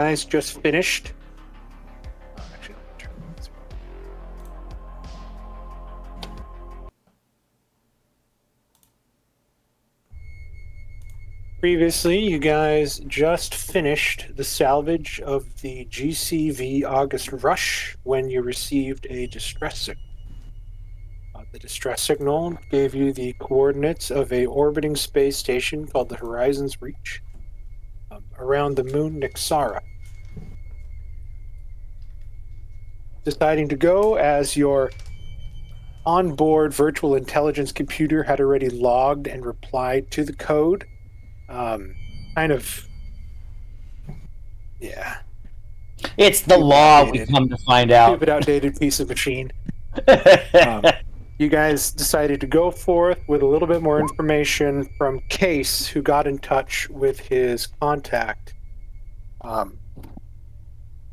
guys just finished. Actually, previously, you guys just finished the salvage of the GCV August Rush when you received a distress signal. The distress signal gave you the coordinates of a orbiting space station called the Horizon's Reach around the moon Nixara. Deciding to go as your onboard virtual intelligence computer had already logged and replied to the code. It's the law, we come to find out. Stupid, outdated piece of machine. You guys decided to go forth with a little bit more information from Case, who got in touch with his contact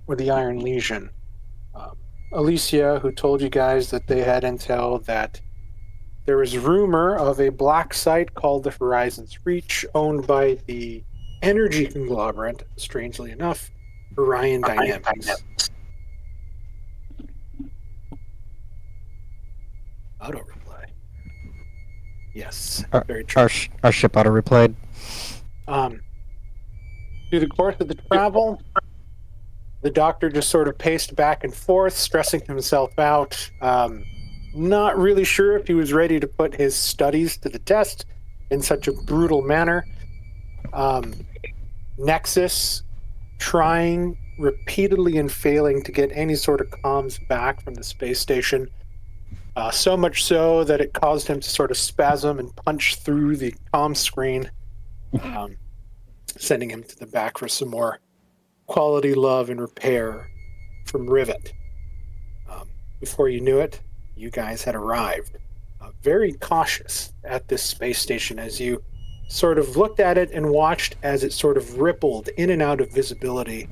with the Iron Legion. Alicia, who told you guys that they had intel that there was rumor of a black site called the Horizon's Reach, owned by the energy conglomerate, strangely enough, Orion Dynamics. Auto reply. Yes, very true. Our ship auto replied. Through the course of the travel, the doctor just sort of paced back and forth, stressing himself out. Not really sure if he was ready to put his studies to the test in such a brutal manner. Nexus trying repeatedly and failing to get any sort of comms back from the space station. So much so that it caused him to sort of spasm and punch through the comm screen, sending him to the back for some more quality love and repair from Rivet. Before you knew it, you guys had arrived. Very cautious at this space station as you sort of looked at it and watched as it sort of rippled in and out of visibility,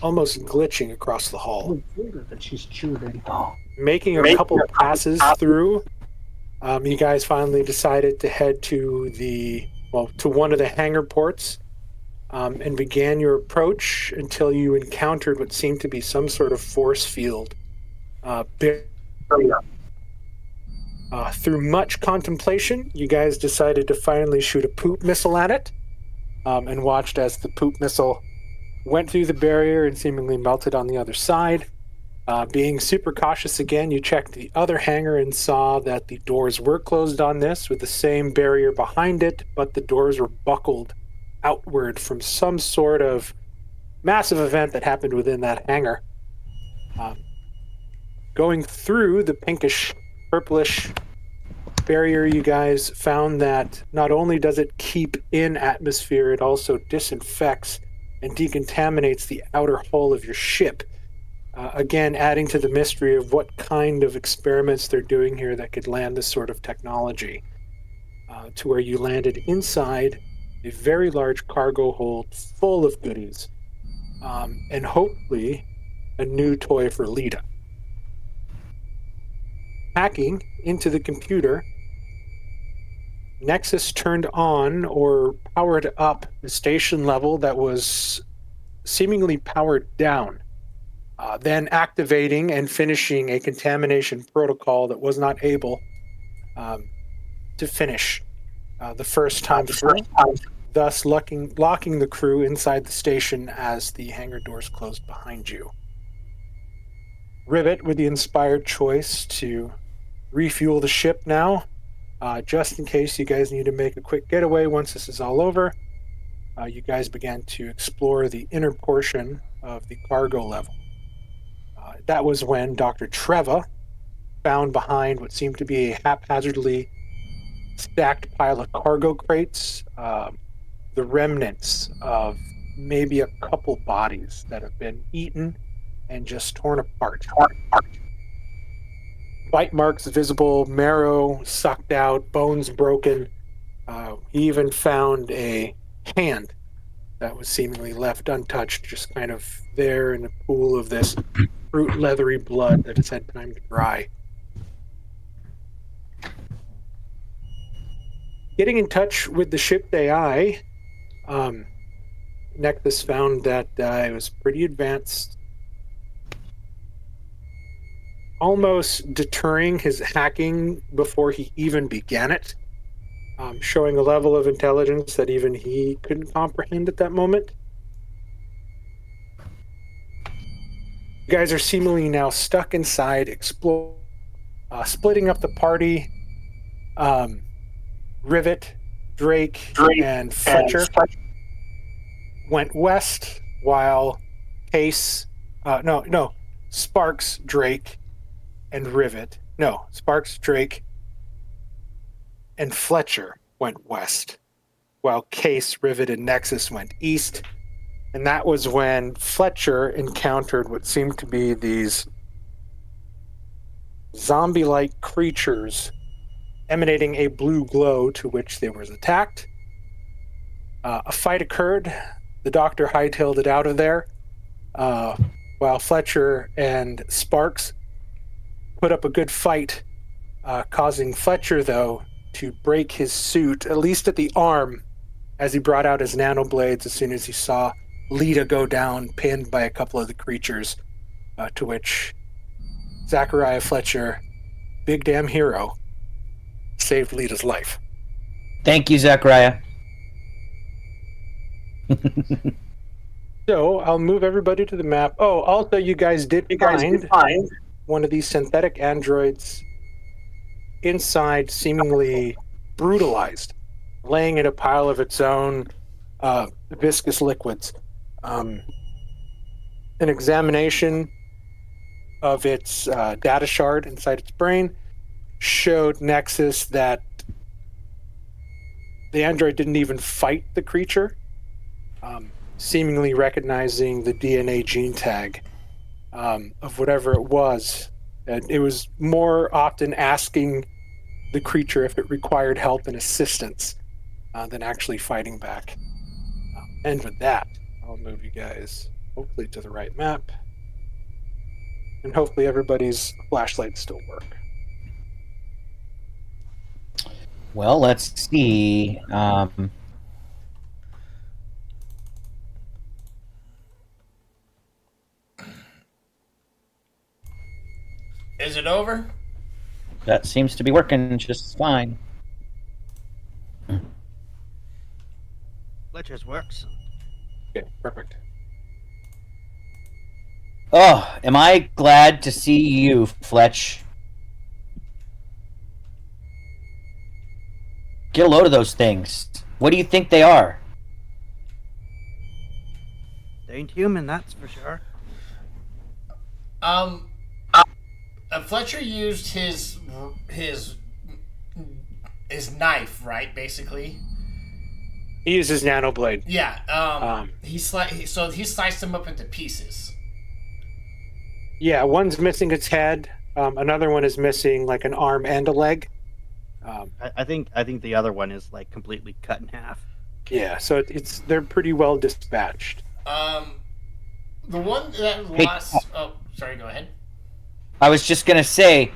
almost glitching across the hall. That she's chewing. Making a couple of passes through, you guys finally decided to head to one of the hangar ports, and began your approach until you encountered what seemed to be some sort of force field. Through much contemplation, you guys decided to finally shoot a poop missile at it, and watched as the poop missile went through the barrier and seemingly melted on the other side. Being super cautious again, you checked the other hangar and saw that the doors were closed on this with the same barrier behind it, but the doors were buckled outward from some sort of massive event that happened within that hangar. Going through the pinkish, purplish barrier, you guys found that not only does it keep in atmosphere, it also disinfects and decontaminates the outer hull of your ship. Again, adding to the mystery of what kind of experiments they're doing here that could land this sort of technology, to where you landed inside a very large cargo hold full of goodies, and hopefully a new toy for Lita. Hacking into the computer, Nexus turned on or powered up the station level that was seemingly powered down, then activating and finishing a contamination protocol that was not able to finish the first time through, thus locking the crew inside the station as the hangar doors closed behind you. Rivet with the inspired choice to refuel the ship now, just in case you guys need to make a quick getaway once this is all over. You guys began to explore the inner portion of the cargo level. That was when Dr. Treva found behind what seemed to be a haphazardly stacked pile of cargo crates, the remnants of maybe a couple bodies that have been eaten and just torn apart. Bite marks visible, marrow sucked out, bones broken. He even found a hand that was seemingly left untouched, just kind of there in a pool of this fruit leathery blood that has had time to dry. Getting in touch with the ship's AI, Nexus found that it was pretty advanced, almost deterring his hacking before he even began it, showing a level of intelligence that even he couldn't comprehend at that moment. You guys are seemingly now stuck inside, splitting up the party. Rivet, Drake, and Fletcher went west, while Case, Sparks, Drake, and Rivet. No, Sparks, Drake, and Fletcher went west, while Case, Rivet, and Nexus went east. And that was when Fletcher encountered what seemed to be these zombie-like creatures emanating a blue glow to which they were attacked. A fight occurred. The doctor hightailed it out of there, while Fletcher and Sparks put up a good fight, causing Fletcher, though, to break his suit, at least at the arm, as he brought out his nanoblades as soon as he saw Lita go down, pinned by a couple of the creatures, to which Zachariah Fletcher, big damn hero, saved Lita's life. Thank you, Zachariah. So I'll move everybody to the map. Oh, also, you guys did find one of these synthetic androids inside, seemingly brutalized, laying in a pile of its own viscous liquids. An examination of its data shard inside its brain showed Nexus that the android didn't even fight the creature, seemingly recognizing the DNA gene tag of whatever it was. And it was more often asking the creature if it required help and assistance than actually fighting back. And with that, I'll move you guys hopefully to the right map. And hopefully everybody's flashlights still work. Well, let's see. Is it over? That seems to be working just fine. Fletcher's works. Okay, perfect. Oh, am I glad to see you, Fletch. Get a load of those things. What do you think they are? They ain't human, that's for sure. Fletcher used his knife, right? Basically. He uses nanoblade. Yeah. He sliced them up into pieces. Yeah, one's missing its head. Another one is missing like an arm and a leg. I think the other one is like completely cut in half. Yeah, so they're pretty well dispatched. The one that lost. Oh, sorry. Go ahead. I was just gonna say,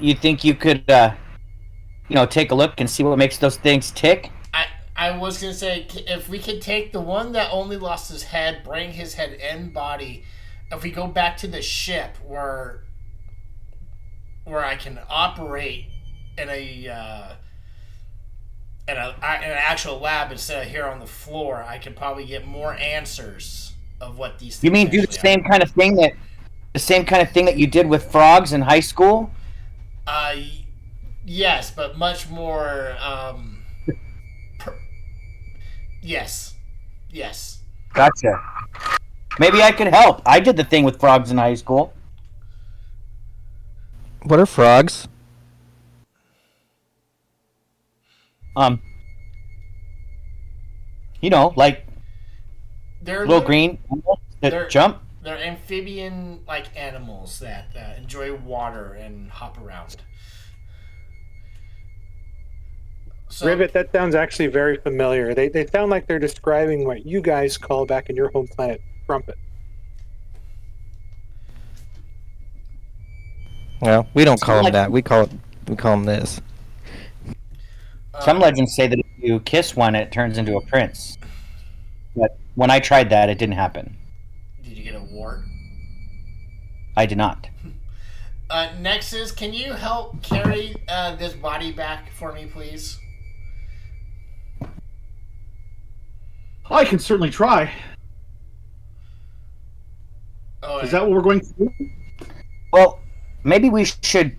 you think you could, take a look and see what makes those things tick? I was gonna say, if we could take the one that only lost his head, bring his head and body, if we go back to the ship where I can operate in an actual lab instead of here on the floor, I could probably get more answers of what these things. You mean do the same kind of thing that you did with frogs in high school? Yes, but much more. Yes. Gotcha. Maybe I could help. I did the thing with frogs in high school. What are frogs? Like They're little green animals that jump. They're amphibian-like animals that enjoy water and hop around. So, Rivet, that sounds actually very familiar. They sound like they're describing what you guys call back in your home planet trumpet. Well, we don't call them that. We call them this. Some legends say that if you kiss one, it turns into a prince. But When I tried that, it didn't happen. Did you get a wart? I did not. Nexus, can you help carry this body back for me, please? I can certainly try. Oh, Is that what we're going to do? Well, maybe we should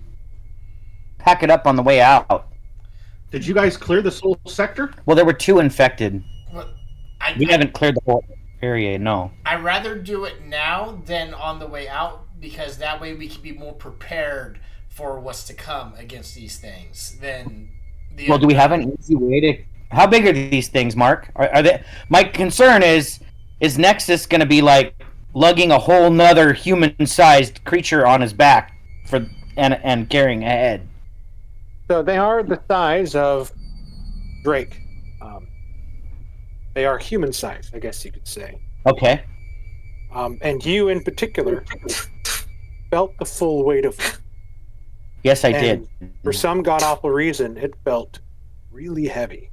pack it up on the way out. Did you guys clear this whole sector? Well, there were 2 infected. well, We haven't cleared the whole area, no. I'd rather do it now than on the way out, because that way we can be more prepared for what's to come against these things than the. Well, do we have an easy way to... How big are these things, Mark? Are they... My concern is Nexus going to be like lugging a whole nother human-sized creature on his back and carrying a head? So they are the size of Drake. They are human size, I guess you could say. Okay. And you in particular felt the full weight of it. Yes, I And did. for some god-awful reason, it felt really heavy.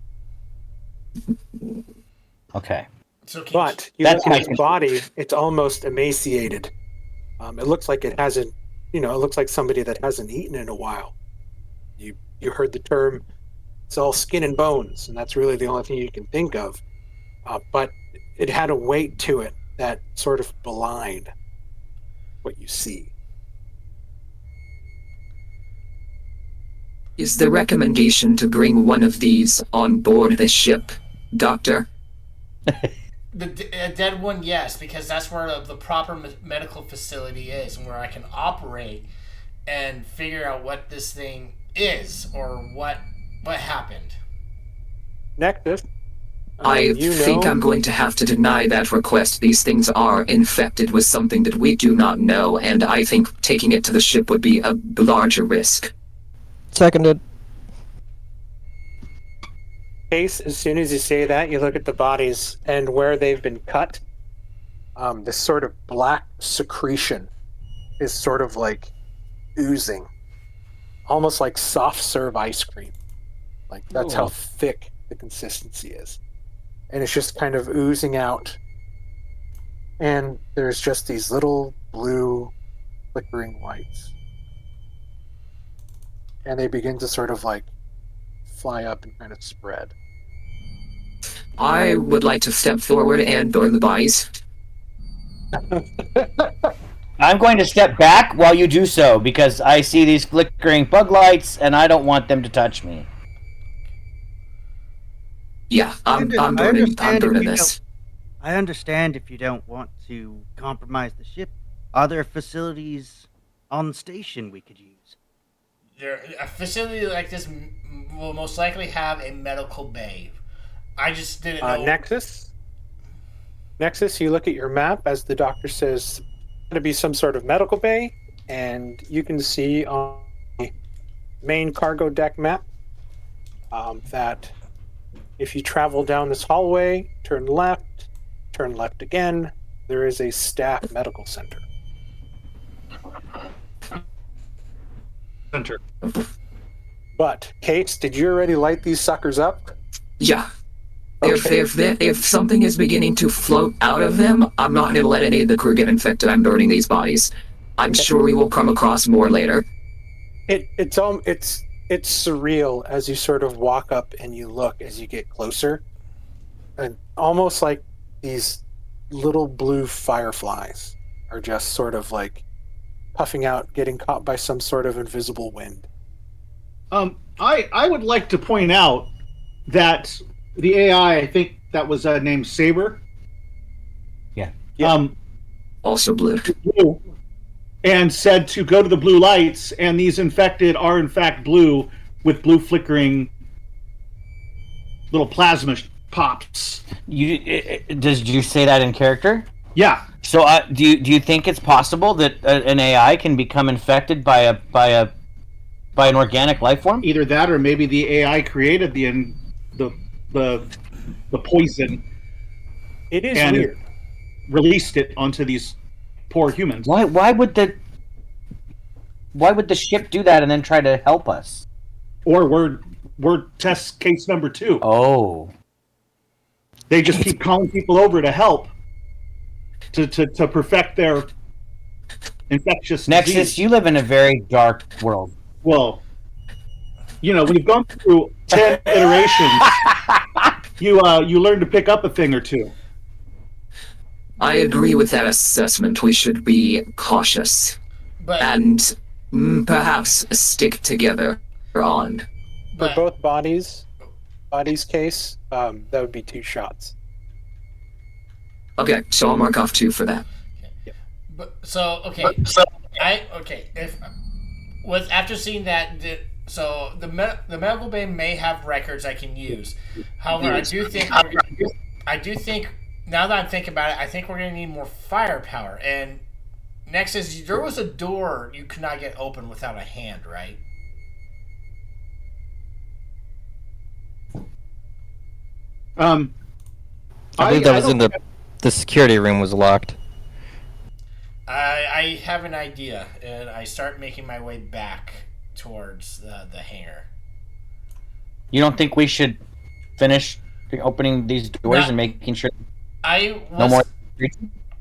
Okay. So can But you That's look my at his body, it's almost emaciated. It looks like it hasn't, it looks like somebody that hasn't eaten in a while. You heard the term, it's all skin and bones, and that's really the only thing you can think of. But it had a weight to it that sort of belied what you see. Is the recommendation to bring one of these on board the ship, Doctor? a dead one, yes, because that's where the proper medical facility is, and where I can operate and figure out what this thing is or what happened. Nexus, I think I'm going to have to deny that request. These things are infected with something that we do not know, and I think taking it to the ship would be a larger risk. Seconded. Case, as soon as you say that, you look at the bodies and where they've been cut. This sort of black secretion is sort of like oozing, almost like soft serve ice cream. Like that's how thick the consistency is, and it's just kind of oozing out. And there's just these little blue, flickering lights, and they begin to sort of like fly up and kind of spread. I would like to step forward and burn the bodies. I'm going to step back while you do so, because I see these flickering bug lights, and I don't want them to touch me. Yeah, I'm burning this. I understand if you don't want to compromise the ship. Are there facilities on station we could use? A facility like this will most likely have a medical bay. I just didn't know. Nexus, you look at your map as the doctor says to be some sort of medical bay, and you can see on the main cargo deck map that if you travel down this hallway, turn left again, there is a staff medical center. But, Kate, did you already light these suckers up? Yeah. Okay. If something is beginning to float out of them, I'm not going to let any of the crew get infected. I'm burning these bodies. I'm sure we will come across more later. It's surreal as you sort of walk up and you look as you get closer, and almost like these little blue fireflies are just sort of like puffing out, getting caught by some sort of invisible wind. I would like to point out that the AI, I think that was named Saber. Yeah. Also blue. And said to go to the blue lights, and these infected are in fact blue with blue flickering little plasma pops. Did you say that in character? Yeah. So do you think it's possible that an AI can become infected by an organic life form? Either that, or maybe the AI created the poison. It is and weird. Released it onto these poor humans. Why would the ship do that and then try to help us? Or we're test case number 2. Oh. They just keep calling people over to help to perfect their infectious Nexus, disease. you live in a very dark world. Well, when you've gone through 10 iterations, you learn to pick up a thing or two. I agree with that assessment. We should be cautious But and perhaps stick together on. For both bodies case, that would be 2 shots. Okay, so I'll mark off 2 for that. If after seeing that, the medical bay may have records I can use. However, I do think now that I'm thinking about it, I think we're gonna need more firepower. And Nexus, there was a door you could not get open without a hand, right? I believe that was in the security room was locked. I have an idea, and I start making my way back towards the hangar. You don't think we should finish opening these doors and making sure no more?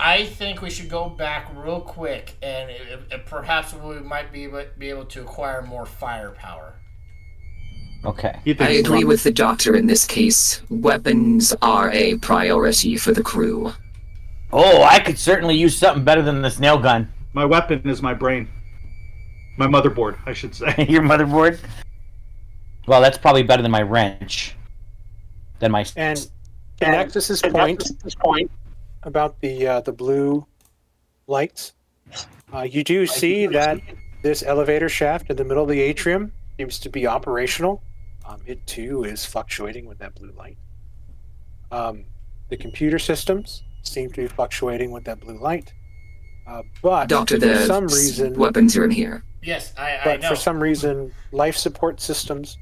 I think we should go back real quick, and perhaps we might be able to acquire more firepower. Okay. I agree with the doctor in this case. Weapons are a priority for the crew. Oh, I could certainly use something better than this nail gun. My weapon is my brain. My motherboard, I should say. Your motherboard? Well, that's probably better than my wrench. Than my... And to Nexus's point about the blue lights, you do see that this elevator shaft in the middle of the atrium seems to be operational. It too is fluctuating with that blue light. The computer systems seem to be fluctuating with that blue light. But Doctor, for some reason, weapons are in here. Yes, I but know. for some reason, life support systems,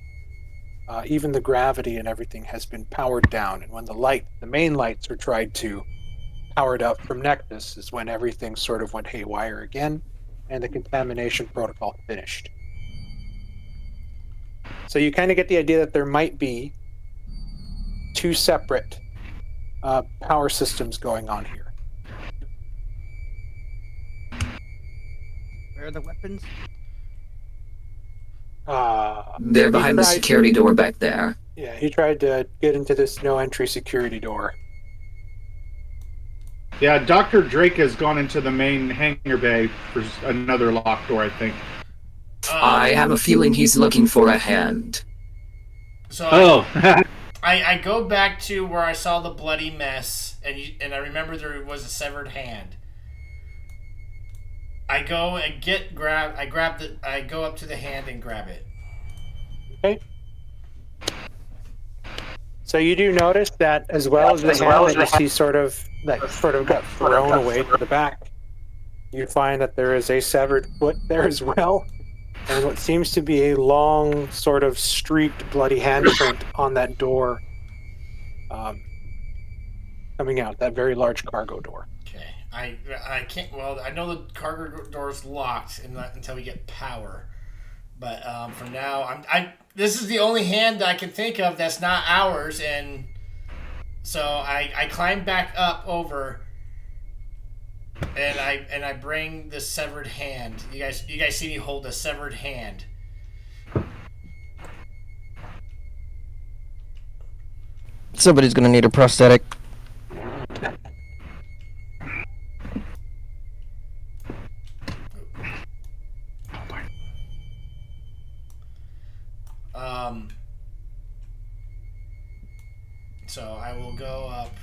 even the gravity and everything has been powered down. And when the main lights are tried to powered up from Nexus, is when everything sort of went haywire again, and the contamination protocol finished. So you kind of get the idea that there might be 2 separate power systems going on here. Where are the weapons? They're behind the security door back there. Yeah, he tried to get into this no-entry security door. Yeah, Dr. Drake has gone into the main hangar bay for another locked door, I think. I have a feeling he's looking for a hand. So I go back to where I saw the bloody mess, and I remember there was a severed hand. I go and I go up to the hand and grab it. Okay. So you do notice that as well as the hand that you see sort of got thrown away to the back, you find that there is a severed foot there as well, and what seems to be a long sort of streaked bloody handprint on that door, coming out, that very large cargo door. Okay, I can't. Well, I know the cargo door is locked until we get power, but for now, this is the only hand that I can think of that's not ours, and so I climb back up over, and I bring the severed hand. You guys see me hold a severed hand. Somebody's gonna need a prosthetic. So I will go up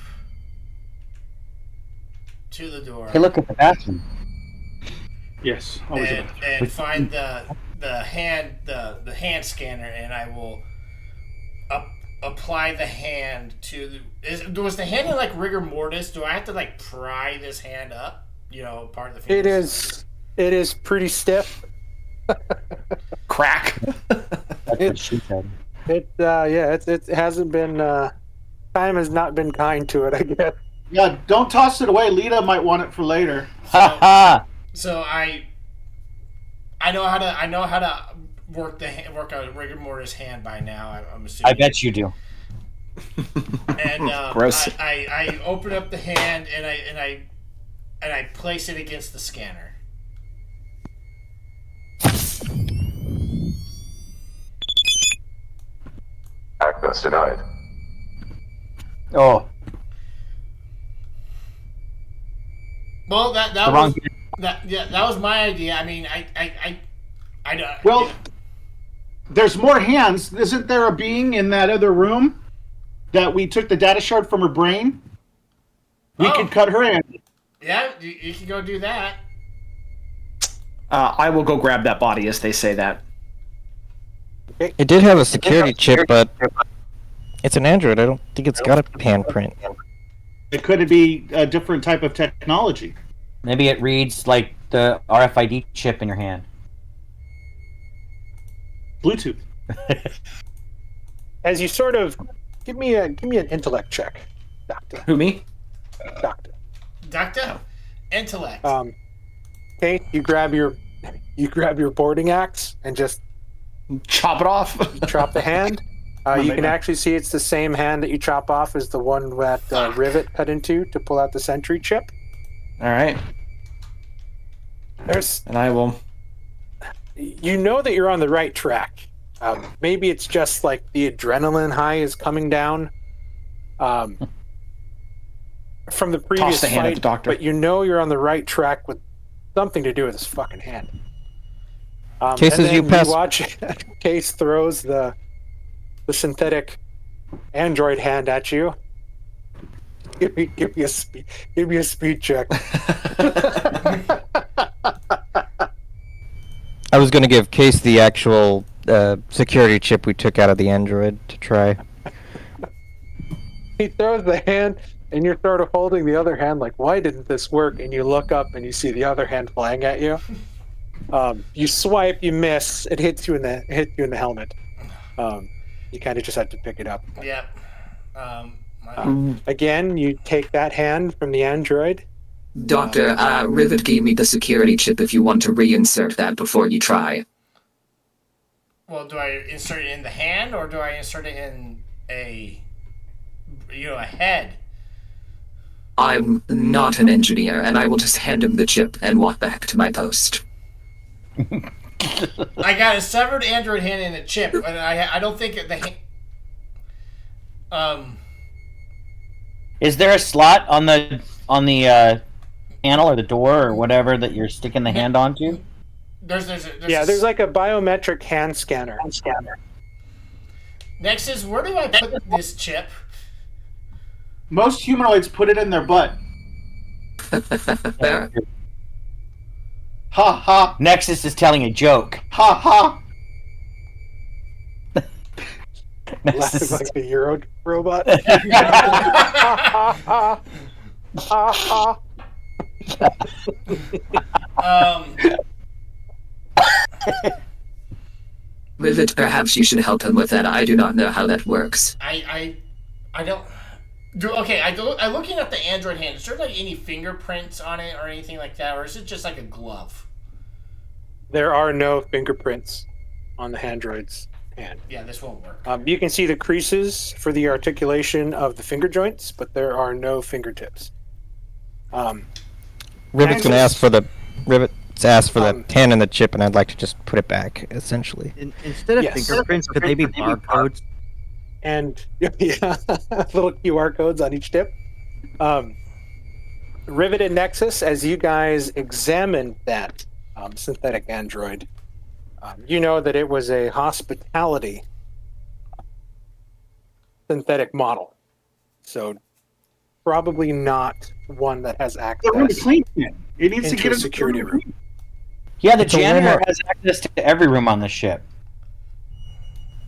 to the door. Hey, look at the bathroom. Yes, always and find the hand scanner, and I will apply the hand to was the hand in like rigor mortis? Do I have to like pry this hand up? Part of the fingers? It is pretty stiff. Crack. That's what she said. It hasn't been time has not been kind to it, I guess. Yeah, don't toss it away. Lita might want it for later. So I know how to work a rigor mortis hand by now. I'm assuming. I bet you do. And Gross. I open up the hand and I place it against the scanner. Access denied. Oh, Well, that the wrong. that was my idea. I mean, I don't. Well, there's more hands. Isn't there a being in that other room that we took the data shard from her brain? We could cut her hand. Yeah, you can go do that. I will go grab that body as they say that. It did have a security chip, but it's an android. I don't think it's got a handprint. It could be a different type of technology. Maybe it reads like the RFID chip in your hand. Bluetooth. As you sort of give me an intellect check, Doctor. Who, me? Doctor, intellect. Okay, you grab your boarding axe and just Chop it off. chop the hand. You can actually see it's the same hand that you chop off as the one that Rivet cut into to pull out the sentry chip. All right. And I will. You know that you're on the right track. Maybe it's just like the adrenaline high is coming down from the previous Toss the hand at fight, the doctor. but you know you're on the right track with something to do with this fucking hand. Case, and as you then pass- watch Case throws the synthetic android hand at you. Give me a speed check. I was going to give Case the actual security chip we took out of the android to try. He throws the hand, and you're sort of holding the other hand, like, why didn't this work? And you look up, and you see the other hand flying at you. You swipe, you miss. It hits you in the helmet. You kind of just have to pick it up. Yep. Again, you take that hand from the android. Doctor, Rivet gave me the security chip if you want to reinsert that before you try. Well, do I insert it in the hand or do I insert it in a head? I'm not an engineer, and I will just hand him the chip and walk back to my post. I got a severed android hand and a chip, and I don't think the Is there a slot on the panel or the door or whatever that you're sticking the hand onto? there's like a biometric hand scanner. Next is, where do I put this chip? Most humanoids put it in their butt. There. Ha ha. Nexus is telling a joke. Ha ha. Laughing like the Euro robot. Rivet, perhaps you should help him with that. I do not know how that works. I don't. I'm looking at the android hand. Is there like any fingerprints on it or anything like that, or is it just like a glove? There are no fingerprints on the android's hand. Yeah, this won't work. You can see the creases for the articulation of the finger joints, but there are no fingertips. Rivet's going to ask for the hand and the chip, and I'd like to just put it back, essentially. Instead of Yes. fingerprints, could they be barcodes? And yeah, little QR codes on each tip. Rivet and Nexus, as you guys examined that synthetic android, you know that it was a hospitality synthetic model. So probably not one that has access It needs to into get a security room. Yeah, the It's a janitor Walmart. has access to every room on the ship.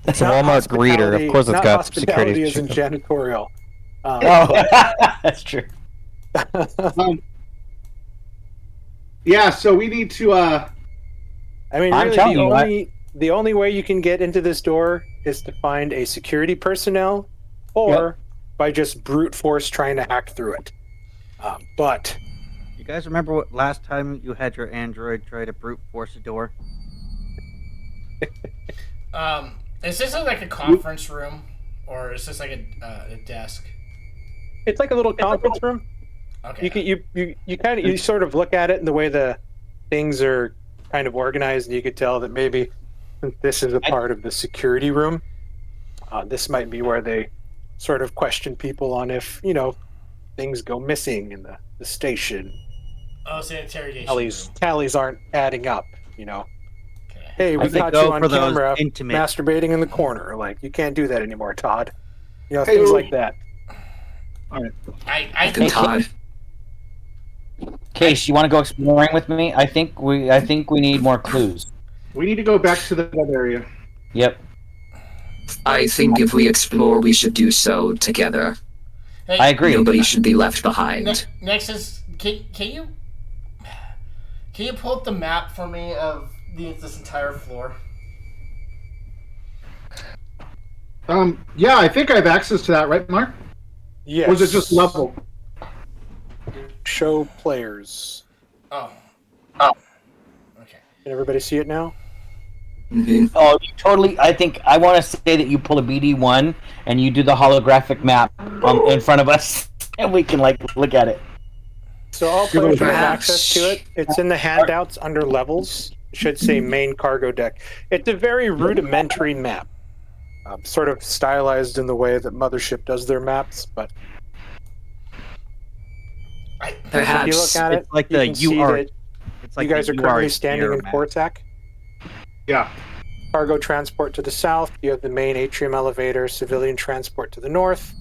It's a Not Walmart greeter. Of course, it's not got hospitality security. isn't janitorial. Oh, that's true. Yeah, so we need to. I mean, I'm really, telling you, the only way you can get into this door is to find a security personnel, or by just brute force trying to hack through it. But You guys remember what last time you had your android try to brute force a door? Is this like a conference room? or is this like a desk? It's like a little conference room. Okay. You sort of look at it in the way the things are kind of organized, and you could tell that maybe this is a part of the security room. This might be where they sort of question people on if things go missing in the station. Oh, it's an interrogation room. Tallies aren't adding up. Okay. Hey, we I think caught go you on for those camera intimate- masturbating in the corner. Like, you can't do that anymore, Todd. Hey, Things ooh. like that. I Then Todd, Case, you want to go exploring with me? I think we need more clues. We need to go back to the other area. Yep. I think if we explore, we should do so together. Hey, I agree. Nobody should be left behind. Nexus, can you pull up the map for me of this entire floor? Yeah, I think I have access to that, right, Mark? Yes. Or is it just level? Show players. Oh. Okay. Can everybody see it now? Mhm. Oh, you totally. I think I want to say that you pull a BD1 and you do the holographic map in front of us, and we can look at it. So all players have Perhaps. access to it. It's in the handouts under levels. It should say main cargo deck. It's a very rudimentary map, sort of stylized in the way that Mothership does their maps. But if you Perhaps. look at it, It's like you the can see UR. that It's like you guys the are currently UR standing in map. Cortac. Yeah. Cargo transport to the south. You have the main atrium elevator. Civilian transport to the north.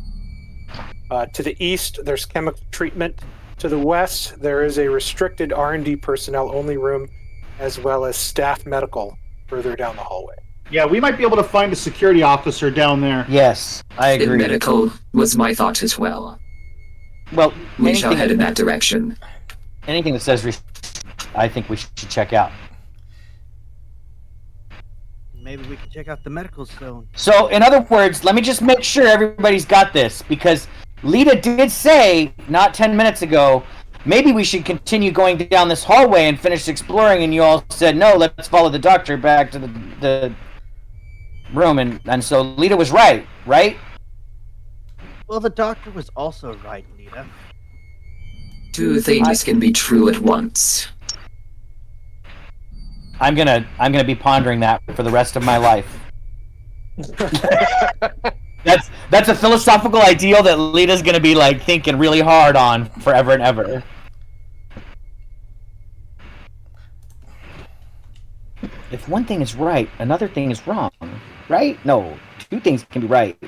To the east, there's chemical treatment. To the west, there is a restricted R&D personnel only room, as well as staff medical further down the hallway. Yeah, we might be able to find a security officer down there. Yes, I The agree. medical was my thought as well. Well, We shall head in that direction. anything that says I think we should check out. Maybe we can check out the medical zone. So, in other words, let me just make sure everybody's got this, because Lita did say not 10 minutes ago, maybe we should continue going down this hallway and finish exploring, and you all said no, let's follow the doctor back to the room, and so Lita was right? Well, the doctor was also right, Nita. Two things can be true at once. I'm gonna be pondering that for the rest of my life. That's a philosophical ideal that Lita's gonna be thinking really hard on forever and ever. If one thing is right, another thing is wrong, right? No, two things can be right.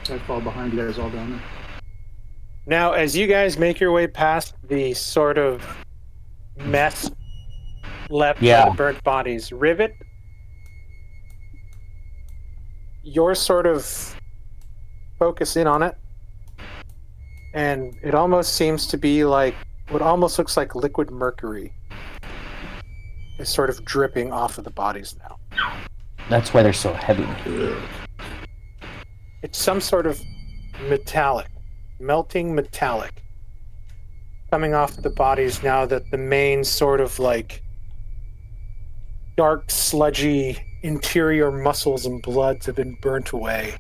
I fall behind you guys all down there. Now, as you guys make your way past the sort of mess left by Yeah. the burnt bodies, Rivet, you're sort of focus in on it, and it almost seems to be like what almost looks like liquid mercury is sort of dripping off of the bodies now. That's why they're so heavy. It's some sort of metallic, melting metallic coming off the bodies now that the main sort of dark, sludgy interior muscles and bloods have been burnt away,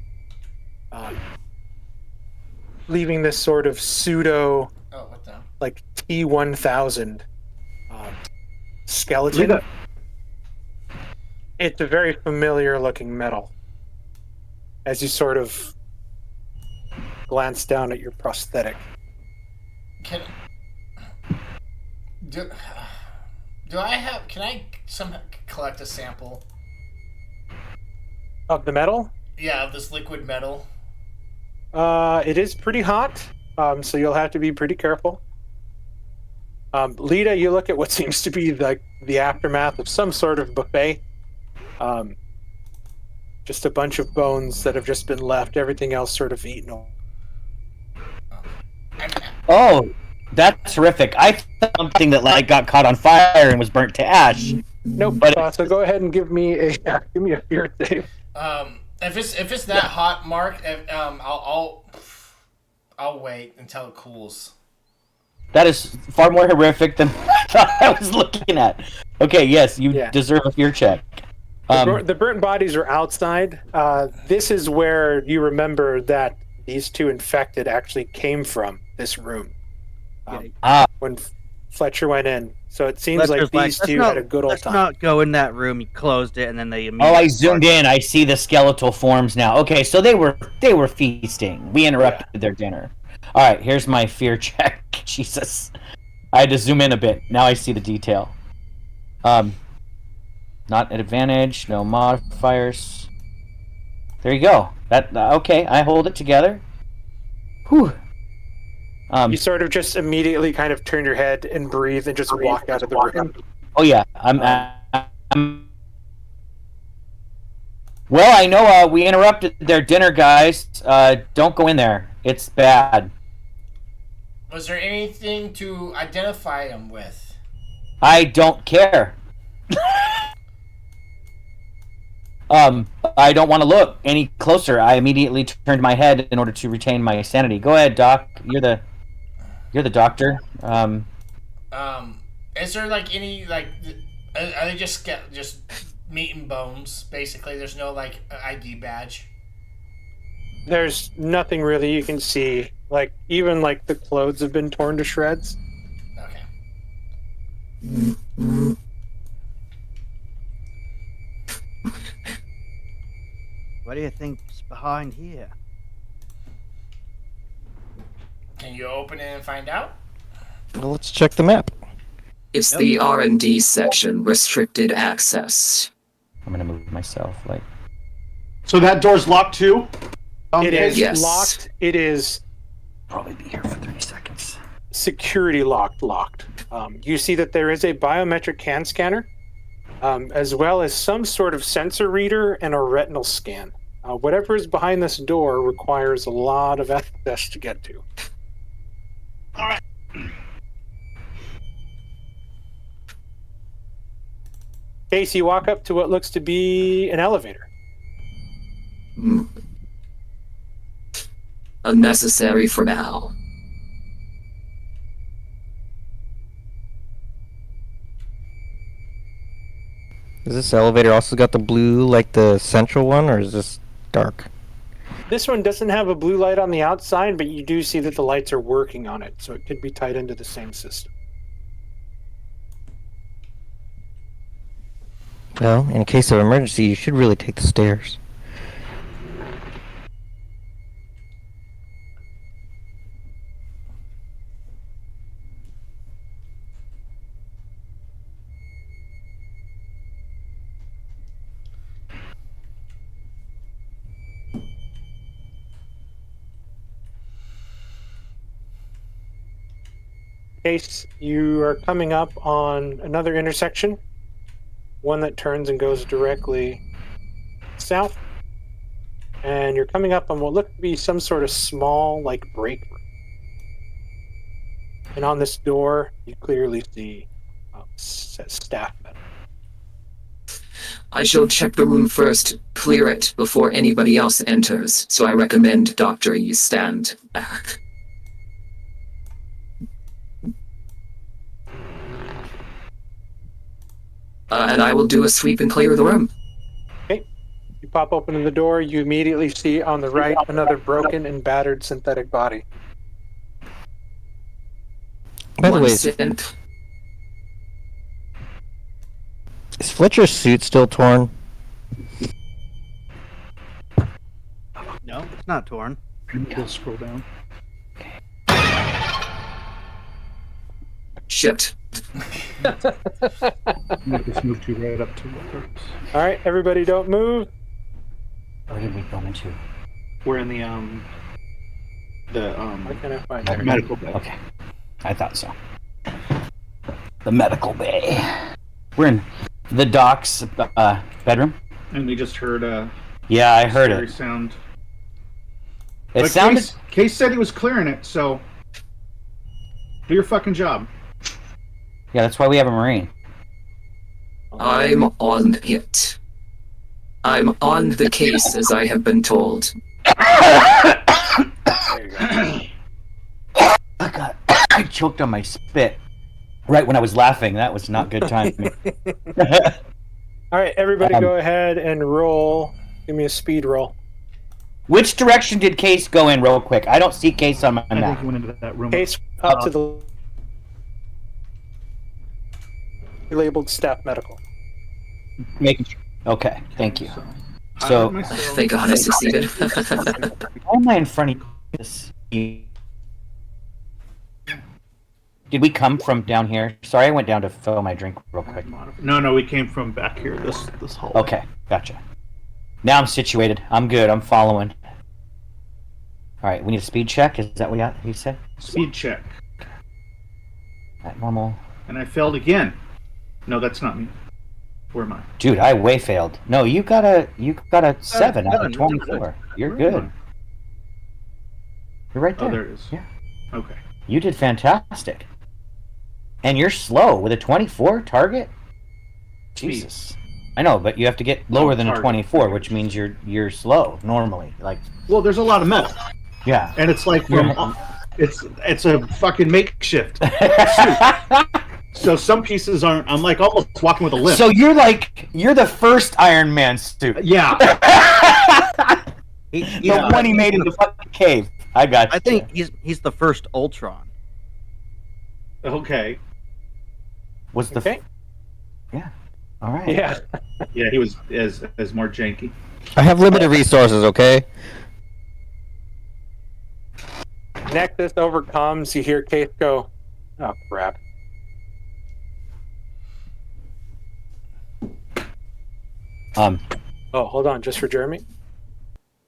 leaving this sort of pseudo Oh, what the? T-1000 skeleton. Lita. It's a very familiar looking metal. As you sort of glance down at your prosthetic. Can I somehow collect a sample? Of the metal? Yeah, of this liquid metal. It is pretty hot, so you'll have to be pretty careful. Lita, you look at what seems to be the aftermath of some sort of buffet. Just a bunch of bones that have just been left, everything else sort of eaten. Oh, that's terrific. I thought something that got caught on fire and was burnt to ash. Nope. But So go ahead and give me a fear save. If it's that hot, Mark, I'll wait until it cools. that is far more horrific than I thought I was looking at. Okay, yes, you Yeah. deserve a fear check. The burnt bodies are outside. This is where you remember that these two infected actually came from this room when Fletcher went in. So it seems Fletcher's like these two had a good old let's time. not go in that room. He closed it, and then they immediately. Oh, I zoomed in. I see the skeletal forms now. Okay, so they were feasting. We interrupted their dinner. All right, here's my fear check. Jesus, I had to zoom in a bit. Now I see the detail. Not at advantage. No modifiers. There you go. That okay? I hold it together. Whew. You sort of just immediately kind of turn your head and breathe and just walk out of the room. Oh yeah, I'm well, I know we interrupted their dinner, guys. Don't go in there. It's bad. Was there anything to identify him with? I don't care. I don't want to look any closer. I immediately turned my head in order to retain my sanity. Go ahead, Doc. You're the doctor. Is there like any like? Are they just meat and bones? Basically, there's no like ID badge. There's nothing really you can see. Like even like the clothes have been torn to shreds. Okay. What do you think's behind here? Can you open it and find out? Well, let's check the map. It's the R&D section, restricted access. I'm gonna move myself. Like, So that door's locked too? It is Yes. locked. It is probably be here for 30 seconds. security locked. You see that there is a biometric hand scanner, as well as some sort of sensor reader and a retinal scan. Whatever is behind this door requires a lot of access to get to. All right. Case, you walk up to what looks to be an elevator. Unnecessary for now. Is this elevator also got the blue like the central one, or is this dark? This one doesn't have a blue light on the outside, but you do see that the lights are working on it, so it could be tied into the same system. Well, in case of emergency, you should really take the stairs. Case, you are coming up on another intersection, one that turns and goes directly south, and you're coming up on what looked to be some sort of small, like, break room. And on this door, you clearly see says staff metal. I shall check the room first, clear it before anybody else enters, so I recommend, Doctor, you stand back. And I will do a sweep and clear the room. Okay. You pop open the door, you immediately see on the right another broken and battered synthetic body. By the One way, synth. is Fletcher's suit still torn? No, it's not torn. We'll scroll down. Shit. Make this move to right up to what? All right, everybody don't move. Where did we go into? We're in the Why can't I find it? medical bay. Okay, I thought so. The medical bay. We're in the doc's bedroom. And we just heard Yeah, I heard scary it. sound. It But sounded. Case said he was clearing it, so do your fucking job. Yeah, that's why we have a marine. I'm on it. I'm on the case, as I have been told. There you go. Oh, God. I choked on my spit right when I was laughing. That was not good timing. All All right, everybody, go ahead and roll. Give me a speed roll. Which direction did Case go in, real quick? I don't see Case on my I think map. he went into that room. Case up to the labeled staff medical. Making sure. Okay, thank you. So, Thank God I succeeded. why am I in front of this? Did we come from down here? Sorry, I went down to fill my drink real quick. No, we came from back here. This hallway. Okay, gotcha. Now I'm situated. I'm good. I'm following. All right, we need a speed check. Is that what you said? Speed check. At normal. And I failed again. No, that's not me. Where am I? Dude, I way failed. No, you got a 7 out of 24. You're good. You're right there. Oh, there it is. Yeah. Okay. You did fantastic. And you're slow with a 24 target? Jesus. I know, but you have to get lower than a 24, which means you're slow normally. Like, well, there's a lot of metal. Yeah. And it's like it's a fucking makeshift. So some pieces aren't. I'm like almost walking with a limp. So you're the first Iron Man suit. Yeah. The one he made in the fucking cave. I got you. I think he's the first Ultron. Okay. Was the Okay. Yeah. All right. Yeah. Yeah, he was as more janky. I have limited resources, okay? Nexus overcomes. You hear Case go, "Oh crap." Oh, hold on, just for Jeremy.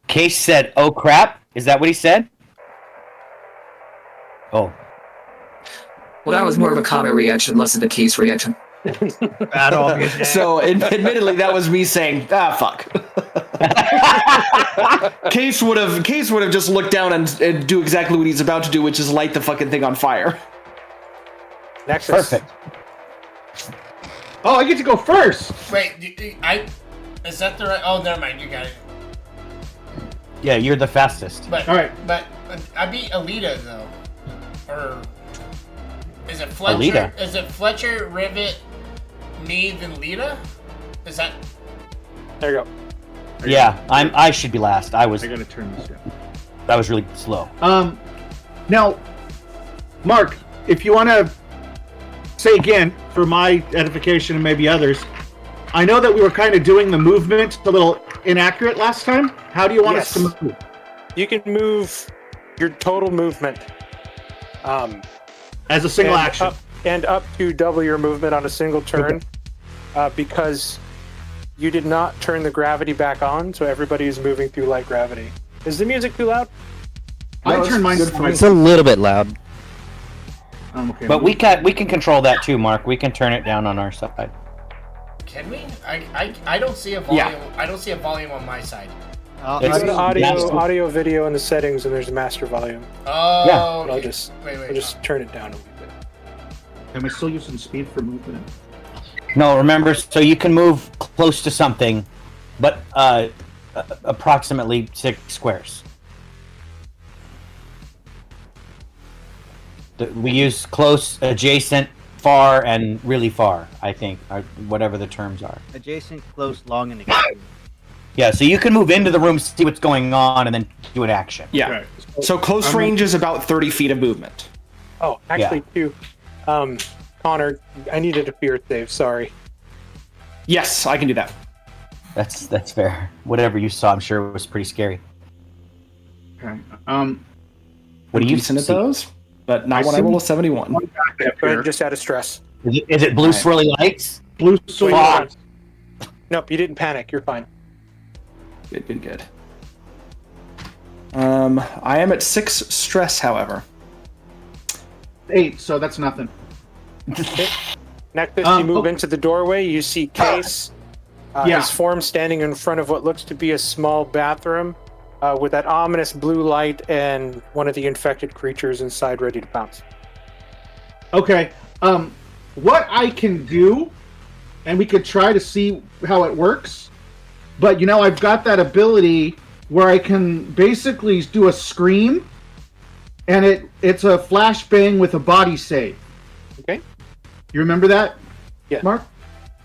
Case said, "Oh crap!" Is that what he said? Oh. Well, that was more of a comment reaction, less of a Case reaction. So, admittedly, that was me saying, fuck. Case would have just looked down and do exactly what he's about to do, which is light the fucking thing on fire. Nexus. Perfect. Oh, I get to go first. Wait, is that the right? Oh, never mind. You got it. Yeah, you're the fastest. But all right, but I beat Alita though, or is it Fletcher? Alita? Is it Fletcher, Rivet, me, then Lita? Is that? There you go. Yeah, I should be last. I gotta turn this down. That was really slow. Now, Mark, if you want to say again for my edification and maybe others, I know that we were kind of doing the movement a little inaccurate last time. How do you want us to move? You can move your total movement as a single action, up to double your movement on a single turn, because you did not turn the gravity back on, so everybody is moving through light gravity. Is the music too loud? I turned mine. It's a little bit loud. Okay, But we can control that too, Mark. We can turn it down on our side. Can we? I don't see a volume. Yeah. I don't see a volume on my side. It's an audio, video in the settings, and there's a master volume. Oh. Yeah. Okay. I'll just turn it down a little bit. Am I still using speed for movement? No, remember, so you can move close to something, but approximately 6 squares. We use close, adjacent, far, and really far, I think, or whatever the terms are. Adjacent, close, long, and extreme. Yeah, so you can move into the room, see what's going on, and then do an action. Yeah. Right. So close range is about 30 feet of movement. Oh, actually, too, Connor, I needed a fear save. Sorry. Yes, I can do that. That's fair. Whatever you saw, I'm sure it was pretty scary. Okay. What do you decent see? at those? But not when I roll a 71. Just out of stress. Is it blue swirly lights? Blue Wait, sword. hold on. Nope, you didn't panic. You're fine. Good. I am at 6 stress, however. 8, so that's nothing. Next, as you move into the doorway, you see Case, Yeah. his form standing in front of what looks to be a small bathroom, with that ominous blue light and one of the infected creatures inside ready to pounce. Okay. What I can do, and we could try to see how it works, but I've got that ability where I can basically do a scream, and it's a flashbang with a body save. Okay. You remember that? Yeah. Mark?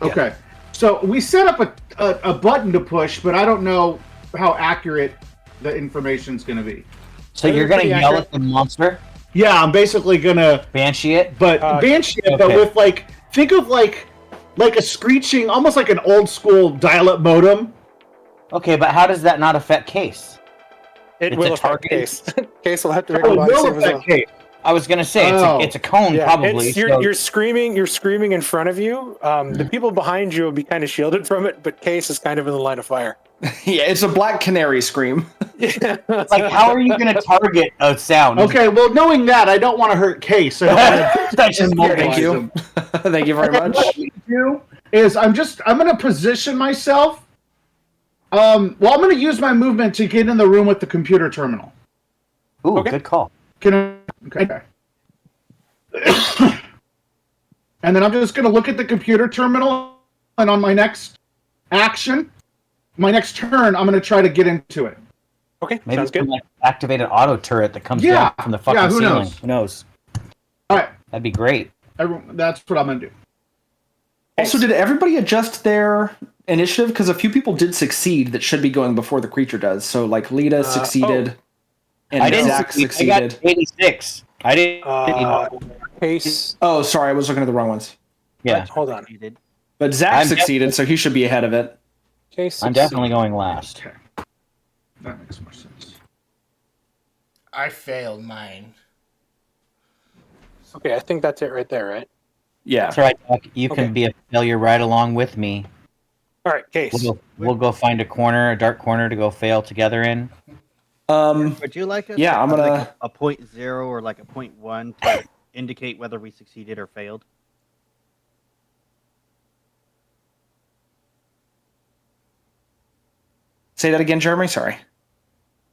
Yeah. Okay. So we set up a button to push, but I don't know how accurate the information's going to be. So you're gonna yell at the monster, Yeah, I'm basically gonna banshee it. but banshee it, but okay. with like think of like a screeching, almost like an old school dial-up modem. Okay, but how does that not affect Case? It It's will a affect target. Case. Case will have to make Oh, a it body will save as affect well. Kate. I was gonna say it's a cone Yeah, probably. it's, you're screaming. You're screaming in front of you. The people behind you will be kind of shielded from it, but Case is kind of in the line of fire. Yeah, it's a black canary scream. Yeah. Like, how are you gonna target a sound? Okay, well, knowing that, I don't want to hurt Case. I don't want to That's just Thank you. Thank you very much. What I'm gonna do is I'm gonna position myself. I'm gonna use my movement to get in the room with the computer terminal. Ooh, Okay. good call. Can I? Okay. And then I'm just gonna look at the computer terminal, and on my next action, my next turn, I'm gonna try to get into it. Okay, Maybe sounds good. some, like, activated auto turret that comes Yeah. down from the fucking Yeah, who ceiling. knows? Who knows? All right, That'd be great. that's what I'm gonna do. Also, did everybody adjust their initiative? Because a few people did succeed that should be going before the creature does. So, like, Lita succeeded, and I didn't Zach succeed. I succeeded. got 86. I didn't. Case. Oh, sorry, I was looking at the wrong ones. Yeah, Hold on. But Zach I'm succeeded, so he should be ahead of it. Case. I'm definitely going last. Okay, that makes more sense. I failed mine. Okay, I think that's it right there, right? Yeah. That's right, Doc. You Okay. can be a failure right along with me. All right, Case. We'll go find a dark corner to go fail together in. Would you like us Yeah, to I'm have, gonna- like a 0.0 or like a 0.1 to indicate whether we succeeded or failed? Say that again, Jeremy. Sorry.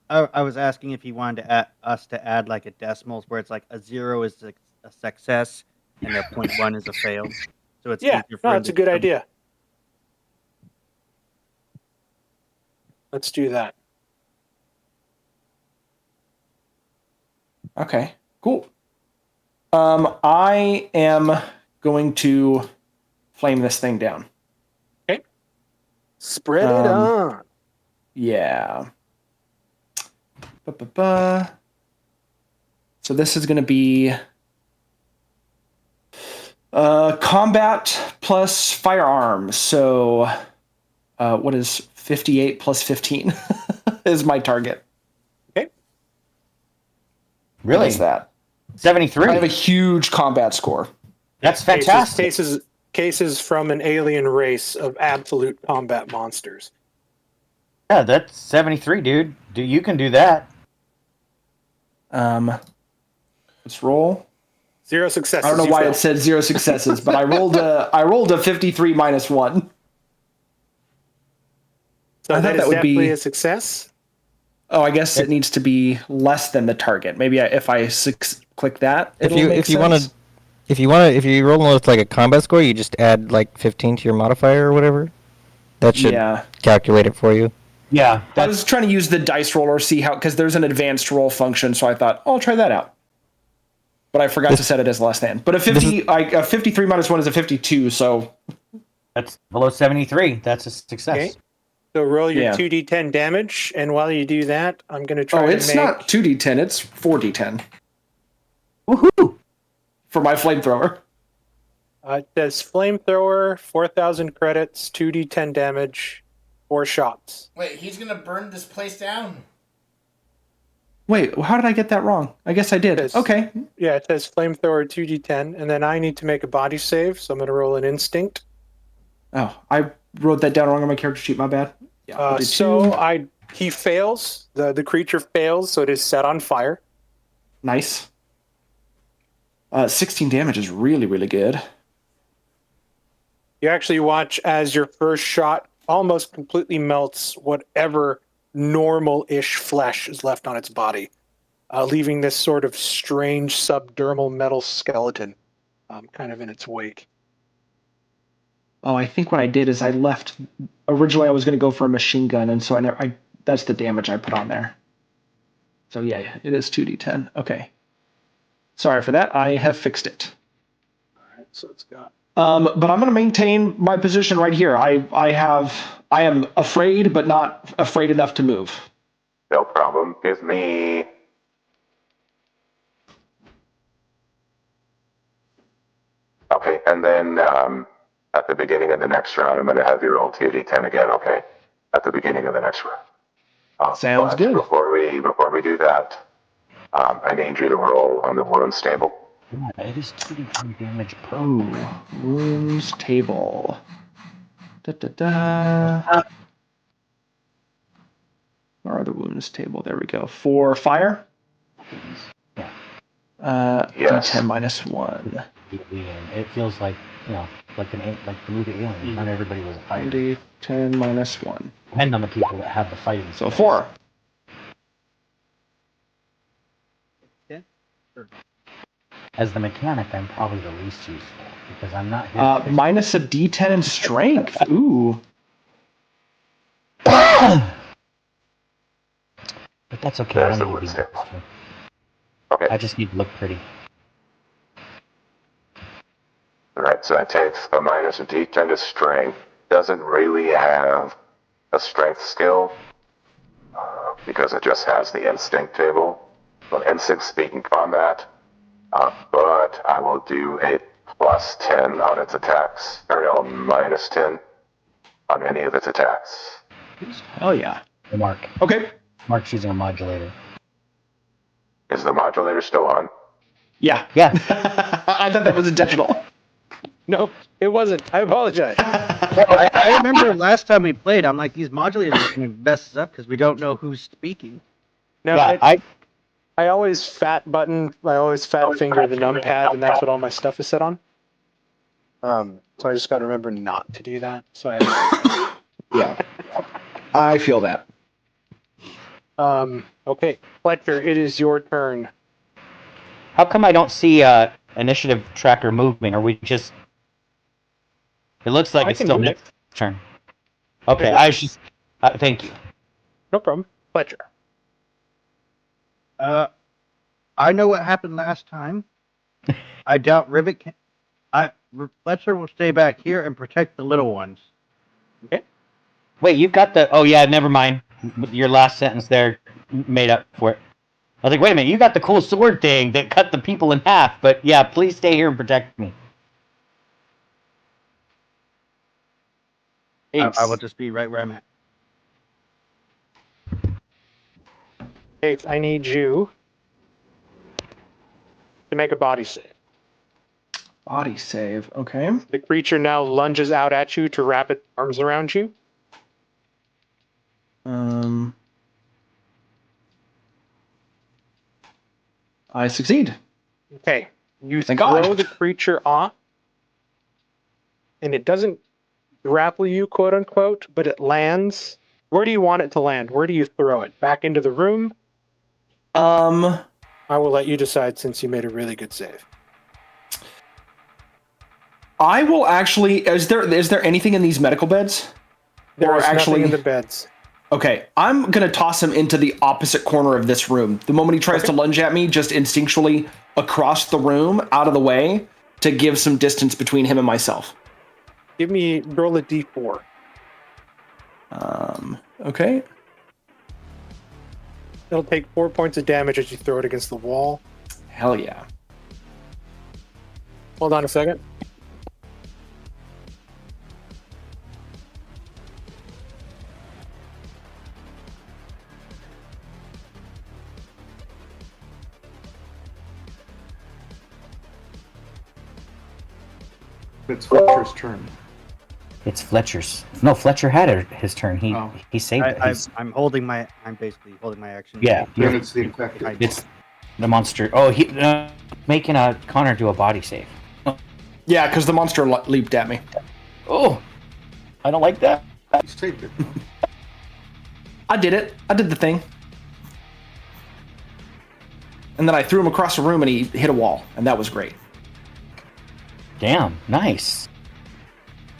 I was asking if you wanted us to add like a decimals where it's like a 0 is a success and a 0.1 is a fail. So it's Yeah, easier for no, him it's a to good come- idea. Let's do that. Okay, cool. I am going to flame this thing down. Okay. Spread it on. Yeah. Ba-ba-ba. So this is going to be combat plus firearms. So what is 58 plus 15 is my target. Okay. Really? What is that? 73. I have a huge combat score. That's fantastic. Cases from an alien race of absolute combat monsters. Yeah, that's 73, dude. You can do that. Let's roll. 0 successes. I don't know you why fail. it said 0 successes, but I rolled a 53 minus 1. So I thought that is that would definitely be- a success. Oh, I guess it needs to be less than the target. Maybe if I click that, If it'll make you want sense. to, if you roll with like a combat score, you just add like 15 to your modifier or whatever. That should Yeah. calculate it for you. Yeah. I was trying to use the dice roller, see how, because there's an advanced roll function, so I thought, oh, I'll try that out. But I forgot to set it as less than. But a 53 minus 1 is a 52, so That's below 73. That's a success. Okay. So roll your Yeah. 2d10 damage, and while you do that, I'm going to try to it's make... not 2d10, it's 4d10 Woohoo! for my flamethrower. It says flamethrower, 4,000 credits, 2d10 damage, 4 shots. Wait, he's gonna burn this place down. Wait, how did I get that wrong? I guess I did. Yes. Okay. Yeah, it says flamethrower 2d10, and then I need to make a body save, so I'm going to roll an instinct. Oh, I wrote that down wrong on my character sheet. My bad. Yeah. I'll do So two. he fails. The creature fails, so it is set on fire. Nice. 16 damage is really, really good. You actually watch as your first shot almost completely melts whatever normal-ish flesh is left on its body, leaving this sort of strange subdermal metal skeleton kind of in its wake. Oh, I think what I did is I left. Originally, I was going to go for a machine gun, and so that's the damage I put on there. So yeah, it is 2d10. Okay. Sorry for that. I have fixed it. All right, so it's got But I'm going to maintain my position right here. I am afraid, but not afraid enough to move. No problem. It's me. Okay, and then at the beginning of the next round, I'm going to have you roll 2d10 again. Okay, at the beginning of the next round. Sounds good. Before we do that, I need you to roll on the wounds table. Yeah, it is 2d10 damage per. Ooh, wounds table. Where are the wounds table? There we go. For fire? Yeah. Yes. D10 minus 1. It feels like, like the movie Alien. Not everybody was a fighter. D10 minus 1. Depend on the people that have the fighting. So 4. As the mechanic, I'm probably the least useful because I'm not here. Minus a D10 in strength. Ooh. But that's okay. There's I the don't need wounds to be table. Okay. I just need to look pretty. Right, so it takes a minus a d10 to strength. Doesn't really have a strength skill because it just has the instinct table. Well, instinct speak in combat, but I will do a plus 10 on its attacks, or no, minus 10 on any of its attacks. Hell yeah. Hey, Mark. Okay. Mark's using a modulator. Is the modulator still on? Yeah. Yeah. I thought that was intentional. Nope, it wasn't. I apologize. I remember last time we played, I'm like, these modulators are going to mess us up because we don't know who's speaking. No, Yeah, I always fat finger the numpad, and that's what all my stuff is set on. So I just got to remember not to do that. So Yeah. I feel that. okay, Fletcher, it is your turn. How come I don't see initiative tracker moving? Are we just? It looks like I it's can still do it. Nick's turn. Okay, thank you. No problem, Fletcher. I know what happened last time. I doubt Rivet can. Fletcher will stay back here and protect the little ones. Wait, you've got the. Oh yeah, never mind. Your last sentence there made up for it. I was like, wait a minute, you got the cool sword thing that cut the people in half, but yeah, please stay here and protect me. I will just be right where I'm at. Eighth, I need you to make a body save. Body save. Okay. The creature now lunges out at you to wrap its arms around you. I succeed. Okay, you Thank throw God. the creature off, and it doesn't grapple you, quote unquote, but it lands. Where do you want it to land? Where do you throw it? Back into the room? I will let you decide since you made a really good save. I will actually. Is there anything in these medical beds? There Or is actually- nothing in the beds. Okay, I'm gonna toss him into the opposite corner of this room. The moment he tries to lunge at me, just instinctually across the room, out of the way, to give some distance between him and myself. Roll a d4. Okay. It'll take 4 points of damage as you throw it against the wall. Hell yeah. Hold on a second. It's Fletcher's turn. It's Fletcher's. No, Fletcher had his turn. He saved it. I'm basically holding my action. Yeah, Then it's the infected. it's the monster. Oh, he making Connor do a body save. Yeah, because the monster leaped at me. Oh, I don't like that. You saved it. I did it. I did the thing. And then I threw him across the room and he hit a wall, and that was great. Damn, nice.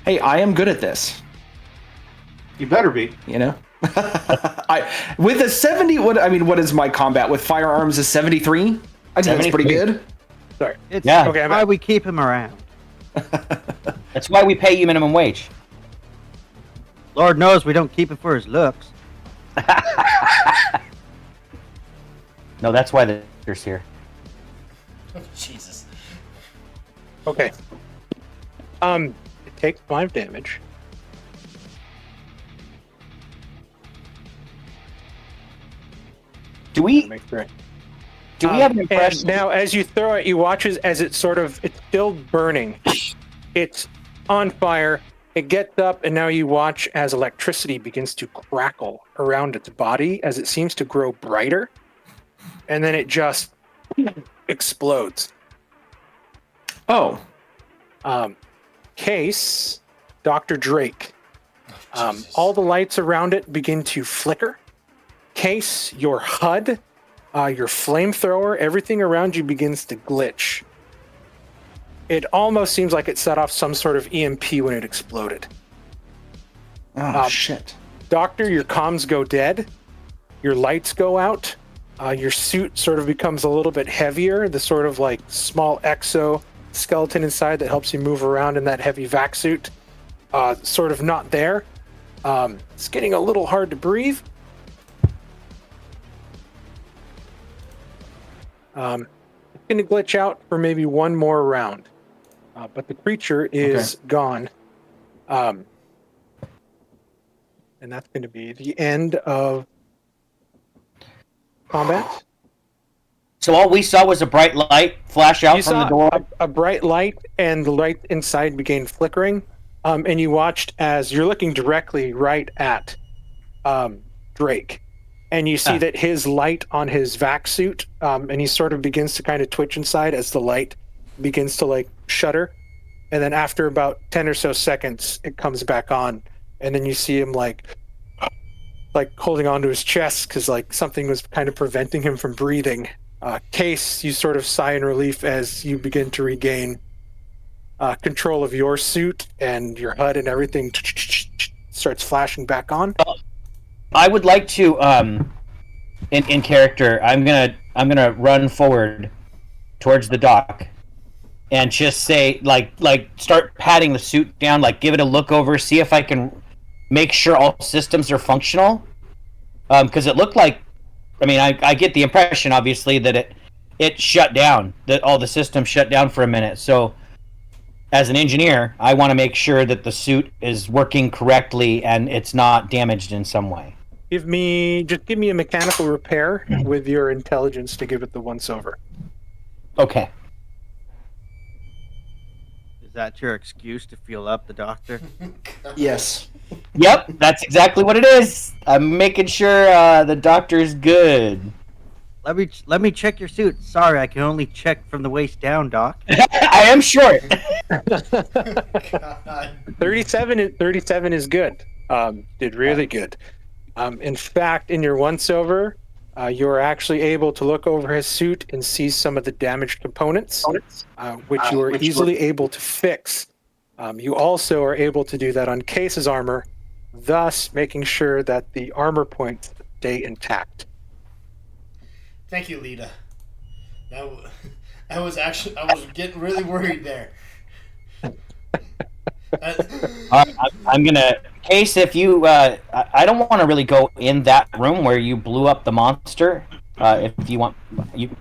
Hey, I am good at this. You better be. You know? With a 70, what is my combat with firearms? A 73? I think that's pretty good. Sorry. It's Yeah. Okay, I'm why at- we keep him around. That's why we pay you minimum wage. Lord knows we don't keep him for his looks. No, that's why the doctor's here. Jesus. Okay. It takes 5 damage. Do we Make sure. have an And impression? now, as you throw it, you watch as it's still burning. It's on fire. It gets up, and now you watch as electricity begins to crackle around its body as it seems to grow brighter, and then it just explodes. Oh, Case, Dr. Drake. All the lights around it begin to flicker. Case, your HUD, your flamethrower, everything around you begins to glitch. It almost seems like it set off some sort of EMP when it exploded. oh shit. Doctor, your comms go dead. Your lights go out. Your suit sort of becomes a little bit heavier. The sort of like small exoskeleton inside that helps you move around in that heavy vac suit. Sort of not there. It's getting a little hard to breathe. It's going to glitch out for maybe one more round. But the creature is gone. And that's going to be the end of combat. So all we saw was a bright light flash out You from saw the door. a bright light, and the light inside began flickering. And you watched as you're looking directly right at Drake. And you see that his light on his vac suit, and he sort of begins to kind of twitch inside as the light begins to like shudder. And then after about 10 or so seconds, it comes back on. And then you see him like holding onto his chest because like something was kind of preventing him from breathing. Case, you sort of sigh in relief as you begin to regain control of your suit, and your HUD and everything starts flashing back on. I would like to, in character, I'm gonna run forward towards the dock, and just say like start patting the suit down, like give it a look over, see if I can make sure all systems are functional. Because it looked like, I mean, I get the impression obviously that it shut down, that all the systems shut down for a minute. So as an engineer, I want to make sure that the suit is working correctly and it's not damaged in some way. Give me a mechanical repair with your intelligence to give it the once over. Okay. Is that your excuse to fuel up the doctor? Yes. Yep, that's exactly what it is. I'm making sure the doctor's good. Let me check your suit. Sorry, I can only check from the waist down, Doc. I am short. 37 is good. Did really good. In fact, in your once over, you are actually able to look over his suit and see some of the damaged components, which you are easily able to fix. You also are able to do that on Case's armor, thus making sure that the armor points stay intact. Thank you, Lita. I was getting really worried there. I'm gonna Case. If you, I don't want to really go in that room where you blew up the monster. If you want, you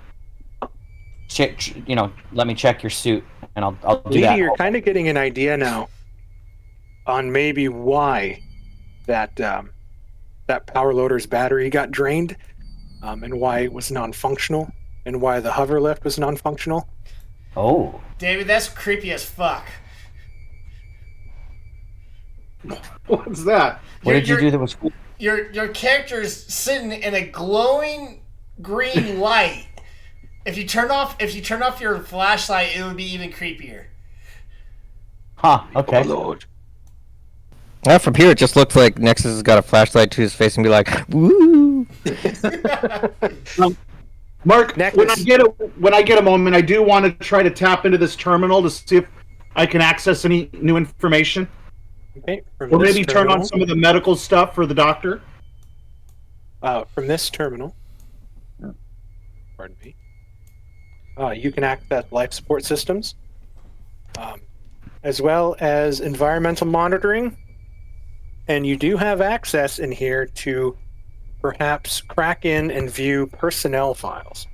check. You know, let me check your suit, and I'll do Lita, that. you're kind of getting an idea now on maybe why that power loader's battery got drained, and why it was non-functional, and why the hover lift was non-functional. Oh, David, that's creepy as fuck. What's that? what did you do that was cool? Your character's sitting in a glowing green light. If you turn off your flashlight, it would be even creepier. Huh? Okay. Lord. From here, it just looks like Nexus has got a flashlight to his face and be like, "Woo!" Mark, Nexus. when I get a moment, I do want to try to tap into this terminal to see if I can access any new information. Okay. Or maybe turn on some of the medical stuff for the doctor. From this terminal. Pardon me. You can access life support systems. as well as environmental monitoring. And you do have access in here to perhaps crack in and view personnel files.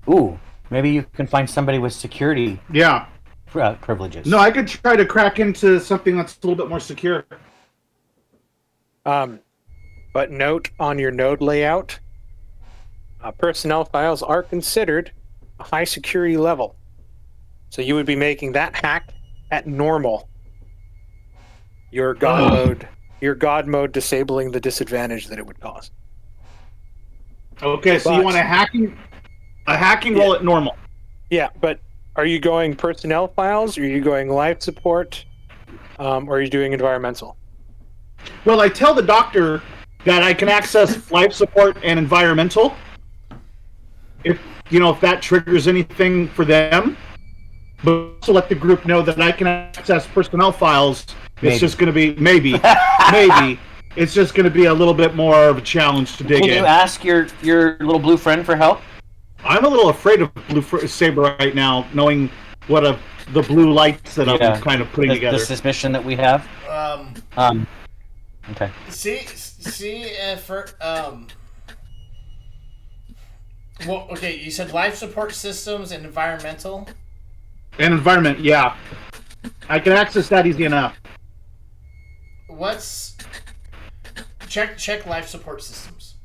Ooh, maybe you can find somebody with security Yeah. privileges. No, I could try to crack into something that's a little bit more secure. But note on your node layout, personnel files are considered a high security level. So you would be making that hack at normal. Your god mode disabling the disadvantage that it would cause. Okay, so you want a hacking roll at normal. Yeah, but are you going personnel files? Or are you going life support? Or are you doing environmental? Well, I tell the doctor that I can access life support and environmental. If that triggers anything for them, but also let the group know that I can access personnel files. It's just going to be maybe. It's just going to be a little bit more of a challenge to dig in. Can you ask your little blue friend for help? I'm a little afraid of Blue Saber right now, knowing what the blue lights that I'm kind of putting together. The suspicion that we have. Okay. See if well, okay. You said life support systems and environmental. And environment, yeah. I can access that easy enough. Check life support systems.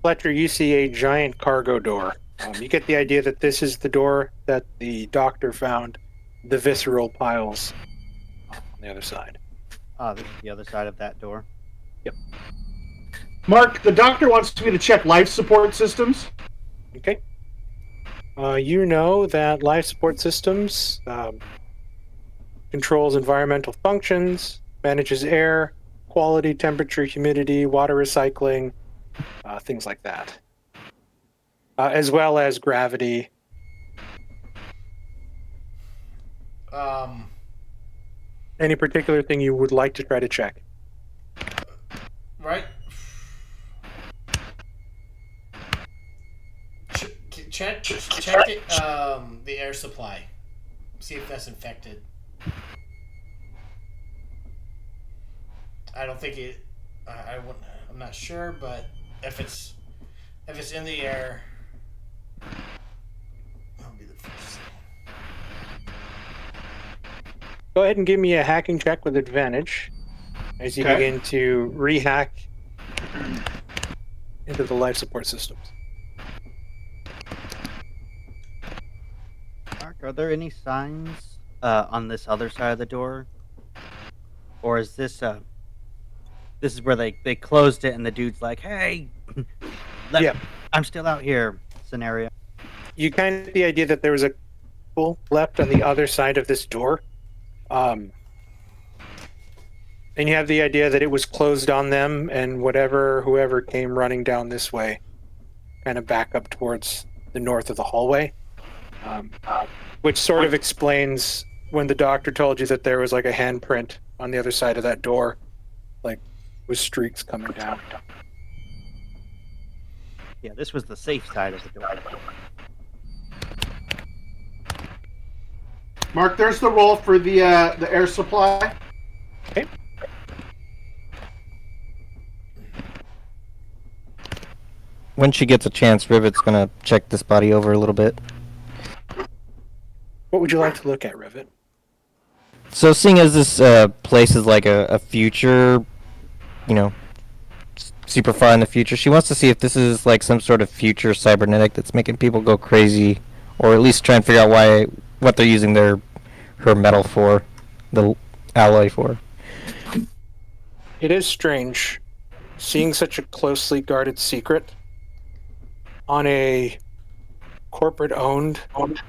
Fletcher, you see a giant cargo door. You get the idea that this is the door that the doctor found the visceral piles on the other side. This is the other side of that door. Yep. Mark, the doctor wants me to check life support systems. Okay. You know that life support systems controls environmental functions, manages air, quality, temperature, humidity, water recycling, things like that. As well as gravity. Any particular thing you would like to try to check? Right. Check it, the air supply. See if that's infected. I don't think it. I'm not sure, but if it's in the air, that'll be the first thing. Go ahead and give me a hacking check with advantage as you begin to rehack into the life support systems. Mark, are there any signs on this other side of the door? Or is this this is where they closed it and the dude's like, hey, I'm still out here scenario? You kind of get the idea that there was a couple left on the other side of this door. And you have the idea that it was closed on them and whoever came running down this way kind of back up towards the north of the hallway. Which sort of explains when the doctor told you that there was like a handprint on the other side of that door, like with streaks coming down. Yeah, this was the safe side of the door. Mark, there's the roll for the air supply. Okay. When she gets a chance, Rivet's gonna check this body over a little bit. What would you like to look at, Rivet? So, seeing as this place is like a future, super far in the future, she wants to see if this is like some sort of future cybernetic that's making people go crazy, or at least try and figure out what they're using her metal for, the alloy for. It is strange seeing such a closely guarded secret on a corporate-owned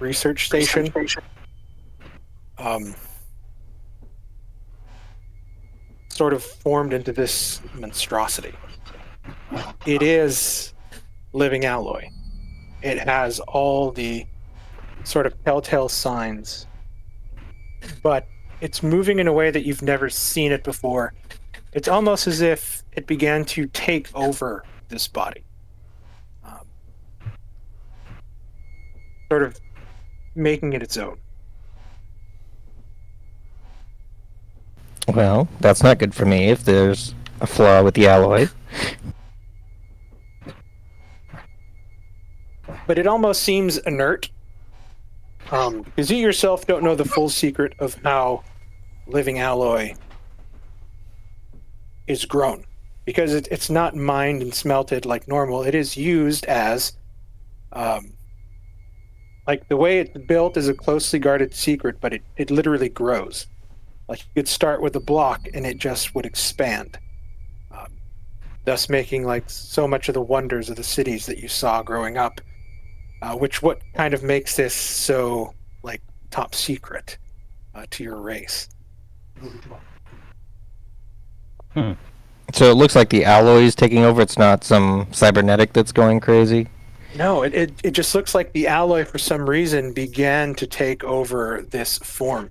research station. Sort of formed into this monstrosity. It is living alloy. It has all the sort of telltale signs, but it's moving in a way that you've never seen it before. It's almost as if it began to take over this body. Sort of making it its own. Well, that's not good for me if there's a flaw with the alloy. But it almost seems inert, because you yourself don't know the full secret of how living alloy is grown. Because it's not mined and smelted like normal. It is used as, like the way it's built is a closely guarded secret, but it literally grows. Like you could start with a block and it just would expand. Thus making like so much of the wonders of the cities that you saw growing up, which what kind of makes this so like top secret to your race. So it looks like the alloy is taking over. It's not some cybernetic that's going crazy. No, it just looks like the alloy for some reason began to take over this form.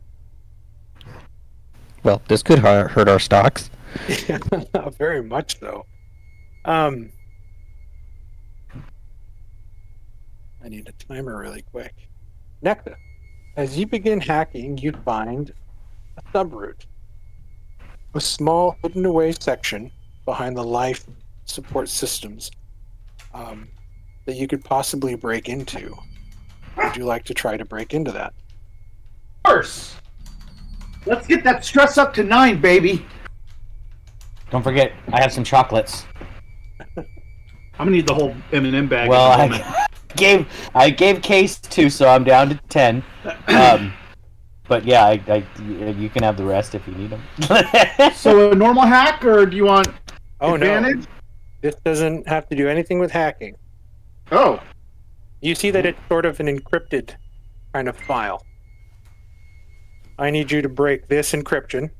Well, this could hurt our stocks. Yeah, very much so. I need a timer really quick. Necta, as you begin hacking, you find a subroute. A small, hidden away section behind the life support systems that you could possibly break into. Would you like to try to break into that? Of course. Let's get that stress up to 9, baby. Don't forget, I have some chocolates. I'm gonna need the whole M&M bag. Well, I gave Case 2, so I'm down to 10. But yeah, you can have the rest if you need them. So a normal hack, or do you want advantage? No. This doesn't have to do anything with hacking. Oh. You see that it's sort of an encrypted kind of file. I need you to break this encryption.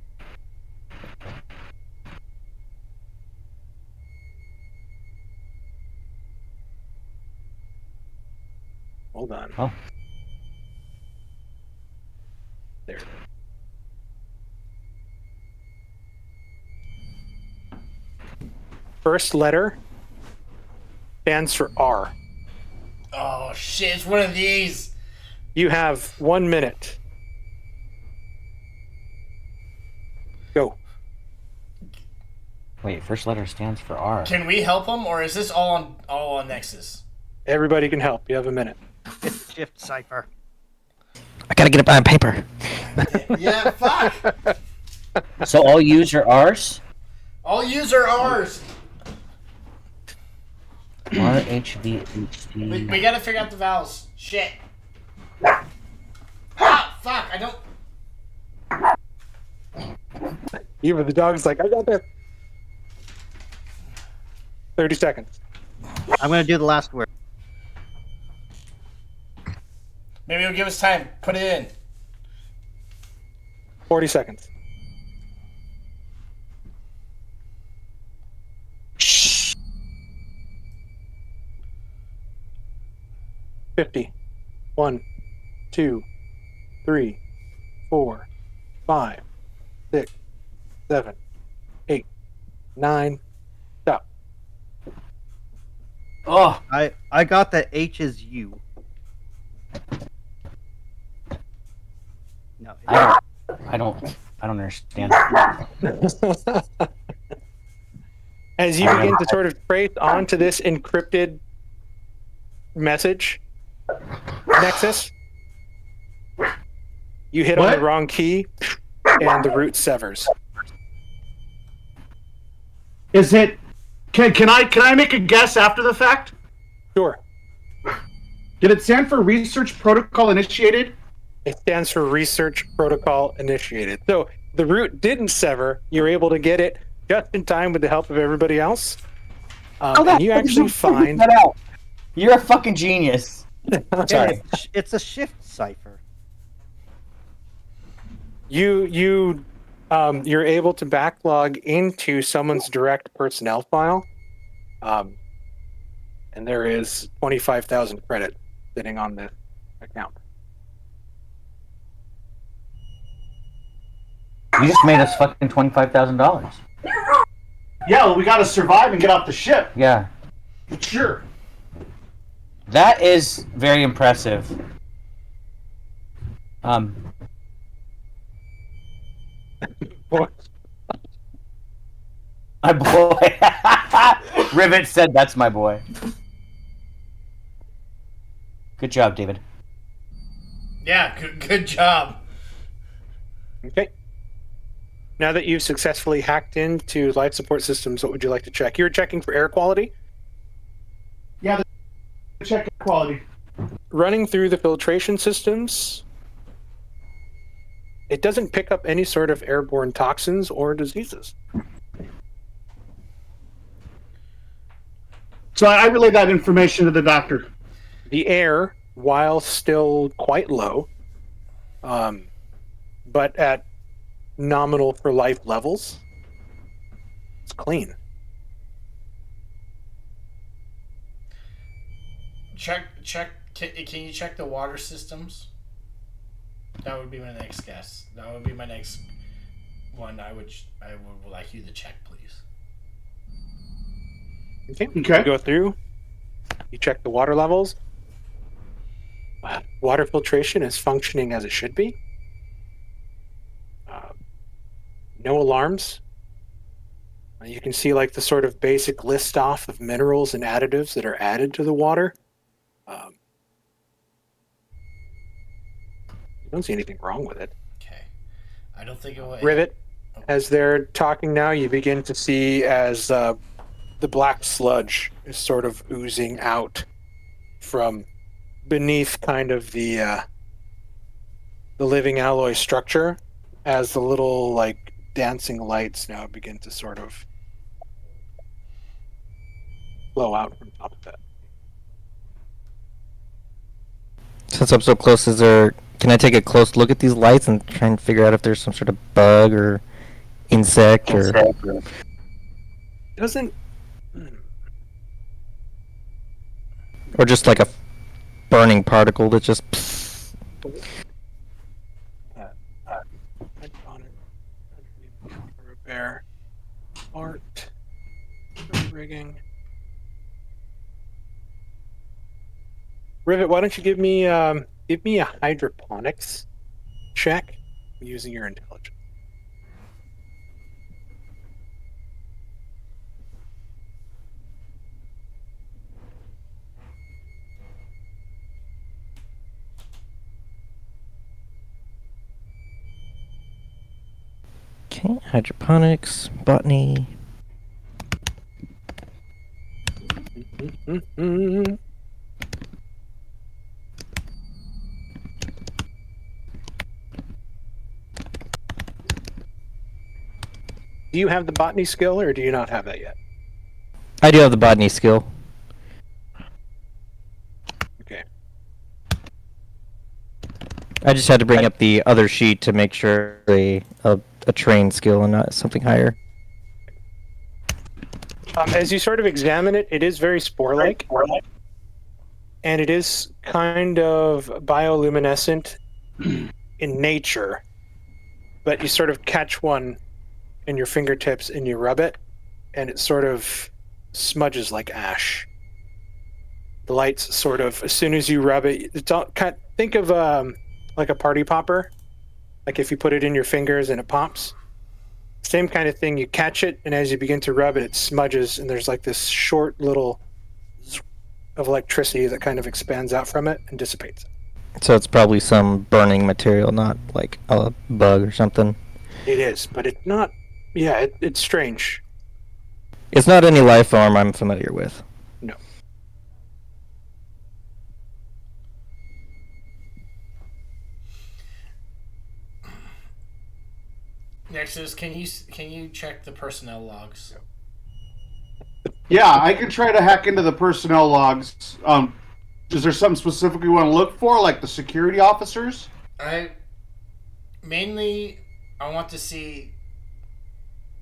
Hold on. Oh. There it is. First letter stands for R. Oh shit, it's one of these. You have 1 minute. Go. Wait, first letter stands for R. Can we help him, or is this all on Nexus? Everybody can help. You have a minute. It's shift cipher. I gotta get it on paper. Yeah, fuck. So all U's are R's? All U's are R's. R, H, V, H, D. We gotta figure out the vowels. Shit. Ah, fuck, I don't... Even the dog's like, I got this. 30 seconds. I'm gonna do the last word. Maybe it'll give us time. Put it in. 40 seconds. Shh. 50. 1, 2, 3, 4, 5, 6, 7, 8, 9. Stop. Oh, I got that H is U. No. I don't understand. As you begin to sort of trace onto this encrypted message, Nexus, you hit on the wrong key, and the root severs. Is it? Can I make a guess after the fact? Sure. Did it stand for Research Protocol Initiated? It stands for Research Protocol Initiated. So the root didn't sever. You're able to get it just in time with the help of everybody else. And you actually find that out. You're a fucking genius. Sorry. It's a shift cipher. you're able to backlog into someone's direct personnel file, and there is 25,000 credit sitting on the account. You just made us fucking $25,000. Yeah, well, we gotta survive and get off the ship. Yeah. Sure. That is very impressive. Boy, My boy. Rivet said that's my boy. Good job, David. Yeah, good job. okay. Now that you've successfully hacked into life support systems, what would you like to check? You're checking for air quality? Yeah, check quality. Running through the filtration systems, it doesn't pick up any sort of airborne toxins or diseases. So I relay that information to the doctor. The air, while still quite low, but at nominal for life levels, it's clean. Check. Can you check the water systems? That would be my next guess. That would be my next one. I would like you to check, please. Okay. Okay. You go through. You check the water levels. Water filtration is functioning as it should be. No alarms. You can see like the sort of basic list off of minerals and additives that are added to the water. I don't see anything wrong with it. Okay. I don't think it will. Rivet, as they're talking now, you begin to see as the black sludge is sort of oozing out from beneath kind of the living alloy structure, as the little like dancing lights now begin to sort of flow out from top of it. Since I'm so close, can I take a close look at these lights and try and figure out if there's some sort of bug or insect or Doesn't just like a burning particle that just repair art rigging. Rivet, why don't you give me a hydroponics check using your intelligence? okay, hydroponics, botany. Mm-hmm. Do you have the botany skill, or do you not have that yet? I do have the botany skill. Okay. I just had to bring up the other sheet to make sure a trained skill and not something higher. As you sort of examine it, it is very spore-like, and it is kind of bioluminescent in nature, but you sort of catch one in your fingertips and you rub it, and it sort of smudges like ash. The lights sort of, as soon as you rub it, think of like a party popper, like if you put it in your fingers and it pops. Same kind of thing. You catch it, and as you begin to rub it, it smudges, and there's like this short little of electricity that kind of expands out from it and dissipates. So it's probably some burning material, not like a bug or something. It is, but it's not. Yeah, it's strange. It's not any life form I'm familiar with. No. Next is can you check the personnel logs? Yeah, I can try to hack into the personnel logs. Is there something specific you want to look for, like the security officers? I want to see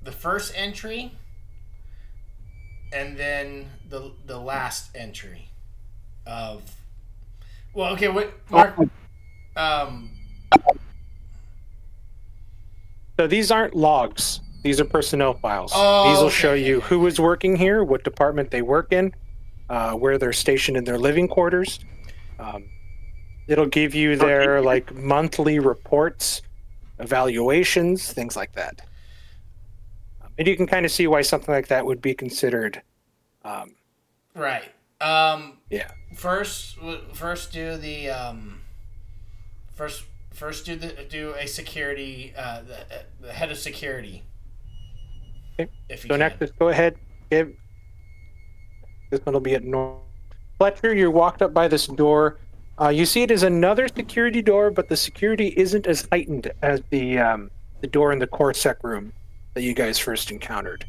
the first entry and then the last entry of. Well, okay, what Mark? So these aren't logs. These are personnel files. Oh, These will okay, show okay, you okay. who is working here, what department they work in, where they're stationed in their living quarters. It'll give you their like monthly reports, evaluations, things like that. And you can kind of see why something like that would be considered. Right. Yeah. First do the first do a security the head of security. Okay. If you So can. next, just go ahead. Give. This one will be at normal. Fletcher, you walked up by this door. You see it is another security door, but the security isn't as heightened as the door in the Corsac room that you guys first encountered.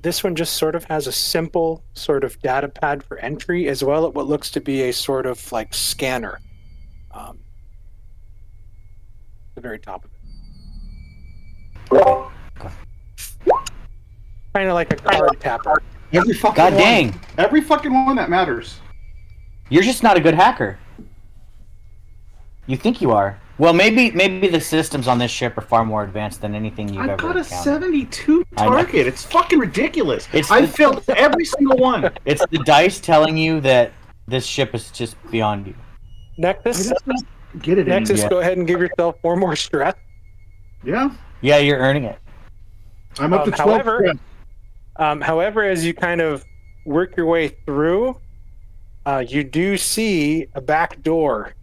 This one just sort of has a simple sort of data pad for entry, as well as what looks to be a sort of like scanner. The very top of it. Kind of like a card tapper. Every fucking God one. dang. Every fucking one that matters. You're just not a good hacker. You think you are. Well, maybe the systems on this ship are far more advanced than anything you've I've ever got a encountered. 72 I know. target. It's fucking ridiculous. It's I the- failed every single one. It's the dice telling you that this ship is just beyond you. Nexus, Get it Nexus, Yeah. go ahead and give yourself 4 more stress. Yeah. Yeah, you're earning it. I'm up to 12. However, however, as you kind of work your way through, you do see a back door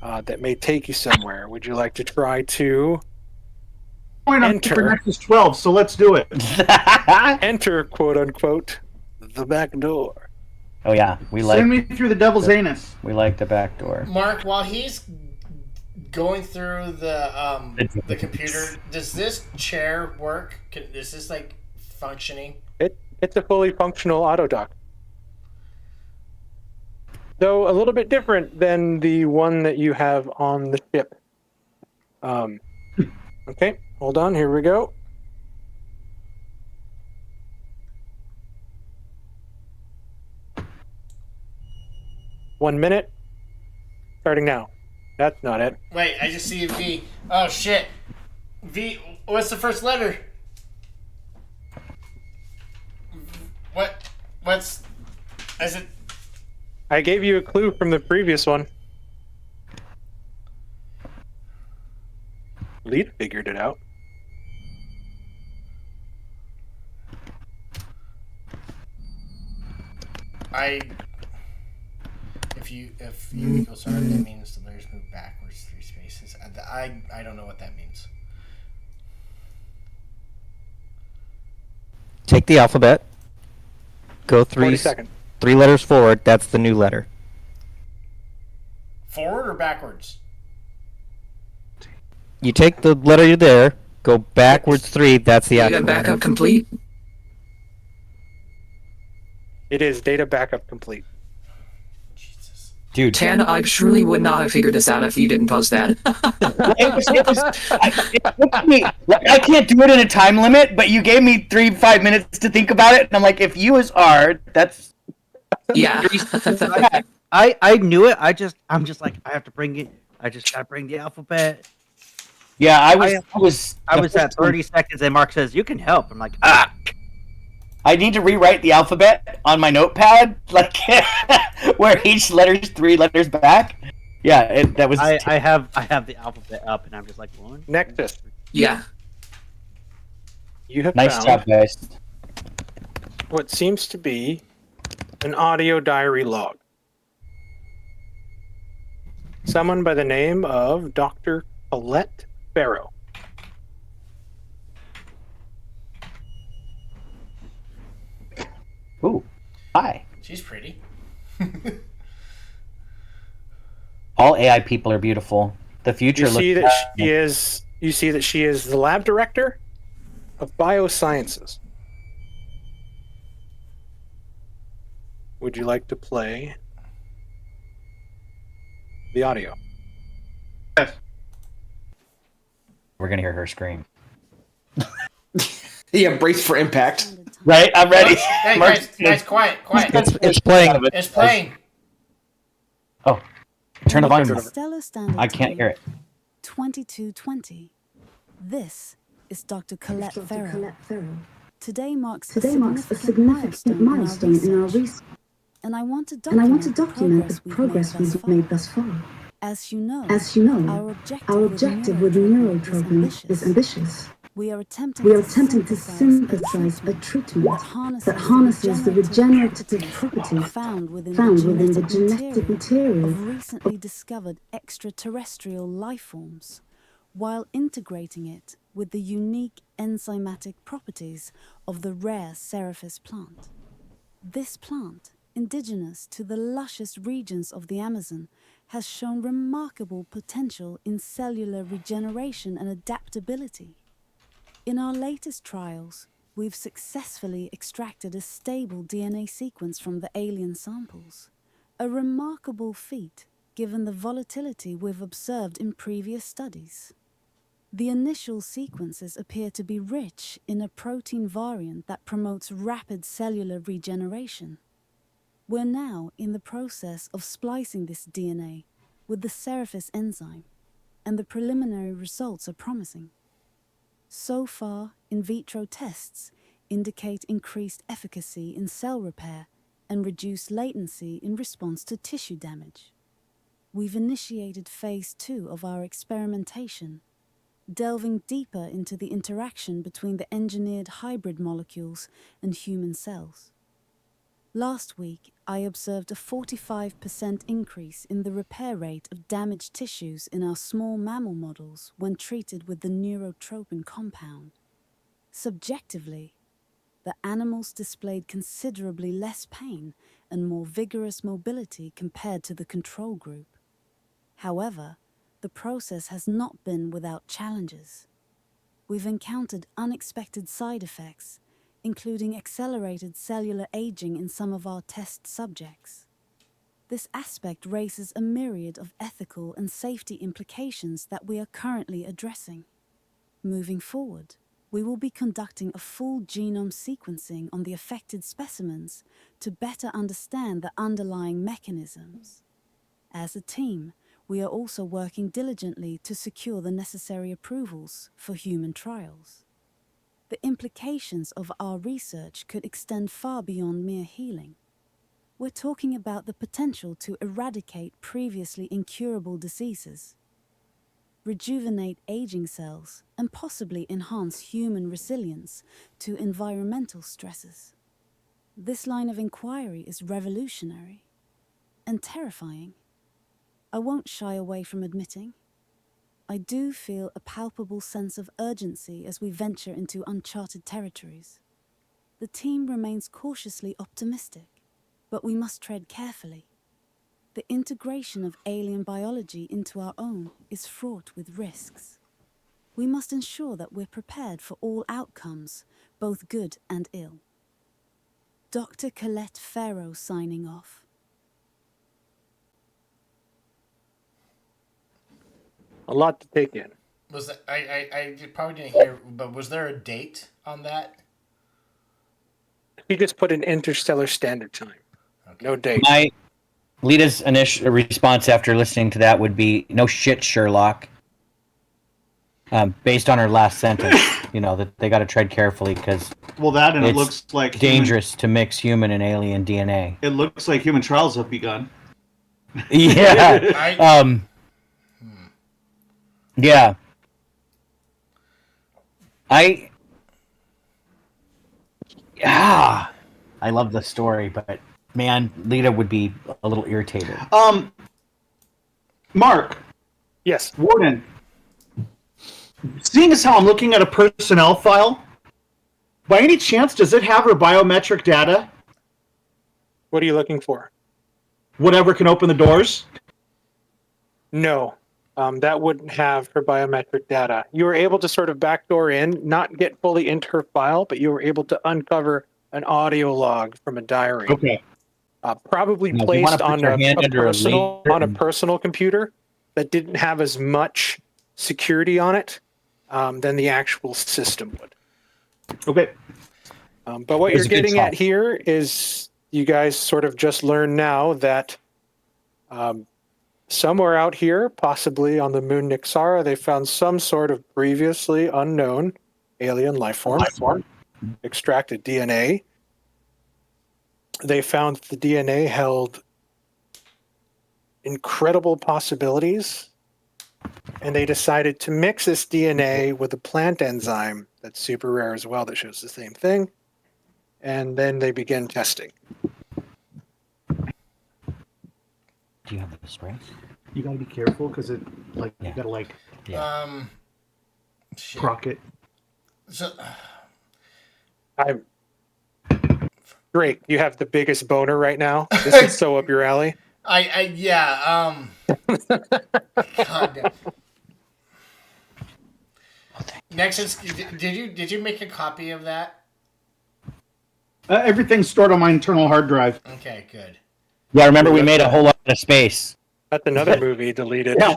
that may take you somewhere. Would you like to try to enter. For Nexus 12, so let's do it. enter, quote unquote, the back door? Oh yeah, Send me through the devil's anus. We like the back door. Mark, while he's going through the computer, does this chair work? Is this like functioning? It's a fully functional auto dock. Though a little bit different than the one that you have on the ship. Okay, hold on, here we go. One minute. Starting now. That's not it. Wait, I just see a V. Oh shit. V, what's the first letter? What's... Is it... I gave you a clue from the previous one. Lead figured it out. If you equal sorry, that means the letters move backwards 3 spaces. I don't know what that means. Take the alphabet. Go 40 seconds. 3 letters forward. That's the new letter. Forward or backwards? You take the letter you're there. Go backwards 3. That's the Data actual backup letter. complete. It is data backup complete. Jesus. Dude, Tan, I surely would not have figured this out if you didn't post that. I can't do it in a time limit, but you gave me 5 minutes to think about it, and I'm like, if you is R, that's... Yeah. I knew it. I'm just like I have to bring it. I just gotta bring the alphabet. Yeah, I was at 30 seconds, and Mark says you can help. I'm like I need to rewrite the alphabet on my notepad, like where each letter's 3 letters back. Yeah, that was. I have the alphabet up, and I'm just like one. Nexus, Yeah. you have Nice found job, guys. what seems to be an audio diary log. Someone by the name of Dr. Colette Farrow. Ooh, hi. She's pretty. All AI people are beautiful. The future You see looks. that she is. You see that she is the lab director of biosciences. Would you like to play the audio? We're gonna hear her scream. Yeah, brace for impact. Right, I'm ready. Hey, Mark- guys, quiet. It's playing. It's playing. Oh, turn the volume. Stellar standard I can't hear it. 2220. This is Dr. Colette Farrow. Today marks a significant milestone in our research, and I want to document the progress we've made thus far. As you know, As you know, our our objective objective with with neurotroping is is ambitious. ambitious. We are attempting We are to attempting to synthesize a treatment that harnesses the regenerative properties found within the the genetic genetic material of recently discovered extraterrestrial life forms, while integrating it with the unique enzymatic properties of the rare Seraphis plant. This plant, indigenous to the luscious regions of the Amazon, has shown remarkable potential in cellular regeneration and adaptability. In our latest trials, we've successfully extracted a stable DNA sequence from the alien samples, a remarkable feat given the volatility we've observed in previous studies. The initial sequences appear to be rich in a protein variant that promotes rapid cellular regeneration. We're now in the process of splicing this DNA with the Seraphis enzyme, and the preliminary results are promising. So far, in vitro tests indicate increased efficacy in cell repair and reduced latency in response to tissue damage. We've initiated phase 2 of our experimentation, delving deeper into the interaction between the engineered hybrid molecules and human cells. Last week, I observed a 45% increase in the repair rate of damaged tissues in our small mammal models when treated with the neurotropin compound. Subjectively, the animals displayed considerably less pain and more vigorous mobility compared to the control group. However, the process has not been without challenges. We've encountered unexpected side effects, including accelerated cellular aging in some of our test subjects. This aspect raises a myriad of ethical and safety implications that we are currently addressing. Moving forward, we will be conducting a full genome sequencing on the affected specimens to better understand the underlying mechanisms. As a team, we are also working diligently to secure the necessary approvals for human trials. The implications of our research could extend far beyond mere healing. We're talking about the potential to eradicate previously incurable diseases, rejuvenate aging cells, and possibly enhance human resilience to environmental stresses. This line of inquiry is revolutionary and terrifying. I won't shy away from admitting, I do feel a palpable sense of urgency as we venture into uncharted territories. The team remains cautiously optimistic, but we must tread carefully. The integration of alien biology into our own is fraught with risks. We must ensure that we're prepared for all outcomes, both good and ill. Dr. Colette Farrow signing off. A lot to take in. Was that, I probably didn't hear, but was there a date on that? He just put an interstellar standard time. Okay. No date. My Lita's initial response after listening to that would be, "No shit, Sherlock." Based on her last sentence, that they got to tread carefully because that and it's it looks like dangerous to mix human and alien DNA. It looks like human trials have begun. Yeah. Yeah. I love the story, but man, Lita would be a little irritated. Mark. Yes. Warden. Seeing as how I'm looking at a personnel file, by any chance, does it have her biometric data? What are you looking for? Whatever can open the doors? No. That wouldn't have her biometric data. You were able to sort of backdoor in, not get fully into her file, but you were able to uncover an audio log from a diary. Okay. Probably Now, placed on a personal computer that didn't have as much security on it than the actual system would. Okay. But what you're getting at here is you guys sort of just learned now that somewhere out here, possibly on the moon Nixara, they found some sort of previously unknown alien life form. Extracted DNA. They found the DNA held incredible possibilities, and they decided to mix this DNA with a plant enzyme that's super rare as well that shows the same thing, and then they begin testing. Do you have the strength? You gotta be careful because you gotta Shit. proc it. So, Drake, you have the biggest boner right now. This is so up your alley. God damn. Nexus, did you make a copy of that? Everything's stored on my internal hard drive. Okay, good. Yeah, remember we made a whole lot of space. That's another movie deleted. Yeah.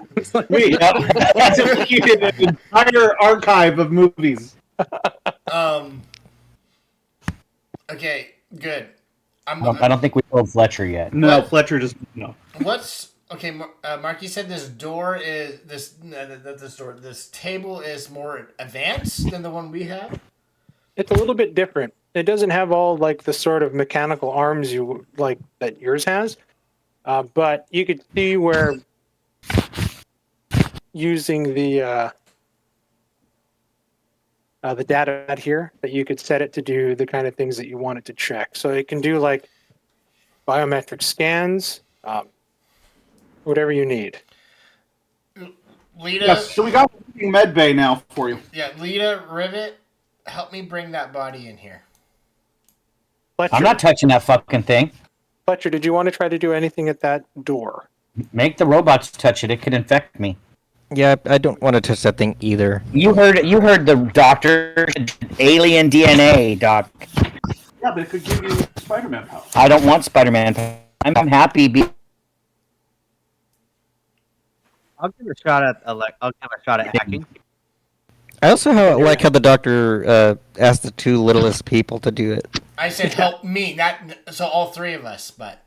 Wait, I deleted an entire archive of movies. Okay, good. I don't think we told Fletcher yet. No, Fletcher just no. What's okay? Mark, you said this table is more advanced than the one we have. It's a little bit different. It doesn't have all like the sort of mechanical arms you like that yours has, but you could see where using the data here that you could set it to do the kind of things that you want it to check. So it can do like biometric scans, whatever you need. Lita, Yes, so we got med bay now for you. yeah, Lita, Rivet, help me bring that body in here. Fletcher, I'm not touching that fucking thing. Fletcher, did you want to try to do anything at that door? Make the robots touch it. It could infect me. Yeah, I don't want to touch that thing either. You heard the doctor. Alien DNA, Doc. Yeah, but it could give you Spider-Man power. I don't want Spider-Man. I'm happy. I'll give a shot at hacking. I also like how the doctor asked the two littlest people to do it. I said help me, not so all three of us, but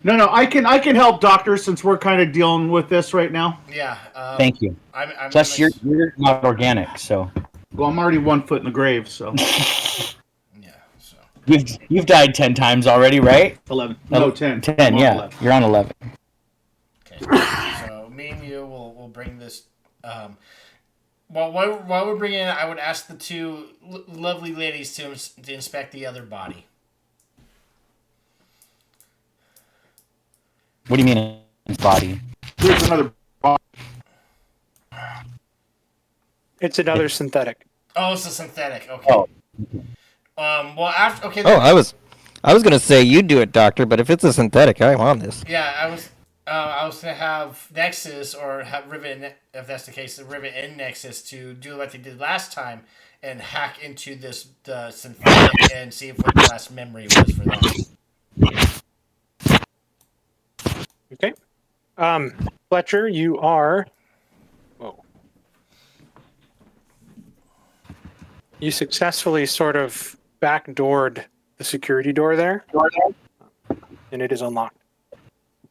No, I can help Doctor since we're kind of dealing with this right now. yeah. Thank you. I'm Plus, you're not organic, so Well, I'm already 1 foot in the grave, so yeah. So you've died 10 times already, right? 11. No, 10. 10, I'm on yeah. 11. You're on 11. okay. So me and you will bring this. While we're bringing it, I would ask the two lovely ladies to inspect the other body. What do you mean his body? Here's another box. It's another synthetic. Oh, it's a synthetic. Okay. Oh. Well, after okay. Oh, I was gonna say you do it, Doctor, but if it's a synthetic, I'm on this. Yeah, I was gonna have Nexus or have Rivet, if that's the case, the Rivet and Nexus to do like they did last time and hack into the synthetic and see what the last memory was for that. Okay. Fletcher, you are. Whoa. You successfully sort of backdoored the security door there, and it is unlocked.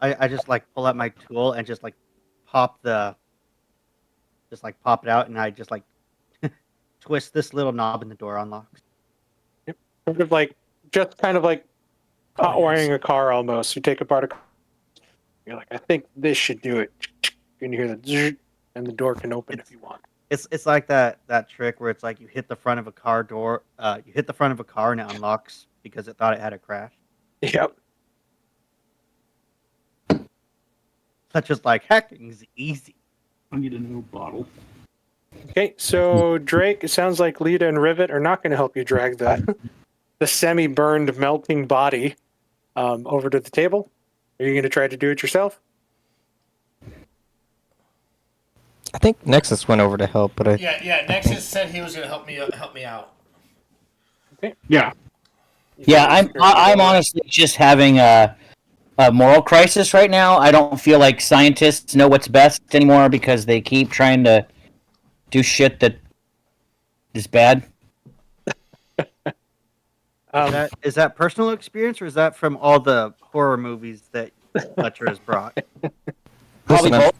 I just like pull out my tool and just like pop it out, and I just like twist this little knob and the door unlocks. Yep. Sort of like, just kind of like hot wiring a car almost. You take apart a car, you're like, I think this should do it. And you hear the zzz, and the door can open if you want. It's like that trick where it's like you hit the front of a car door, you hit the front of a car and it unlocks because it thought it had a crash. Yep. That's just like hacking's easy. I need a new bottle. Okay, so Drake, it sounds like Lita and Rivet are not going to help you drag the semi-burned, melting body over to the table. Are you going to try to do it yourself? I think Nexus went over to help, but Yeah. Nexus said he was gonna help me out. Okay. Yeah. Yeah, I'm honestly just having a moral crisis right now. I don't feel like scientists know what's best anymore because they keep trying to do shit that is bad. Is that personal experience or is that from all the horror movies that Fletcher has brought? Probably listen, both.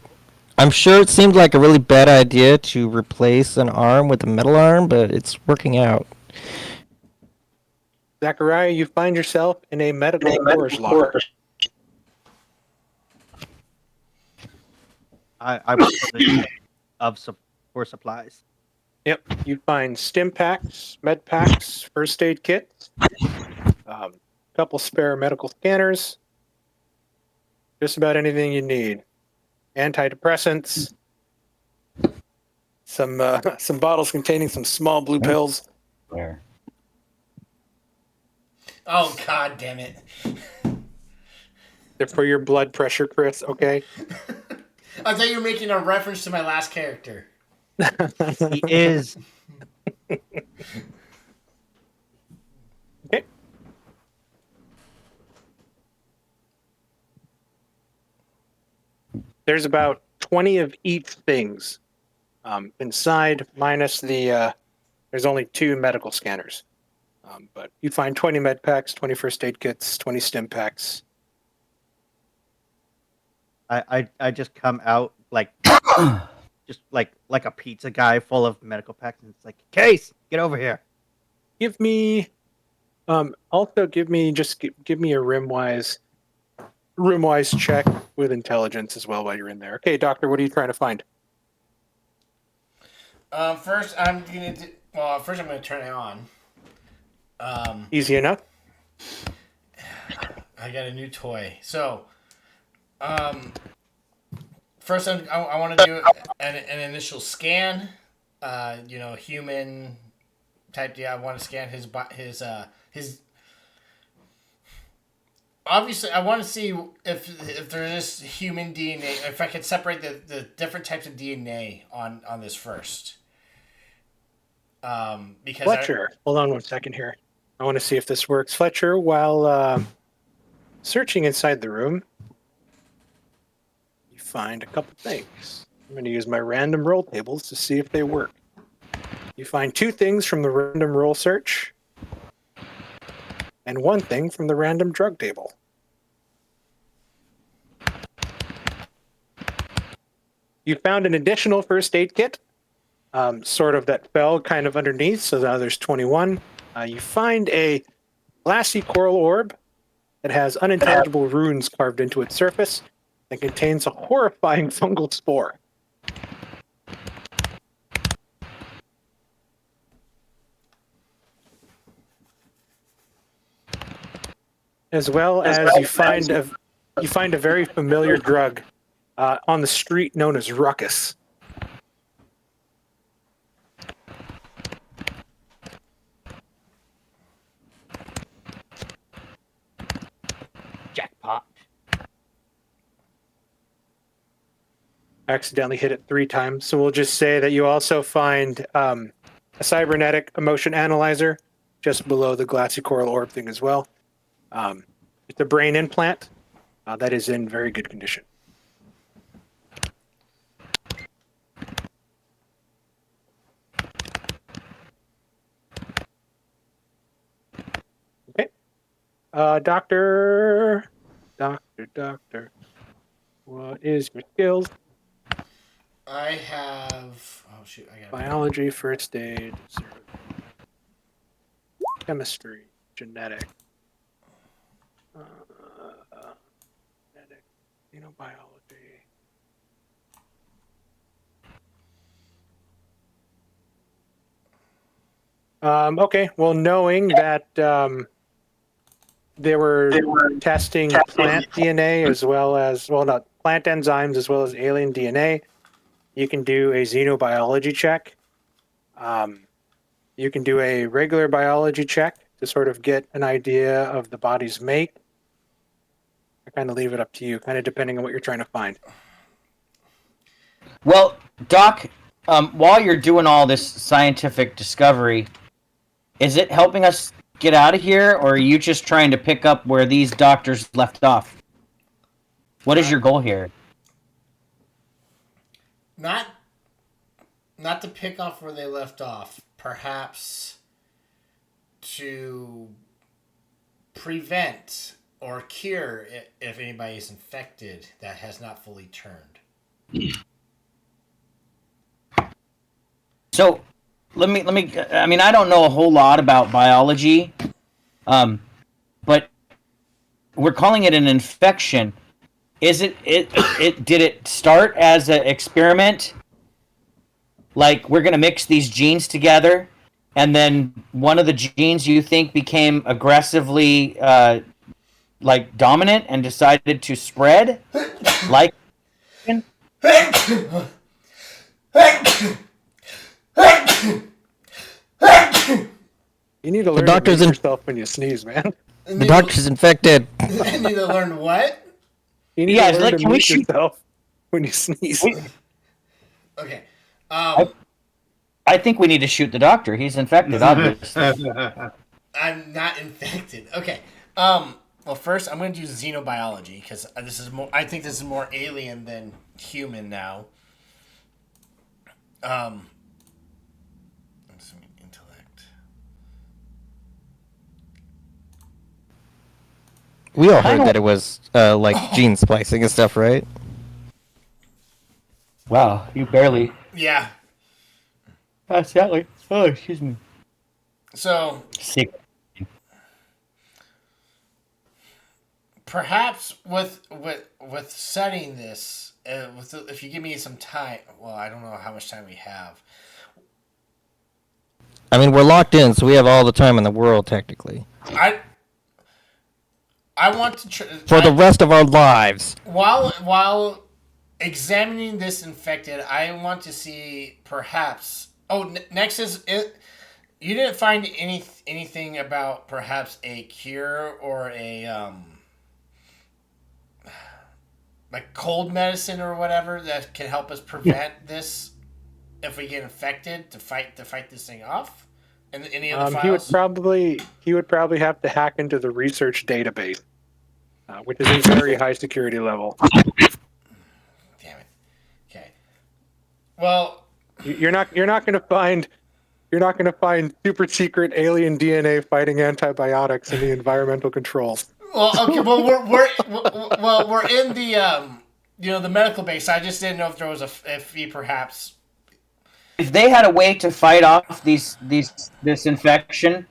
I'm sure it seemed like a really bad idea to replace an arm with a metal arm, but it's working out. Zachariah, you find yourself in a medical storage locker. I went for the for supplies. Yep, you find stim packs, med packs, first aid kits, a couple spare medical scanners, just about anything you need. Antidepressants, some bottles containing some small blue pills. Where? Oh, god damn it. They're for your blood pressure, Chris, okay? I thought you were making a reference to my last character. He is. Okay. There's about 20 of each things inside, minus the. There's only 2 medical scanners, but you find 20 med packs, 20 first aid kits, 20 stim packs. I just come out like just like a pizza guy full of medical packs, and it's like, Case, get over here. Give me, also give me a rimwise check with intelligence as well while you're in there. Okay, doctor, what are you trying to find? First I'm gonna turn it on. Easy enough. I got a new toy. So, first I want to do an initial scan. Human type. Yeah, I want to scan his. Obviously, I want to see if there is human DNA. If I can separate the different types of DNA on this first. Because Fletcher, hold on one second here. I want to see if this works. Fletcher, while searching inside the room, you find a couple things. I'm going to use my random roll tables to see if they work. You find 2 things from the random roll search, and 1 thing from the random drug table. You found an additional first aid kit, sort of that fell kind of underneath, so now there's 21. You find a glassy coral orb that has unintelligible runes carved into its surface and contains a horrifying fungal spore. As well as you find a very familiar drug on the street known as Ruckus. Jackpot. Accidentally hit it 3 times, so we'll just say that you also find a cybernetic emotion analyzer just below the glassy coral orb thing as well. It's a brain implant that is in very good condition. Okay. Doctor, what is your skills? I have. Oh shoot! I got Biology, first aid, chemistry, genetic, xenobiology. Okay, well, knowing that they were testing plant DNA as well as, well, not plant enzymes as well as alien DNA, you can do a xenobiology check. You can do a regular biology check to sort of get an idea of the body's make. I kind of leave it up to you, kind of depending on what you're trying to find. Well, Doc, while you're doing all this scientific discovery, is it helping us get out of here, or are you just trying to pick up where these doctors left off? What is your goal here? Not to pick off where they left off. Perhaps to prevent or cure if anybody is infected that has not fully turned. So, let me. I mean, I don't know a whole lot about biology, but we're calling it an infection. Is it did it start as an experiment? Like we're gonna mix these genes together, and then one of the genes you think became aggressively like dominant and decided to spread, like. You need to The learn to doctor's mute in. yourself when you sneeze, man. The doctor's infected. I need to learn what? You need Yeah, to learn like, to can we mute shoot? yourself when you sneeze. Okay. I think we need to shoot the doctor. He's infected, obviously. I'm not infected. Okay. Well, first I'm going to do xenobiology because this is more. I think this is more alien than human now. I'm assuming intellect. We all heard that it was like gene splicing and stuff, right? Wow, you barely. Yeah. Sadly. Oh, excuse me. So Sick. perhaps with setting this, if you give me some time. Well, I don't know how much time we have. I mean, we're locked in, so we have all the time in the world, technically. I want to For the rest of our lives. while examining this infected, I want to see perhaps. Oh, next is it. You didn't find anything about perhaps a cure or a like cold medicine or whatever that can help us prevent this if we get infected to fight this thing off. And any other files? He would probably have to hack into the research database, which is a very high security level. Damn it. Okay. Well, You're not going to find super secret alien DNA fighting antibiotics in the environmental controls. well, okay. Well, we're in the the medical base. I just didn't know if there was a fee perhaps. If they had a way to fight off this infection,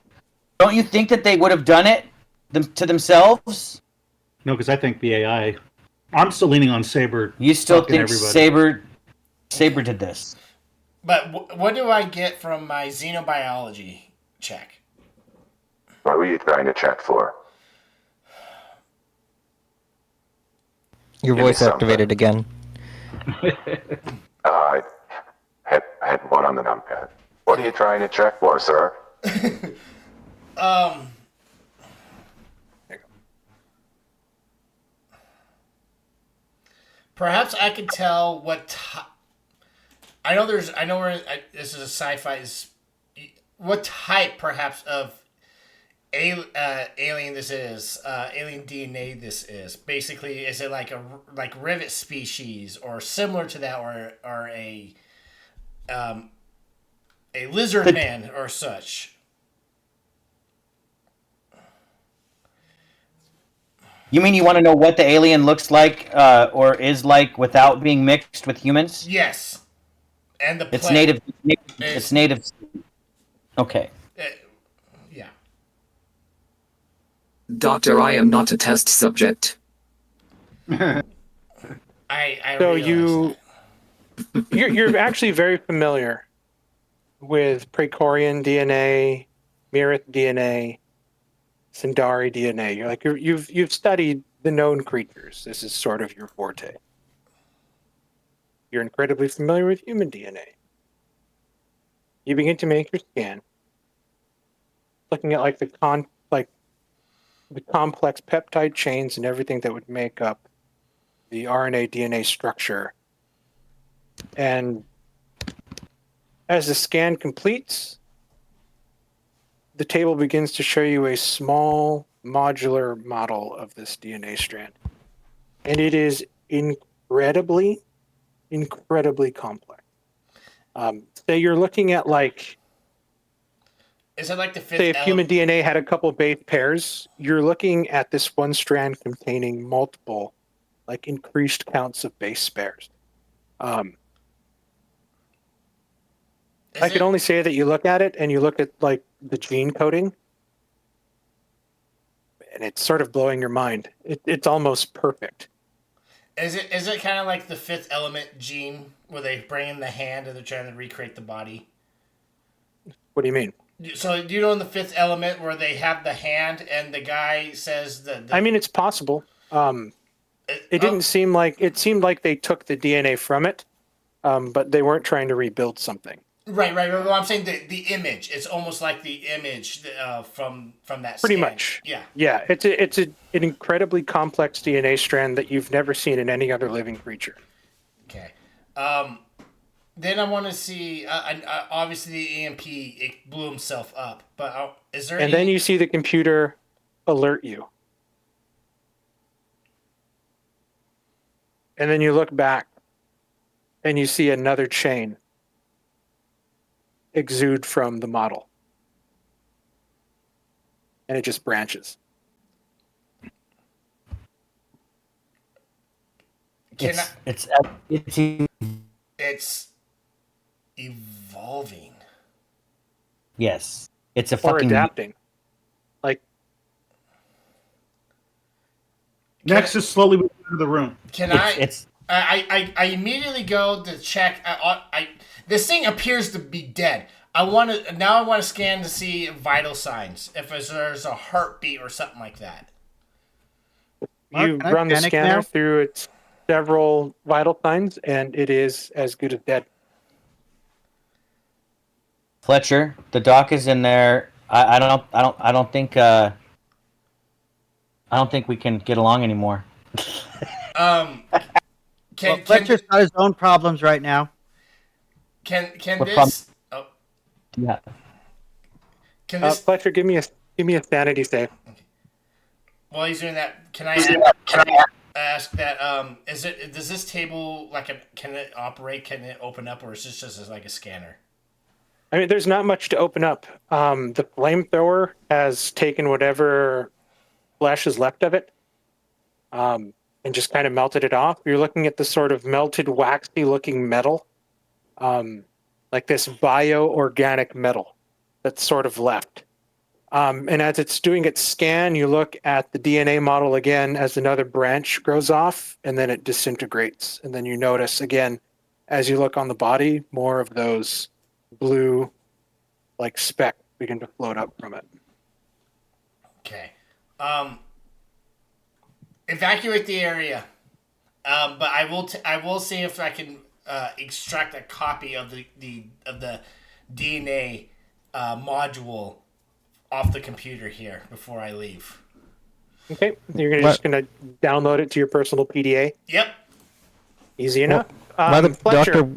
don't you think that they would have done it to themselves? No, because I think the AI. I'm still leaning on Saber. You still fucking think everybody. Saber did this? But what do I get from my xenobiology check? What were you trying to check for? Your Give me voice activated again. Hit one on the numpad. What are you trying to check for, sir? Perhaps I could tell what. I know this is a sci-fi. What type, perhaps, of alien this is? Alien DNA this is. Basically, is it like a rivet species or similar to that, or a lizard man or such? You mean you want to know what the alien looks like or is like without being mixed with humans? Yes. And the It's native. It's native. Okay. Yeah. Doctor, I am not a test subject. I So you're actually very familiar with Praetorian DNA, Mirith DNA, Sindari DNA. You've studied the known creatures. This is sort of your forte. You're incredibly familiar with human DNA. You begin to make your scan, looking at the complex peptide chains and everything that would make up the RNA DNA structure. And as the scan completes, the table begins to show you a small modular model of this DNA strand. And it is incredibly complex. Say you're looking at is it like the fifth? Say if human DNA had a couple base pairs, you're looking at this one strand containing multiple, increased counts of base pairs. I can only say that you look at it and you look at the gene coding, and it's sort of blowing your mind. It's almost perfect. Is it kind of like the Fifth Element gene where they bring in the hand and they're trying to recreate the body? What do you mean? So do you know in the Fifth Element where they have the hand and the guy says I mean, it's possible. It didn't seem like it seemed like they took the DNA from it, but they weren't trying to rebuild something. Right. Well, I'm saying the image. It's almost like the image from that. Pretty scan. much. Yeah. Yeah, it's an incredibly complex DNA strand that you've never seen in any other living creature. Okay. Then I want to see. Obviously, the EMP it blew himself up, but is there? And then you see the computer alert you. And then you look back and you see another chain exude from the model. And it just branches. It's evolving. Yes. It's a or fucking adapting. Like Nexus slowly moves into the room. I immediately go to check. This thing appears to be dead. I want to scan to see vital signs. If there's a heartbeat or something like that. you Mark, can I run the panic scanner now? through its several vital signs, and it is as good as dead. Fletcher, the doc is in there. I don't think we can get along anymore. Fletcher's got his own problems right now. Can What this? problem? Yeah. Can this? Fletcher, give me a sanity save. While he's doing that, can I ask that? Does this table can it operate? Can it open up, or is this just like a scanner? I mean, there's not much to open up. The flamethrower has taken whatever flesh is left of it, and just kind of melted it off. You're looking at the sort of melted, waxy-looking metal, like this bio-organic metal that's sort of left. And as it's doing its scan, you look at the DNA model again as another branch grows off, and then it disintegrates. And then you notice again, as you look on the body, more of those blue, like speck begin to float up from it. Okay. Evacuate the area. But I will see if I can extract a copy of the DNA module off the computer here before I leave. Okay, you're just gonna download it to your personal PDA. Yep. Easy enough. The Fletcher, doctor.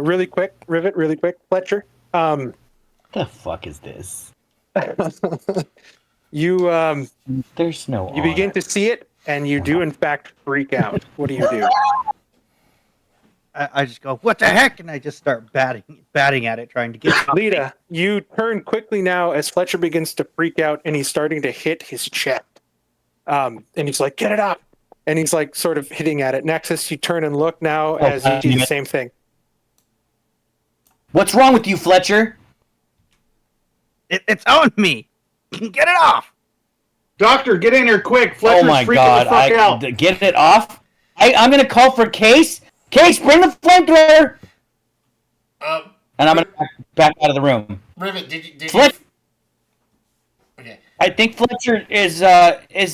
really quick, Rivet, really quick, Fletcher. The fuck is this? You There's no. you begin to see it, and you do in fact freak out. What do you do? I just go, what the heck? And I just start batting at it, trying to get it off. Lita, you turn quickly now as Fletcher begins to freak out, and he's starting to hit his chest. And he's like, "Get it up!" And he's like, sort of hitting at it. Nexus, you turn and look now as you do the same thing. What's wrong with you, Fletcher? It's on me. Get it off. Doctor, get in here quick. Fletcher's Oh my freaking god! the fuck out. Get it off. I'm gonna call for Case. Case, bring the flamethrower. And I'm gonna back out of the room. Rivet, did Fletcher. Okay. I think Fletcher is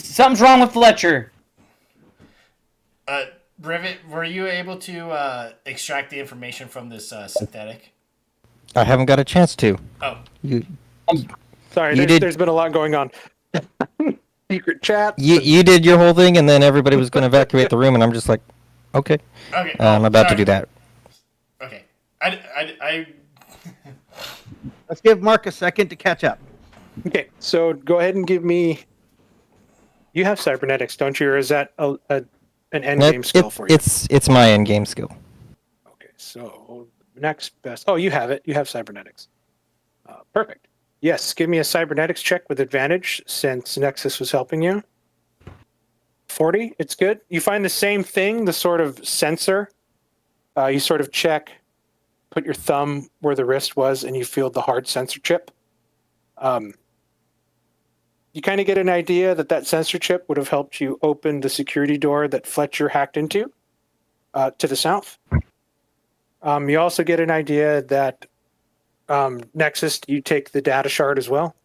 something's wrong with Fletcher. Rivet, were you able to extract the information from this synthetic? I haven't got a chance to. Oh. Sorry, there's been a lot going on. Secret chat. You did your whole thing, and then everybody was going to evacuate the room, and I'm just like, okay. Okay. I'm about to do that. Okay. I Let's give Mark a second to catch up. Okay, so go ahead and give me. You have cybernetics, don't you, or is that an end game skill for you? It's my end game skill. Okay, so next best. Oh, you have it. You have cybernetics. Perfect. Yes, give me a cybernetics check with advantage since Nexus was helping you. 40, it's good. You find the same thing, the sort of sensor. You sort of check, put your thumb where the wrist was, and you feel the hard sensor chip. you kind of get an idea that that sensor chip would have helped you open the security door that Fletcher hacked into to the south. You also get an idea that Nexus, you take the data shard as well.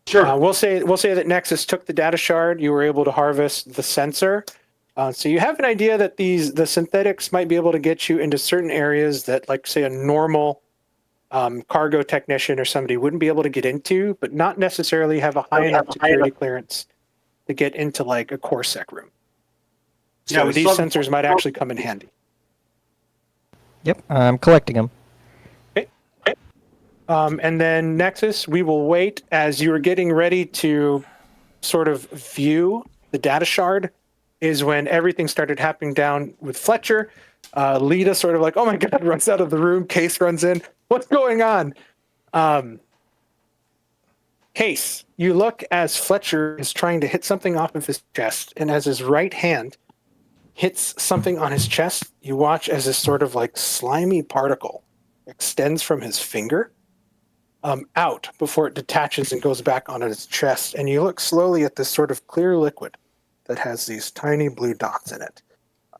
Sure. We'll say that Nexus took the data shard. You were able to harvest the sensor. So you have an idea that the synthetics might be able to get you into certain areas that, like, say, a normal cargo technician or somebody wouldn't be able to get into, but not necessarily have a high enough security clearance to get into, like, a core sec room. So these sensors might actually come in handy. Yep, I'm collecting them. And then Nexus, we will wait as you are getting ready to sort of view the data shard is when everything started happening down with Fletcher. Lita sort of like, oh my God, runs out of the room. Case runs in. What's going on? Case, you look as Fletcher is trying to hit something off of his chest, and as his right hand hits something on his chest, you watch as this sort of like slimy particle extends from his finger out before it detaches and goes back onto his chest. And you look slowly at this sort of clear liquid that has these tiny blue dots in it.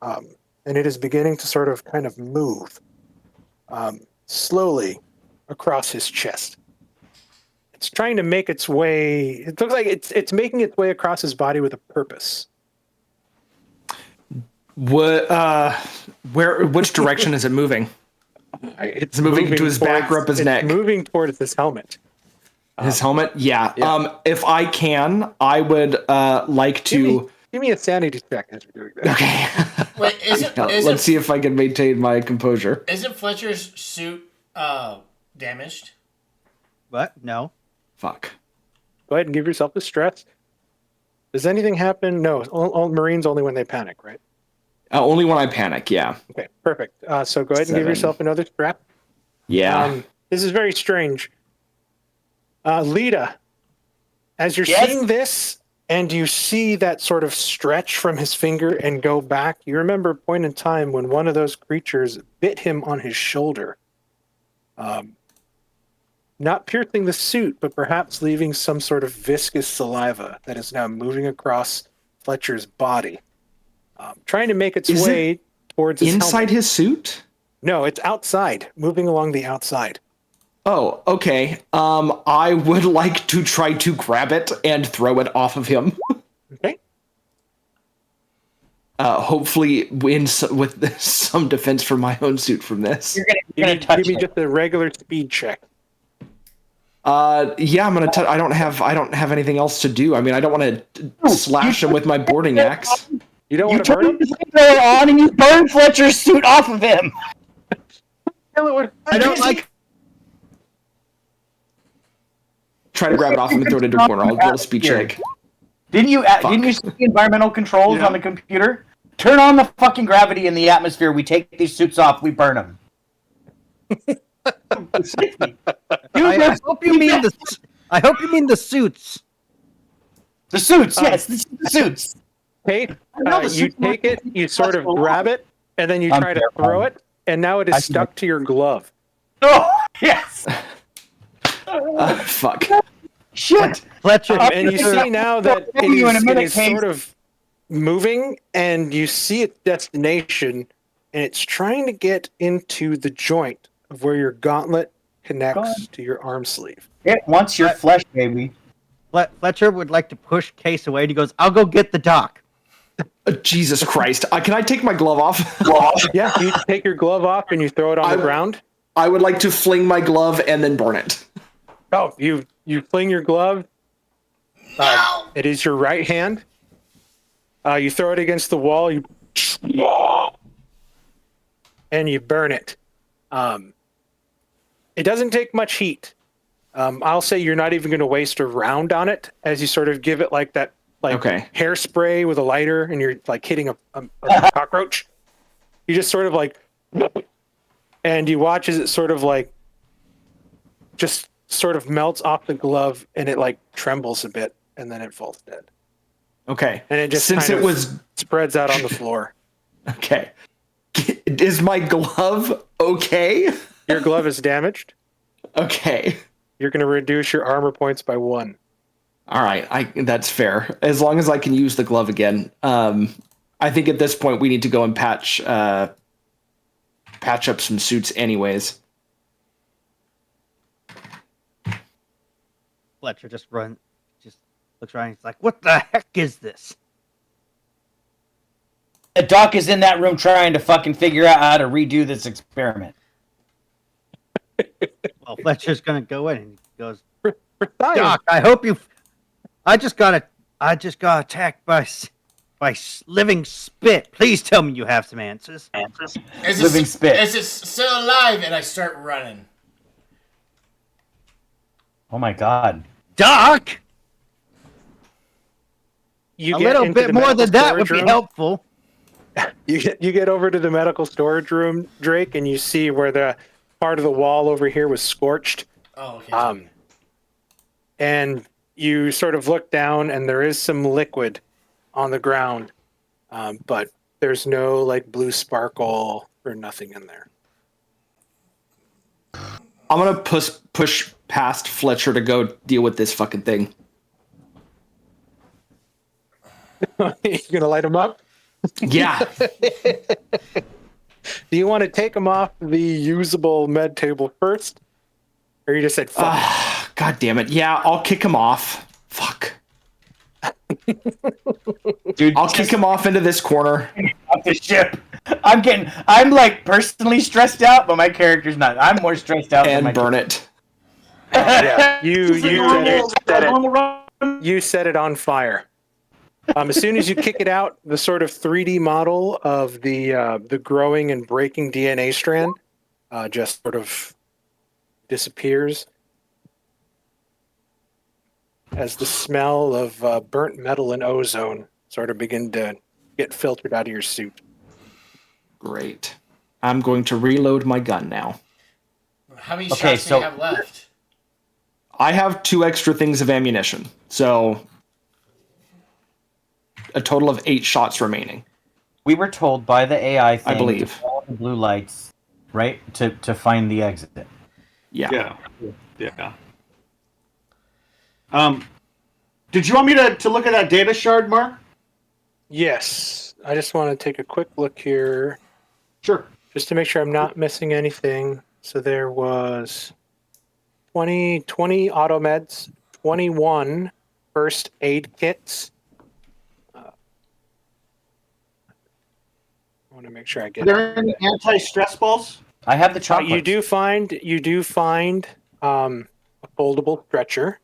And it is beginning to sort of kind of move slowly across his chest. It's trying to make its way. It looks like it's making its way across his body with a purpose. What? Which direction is it moving? It's moving to his back or up his neck. Moving towards his helmet. His helmet? Yeah. If I can, I would like to. Give me a sanity check as you're doing that. Okay. Wait, let's see if I can maintain my composure. Isn't Fletcher's suit damaged? What? No. Fuck. Go ahead and give yourself a stress. Does anything happen? No. All Marines only when they panic, right? Only when I panic, yeah. Okay, perfect. So go ahead and give yourself another strap. Yeah. This is very strange. Lita, as you're seeing this and you see that sort of stretch from his finger and go back, you remember a point in time when one of those creatures bit him on his shoulder. Not piercing the suit, but perhaps leaving some sort of viscous saliva that is now moving across Fletcher's body. Trying to make its way towards his inside helmet. his suit? No, it's outside, moving along the outside. Oh, okay. I would like to try to grab it and throw it off of him. Okay. Hopefully with some defense for my own suit from this. You're gonna touch Give me just a regular speed check. Yeah, I'm gonna. I don't have anything else to do. I mean, I don't want to slash him with my boarding axe. You don't want to burn him? You turn the flamethrower on and you burn Fletcher's suit off of him. I don't like. Try to grab it off him and throw it into a corner. I'll roll a speed check. Didn't you see the environmental controls on the computer? Turn on the fucking gravity in the atmosphere. We take these suits off. We burn them. I hope you mean the. I hope you mean the suits. The suits, yes, the suits. Okay, you take it, you sort of grab it, and then you try to throw it, and now it is stuck to your glove. Oh, yes. Fuck. Shit. Fletcher. And you see now that it is sort of moving, and you see its destination, and it's trying to get into the joint of where your gauntlet connects to your arm sleeve. It wants your flesh, baby. Fletcher would like to push Case away, and he goes, "I'll go get the doc." Jesus Christ! Can I take my glove off? Yeah, you take your glove off and you throw it on the ground. I would like to fling my glove and then burn it. Oh, you fling your glove. It is your right hand. You throw it against the wall. And you burn it. It doesn't take much heat. I'll say you're not even going to waste a round on it as you sort of give it like that, hairspray with a lighter, and you're like hitting a cockroach. You just sort of like, and you watch as it sort of like, just sort of melts off the glove, and it like trembles a bit, and then it falls dead. Okay. And it just spreads out on the floor. Okay. Is my glove okay? Your glove is damaged. Okay. You're going to reduce your armor points by 1. All right, that's fair. As long as I can use the glove again. I think at this point we need to go and patch up some suits anyways. Fletcher just looks around. He's like, "What the heck is this?" The doc is in that room trying to fucking figure out how to redo this experiment. Well, Fletcher's gonna go in and he goes, "Doc, I hope you. I just got attacked by living spit. Please tell me you have some answers." Living spit. Is it still alive? And I start running. Oh my god. Doc! You a get little into bit the more medical than that would storage be room. helpful. You get over to the medical storage room, Drake, and you see where the part of the wall over here was scorched. Oh, okay. And you sort of look down, and there is some liquid on the ground, but there's no like blue sparkle or nothing in there. I'm gonna push past Fletcher to go deal with this fucking thing. You gonna light him up? Yeah. Do you want to take him off the usable med table first, or you just said fuck? God damn it! Yeah, I'll kick him off. Fuck. Dude, I'll kick him off into this corner. Off the ship. I'm like personally stressed out, but my character's not. I'm more stressed out and than my burn it. Yeah, you set it on fire. As soon as you kick it out, the sort of 3D model of the growing and breaking DNA strand just sort of disappears as the smell of burnt metal and ozone sort of begin to get filtered out of your suit. Great. I'm going to reload my gun now. How many shots do you have left? I have 2 extra things of ammunition, so a total of 8 shots remaining. We were told by the AI thing I believe. to follow the blue lights, right? To find the exit. Yeah. Did you want me to look at that data shard, Mark? Yes. I just want to take a quick look here. Sure. Just to make sure I'm not missing anything. So there was 20 auto meds, 21 first aid kits. I want to make sure I get. Are there any anti-stress balls? I have the chocolate. You do find a foldable stretcher.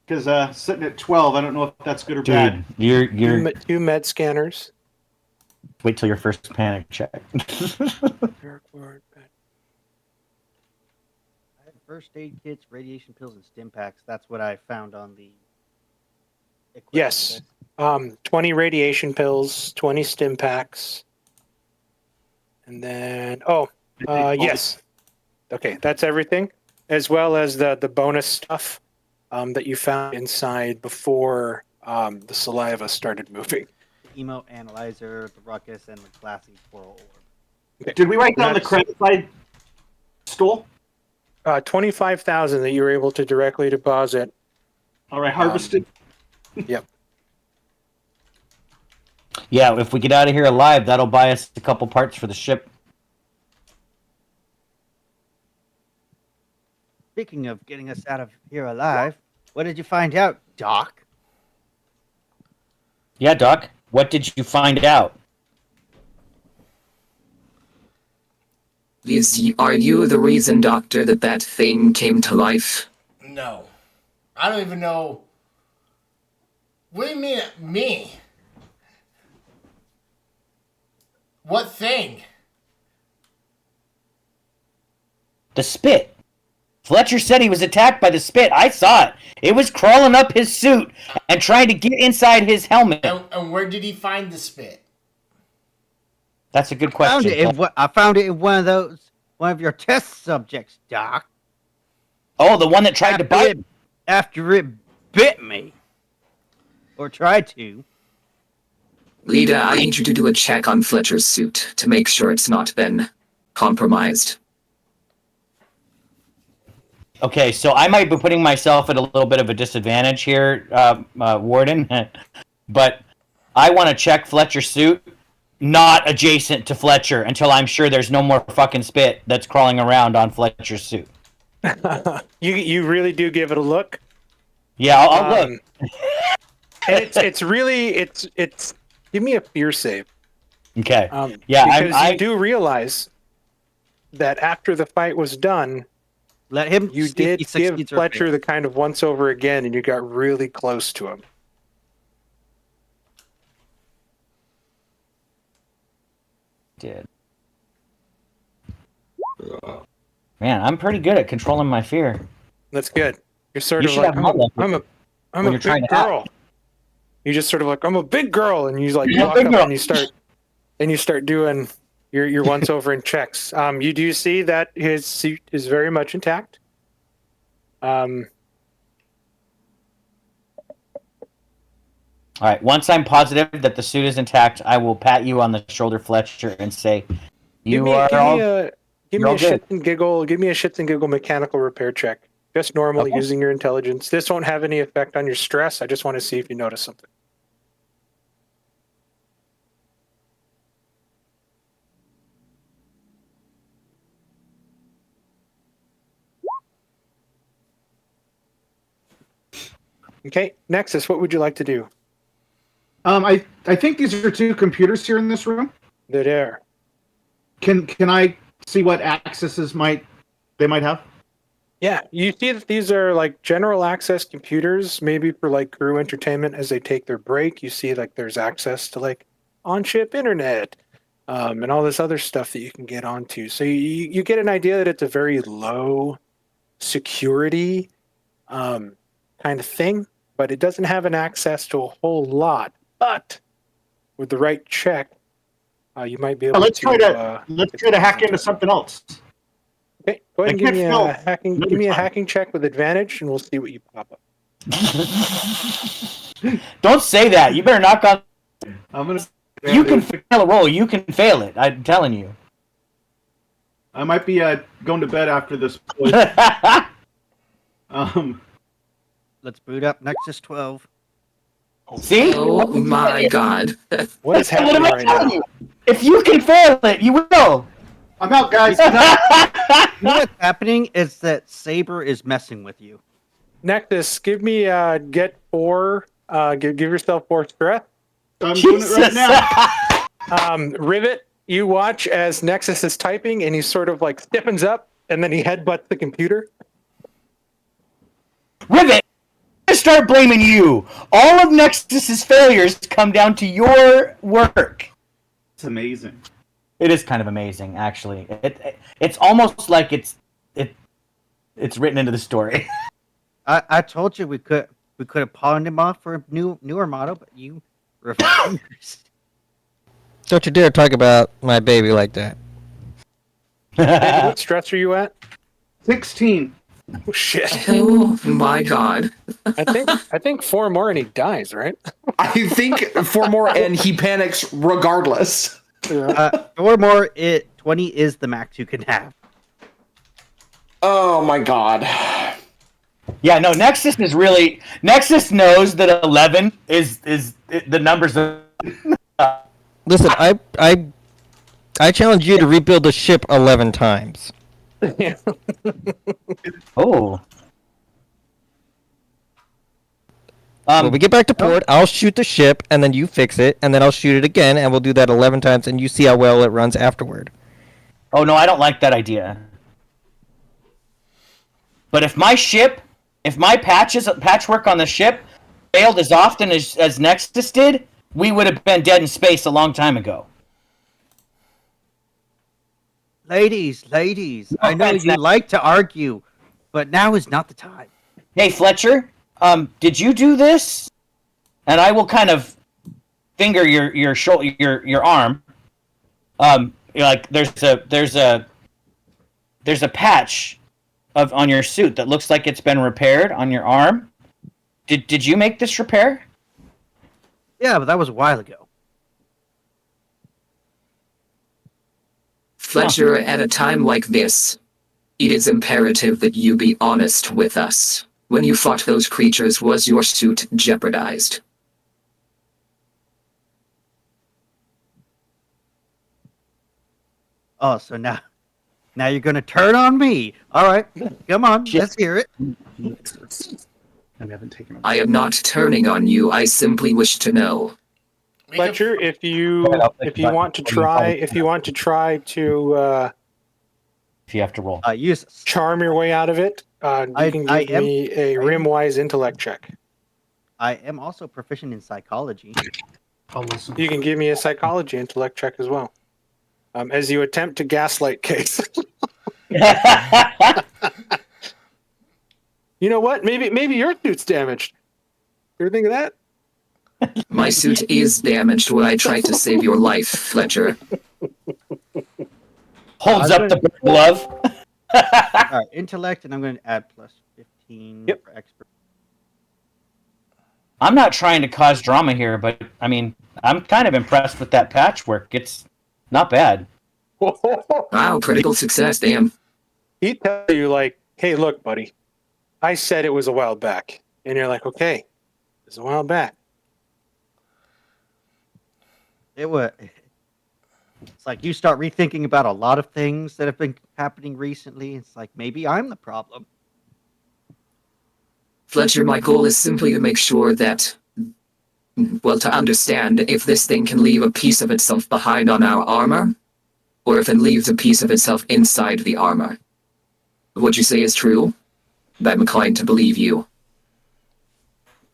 Because sitting at 12, I don't know if that's good or bad. Dude, you're Two med scanners. wait till your first panic check. First aid kits, radiation pills, and stim packs. That's what I found on the equipment. Yes. 20 radiation pills, 20 stim packs. And then, yes. Okay, that's everything. As well as the bonus stuff that you found inside before the saliva started moving. The emo analyzer, the ruckus, and the glassy coral orb. Okay. Did we write down the credit side stole? 25,000 that you were able to directly deposit. All right, harvested. Yep. Yeah, if we get out of here alive, that'll buy us a couple parts for the ship. Speaking of getting us out of here alive, what did you find out, Doc? Yeah, Doc. What did you find out? Are you the reason, Doctor, that thing came to life? No. I don't even know. What do you mean, me? What thing? The spit. Fletcher said he was attacked by the spit. I saw it. It was crawling up his suit and trying to get inside his helmet. And where did he find the spit? That's a good question. I found it in one of your test subjects, Doc. Oh, the one that tried to bite. After it bit me. Or tried to. Lita, I need you to do a check on Fletcher's suit to make sure it's not been compromised. Okay, so I might be putting myself at a little bit of a disadvantage here, Warden, but I want to check Fletcher's suit, not adjacent to Fletcher, until I'm sure there's no more fucking spit that's crawling around on Fletcher's suit. You really do give it a look. Yeah, I'll look. And it's really give me a fear save. Okay. Because I do realize that after the fight was done, Let him. you see if he did give succeeds or Fletcher fails. the kind of once over again, and you got really close to him. Did. Man, I'm pretty good at controlling my fear. That's good. You're sort You of should like, have my luck I'm a when you're trying big to act. girl. You just sort of like, I'm a big girl, and you like You're a walk big up girl. and you start doing your once over and checks. You do see that his suit is very much intact. All right. Once I'm positive that the suit is intact, I will pat you on the shoulder, Fletcher, and say, "You Give me a good. shits and giggle. Give me a shits and giggle mechanical repair check. Just normal Okay. using your intelligence. This won't have any effect on your stress. I just want to see if you notice something. Okay, Nexus, what would you like to do? I think these are two computers here in this room. They're there. Can I see what accesses they might have? Yeah, you see that these are like general access computers, maybe for like crew entertainment as they take their break. You see like there's access to like on-ship internet, and all this other stuff that you can get onto. So you get an idea that it's a very low security kind of thing, but it doesn't have an access to a whole lot. But with the right check, you might be able Let's try to to hack into something else. Okay, go ahead and I give me can't a feel hacking. another Give me a time. hacking check with advantage, and we'll see what you pop up. Don't say that. You better knock on. I'm gonna. You can fail a roll. You can fail it. I'm telling you. I might be going to bed after this. Let's boot up Nexus 12. See? Oh my god. What is What happening am I right telling now? you? If you can fail it, you will. I'm out, guys. You know what's happening is that Saber is messing with you. Nexus, give me get 4. Give yourself 4 stress. I'm doing it right now. Rivet, you watch as Nexus is typing, and he sort of like stiffens up, and then he headbutts the computer. Rivet, I start blaming you. All of Nexus's failures come down to your work. It's amazing. It is kind of amazing, actually. It's almost like it's written into the story. I told you we could have pawned him off for a newer model, but you refused. Don't you dare talk about my baby like that. David, what stress are you at? 16. Oh shit! Oh my god. I think 4 more and he dies, right? I think 4 more and he panics regardless. 4 more, 20 is the max you can have. Oh my god. Yeah, no, Nexus knows that 11 is the numbers of... Listen, I challenge you to rebuild the ship 11 times. Oh. When we get back to port, I'll shoot the ship, and then you fix it, and then I'll shoot it again, and we'll do that 11 times, and you see how well it runs afterward. Oh, no, I don't like that idea. But if my patchwork on the ship failed as often as Nexus did, we would have been dead in space a long time ago. Ladies, I know you like to argue, but now is not the time. Hey, Fletcher, did you do this? And I will kind of finger your shoulder, your arm. Like there's a patch on your suit that looks like it's been repaired on your arm. Did you make this repair? Yeah, but that was a while ago. Fletcher, at a time like this, It is imperative that you be honest with us. When you fought those creatures, was your suit jeopardized? Oh, so now you're gonna turn on me. All right, come on, let's hear it. And we haven't taken them. I am not turning on you. I simply wish to know. Fletcher, if you want to try to If you have to roll. Use charm your way out of it, you can give me a rim-wise intellect check. I am also proficient in psychology. I'll listen. You can give me a psychology intellect check as well. As you attempt to gaslight Case. You know what? Maybe your suit's damaged. You ever think of that? My suit is damaged when I tried to save your life, Fletcher. Holds up the glove. All right, intellect, and I'm going to add plus 15 for expert. I'm not trying to cause drama here, but I mean, I'm kind of impressed with that patchwork. It's not bad. Wow, critical success, damn. He'd tell you, like, hey, look, buddy, I said it was a while back. And you're like, okay, it was a while back. It's like you start rethinking about a lot of things that have been happening recently. It's like, maybe I'm the problem. Fletcher, my goal is simply to make sure that, well, to understand if this thing can leave a piece of itself behind on our armor, or if it leaves a piece of itself inside the armor. What you say is true? I'm inclined to believe you.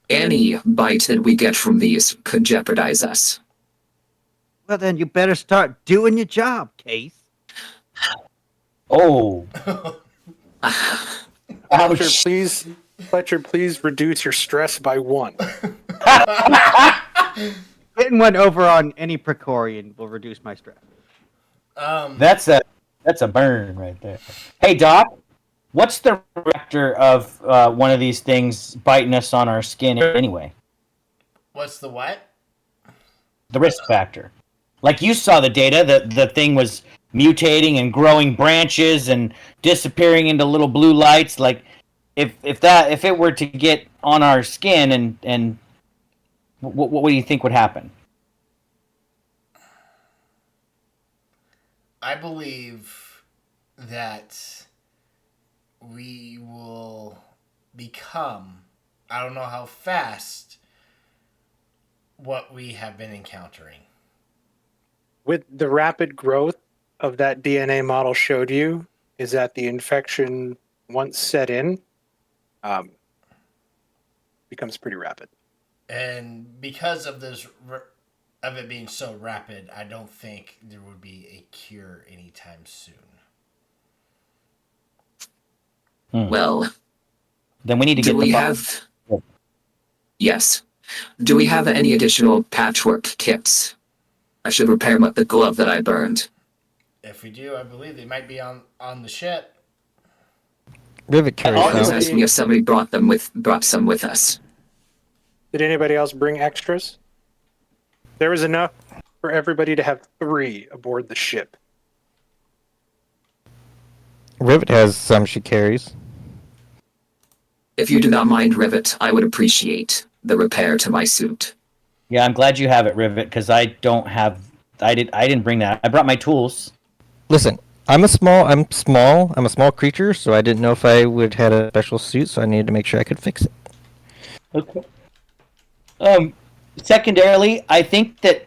Any bite that we get from these could jeopardize us. Well, then you better start doing your job, Case. Oh. Fletcher, please reduce your stress by 1. Getting one over on any Precorian will reduce my stress. That's a burn right there. Hey, Doc, what's the reactor of one of these things biting us on our skin anyway? What's the what? The risk factor. Like you saw the data, the thing was mutating and growing branches and disappearing into little blue lights. Like if it were to get on our skin and what do you think would happen? I believe that we will become, I don't know how fast, what we have been encountering. With the rapid growth of that DNA model showed you, is that the infection, once set in, becomes pretty rapid. And because of this, of it being so rapid, I don't think there would be a cure anytime soon. Well, then we need to get. Do we have? Yes. Do we have any additional patchwork kits? I should repair the glove that I burned. If we do, I believe they might be on the ship. Rivet carries Please some. ask me if somebody brought some with us. Did anybody else bring extras? There was enough for everybody to have 3 aboard the ship. Rivet has some she carries. If you do not mind, Rivet, I would appreciate the repair to my suit. Yeah, I'm glad you have it, Rivet, because I don't have. I didn't bring that. I brought my tools. Listen, I'm small. I'm a small creature, so I didn't know if I would had a special suit, so I needed to make sure I could fix it. Okay. Secondarily, I think that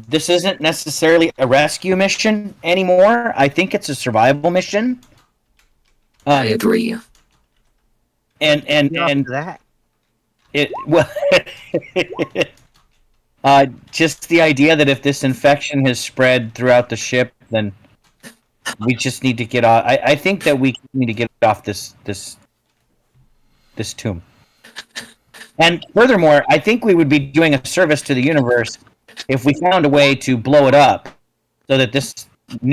this isn't necessarily a rescue mission anymore. I think it's a survival mission. I agree. And that. It well, just the idea that if this infection has spread throughout the ship, then we just need to get off. I think that we need to get off this tomb. And furthermore, I think we would be doing a service to the universe if we found a way to blow it up so that this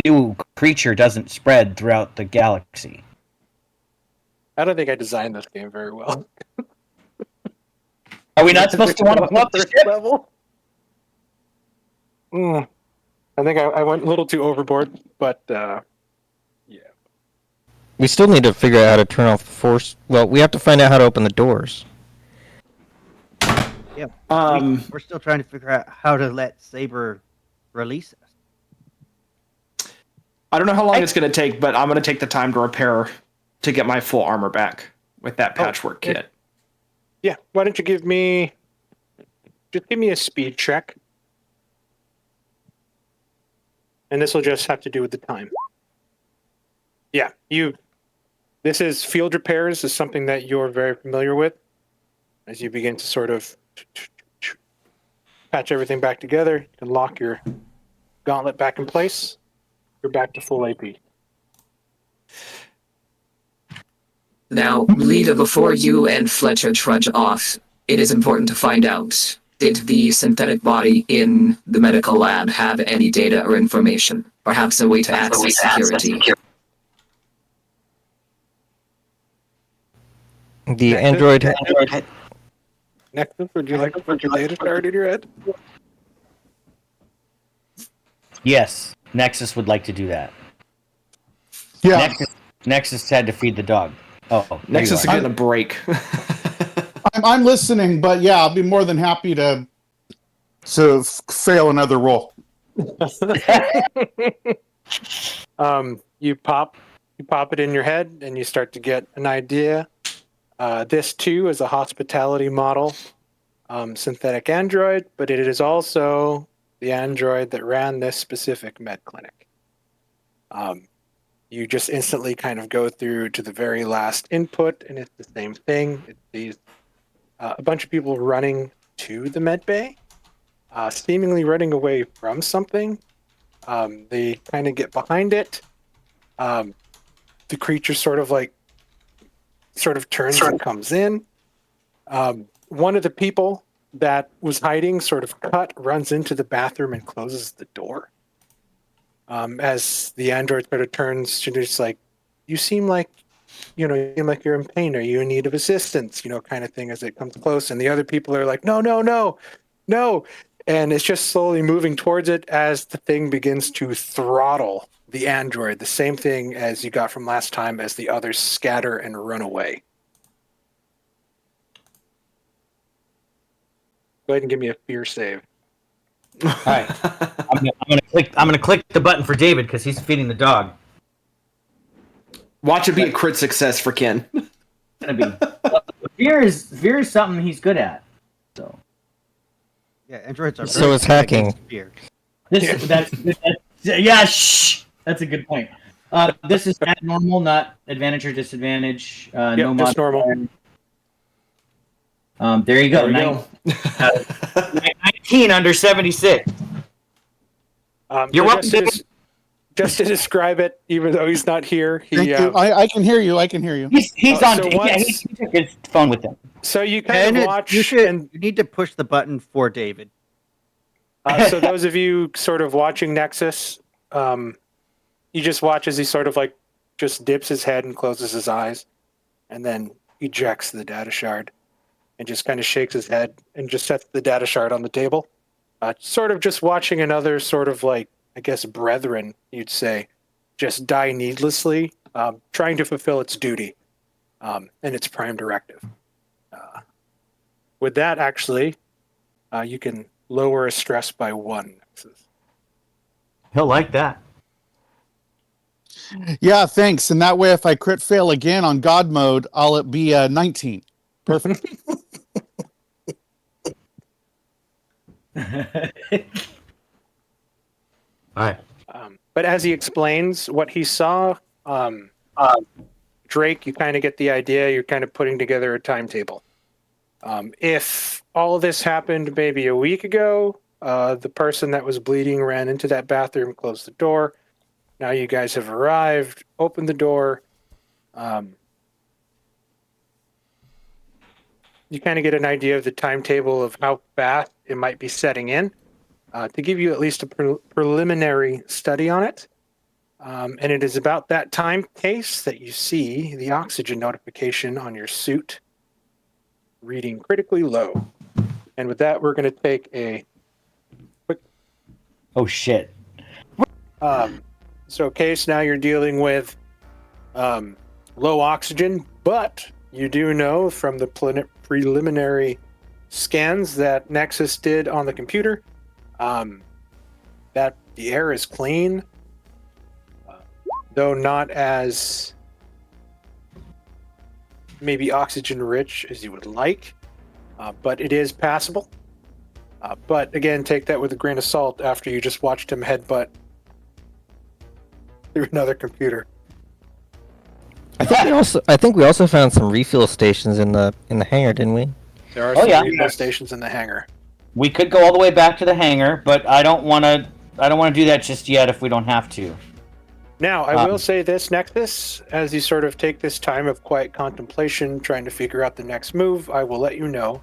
new creature doesn't spread throughout the galaxy. I don't think I designed this game very well. Are we not supposed to want to blow up the ship? Level? I think I went a little too overboard, but yeah. We still need to figure out how to turn off the force. Well, we have to find out how to open the doors. Yeah. We're still trying to figure out how to let Saber release us. I don't know how long it's going to take, but I'm going to take the time to repair to get my full armor back with that patchwork kit. Yeah. Why don't you give me a speed check, and this will just have to do with the time. Yeah, this is field repairs is something that you're very familiar with. As you begin to sort of patch everything back together, you can lock your gauntlet back in place. You're back to full AP. Now, Lita, before you and Fletcher trudge off, it is important to find out, did the synthetic body in the medical lab have any data or information? Perhaps a way to access security? The android. Nexus, would you like to put your data shard in your head? Yes, Nexus would like to do that. Yeah. Nexus had to feed the dog. Oh, Nexus is getting a break. I'm listening, but yeah, I'll be more than happy to fail another roll. You pop it in your head, and you start to get an idea. This too is a hospitality model synthetic android, but it is also the android that ran this specific med clinic. You just instantly kind of go through to the very last input, and it's the same thing. It's these a bunch of people running to the med bay, seemingly running away from something. They kind of get behind it. The creature sort of turns and comes in. One of the people that was hiding sort of runs into the bathroom and closes the door. As the android sort of turns to just like, you seem like you're in pain. Are you in need of assistance? Kind of thing as it comes close. And the other people are like, no. And it's just slowly moving towards it as the thing begins to throttle the android. The same thing as you got from last time as the others scatter and run away. Go ahead and give me a fear save. All right, I'm gonna click the button for David because he's feeding the dog. Watch it be a crit success for Ken. It's gonna be fear is something he's good at. So Yeah, androids are. So is hacking. Fear. Shh. That's a good point. This is at normal, not advantage or disadvantage. No just normal. There you go. There we go. 19 under 76. You're welcome. Just to describe it, even though he's not here, Thank you. I can hear you. He's on. So He took his phone with him. So you kind of watch. You need to push the button for David. So those of you sort of watching Nexus, you just watch as he sort of like just dips his head and closes his eyes, and then ejects the data shard, and just kind of shakes his head and just sets the data shard on the table. Sort of just watching another sort of like, I guess, brethren, you'd say, just die needlessly, trying to fulfill its duty and its prime directive. With that, actually, you can lower a stress by 1. He'll like that. Yeah, thanks. And that way, if I crit fail again on God mode, I'll be 19. Perfect. All right. But as he explains what he saw, Drake, you kind of get the idea. You're kind of putting together a timetable. If all of this happened maybe a week ago, the person that was bleeding ran into that bathroom, closed the door. Now you guys have arrived, opened the door. You kind of get an idea of the timetable of how fast it might be setting in. To give you at least a preliminary study on it. And it is about that time case that you see the oxygen notification on your suit reading critically low. And with that, we're going to take a quick... Oh, shit. So case now you're dealing with low oxygen, but you do know from the preliminary scans that Nexus did on the computer that the air is clean, though not as maybe oxygen rich as you would like, but it is passable. But again, take that with a grain of salt after you just watched him headbutt through another computer. I think we also found some refuel stations in the hangar, didn't we? There are some refuel stations in the hangar. We could go all the way back to the hangar, but I don't want to do that just yet if we don't have to. Now, I will say this, Nexus, as you sort of take this time of quiet contemplation, trying to figure out the next move, I will let you know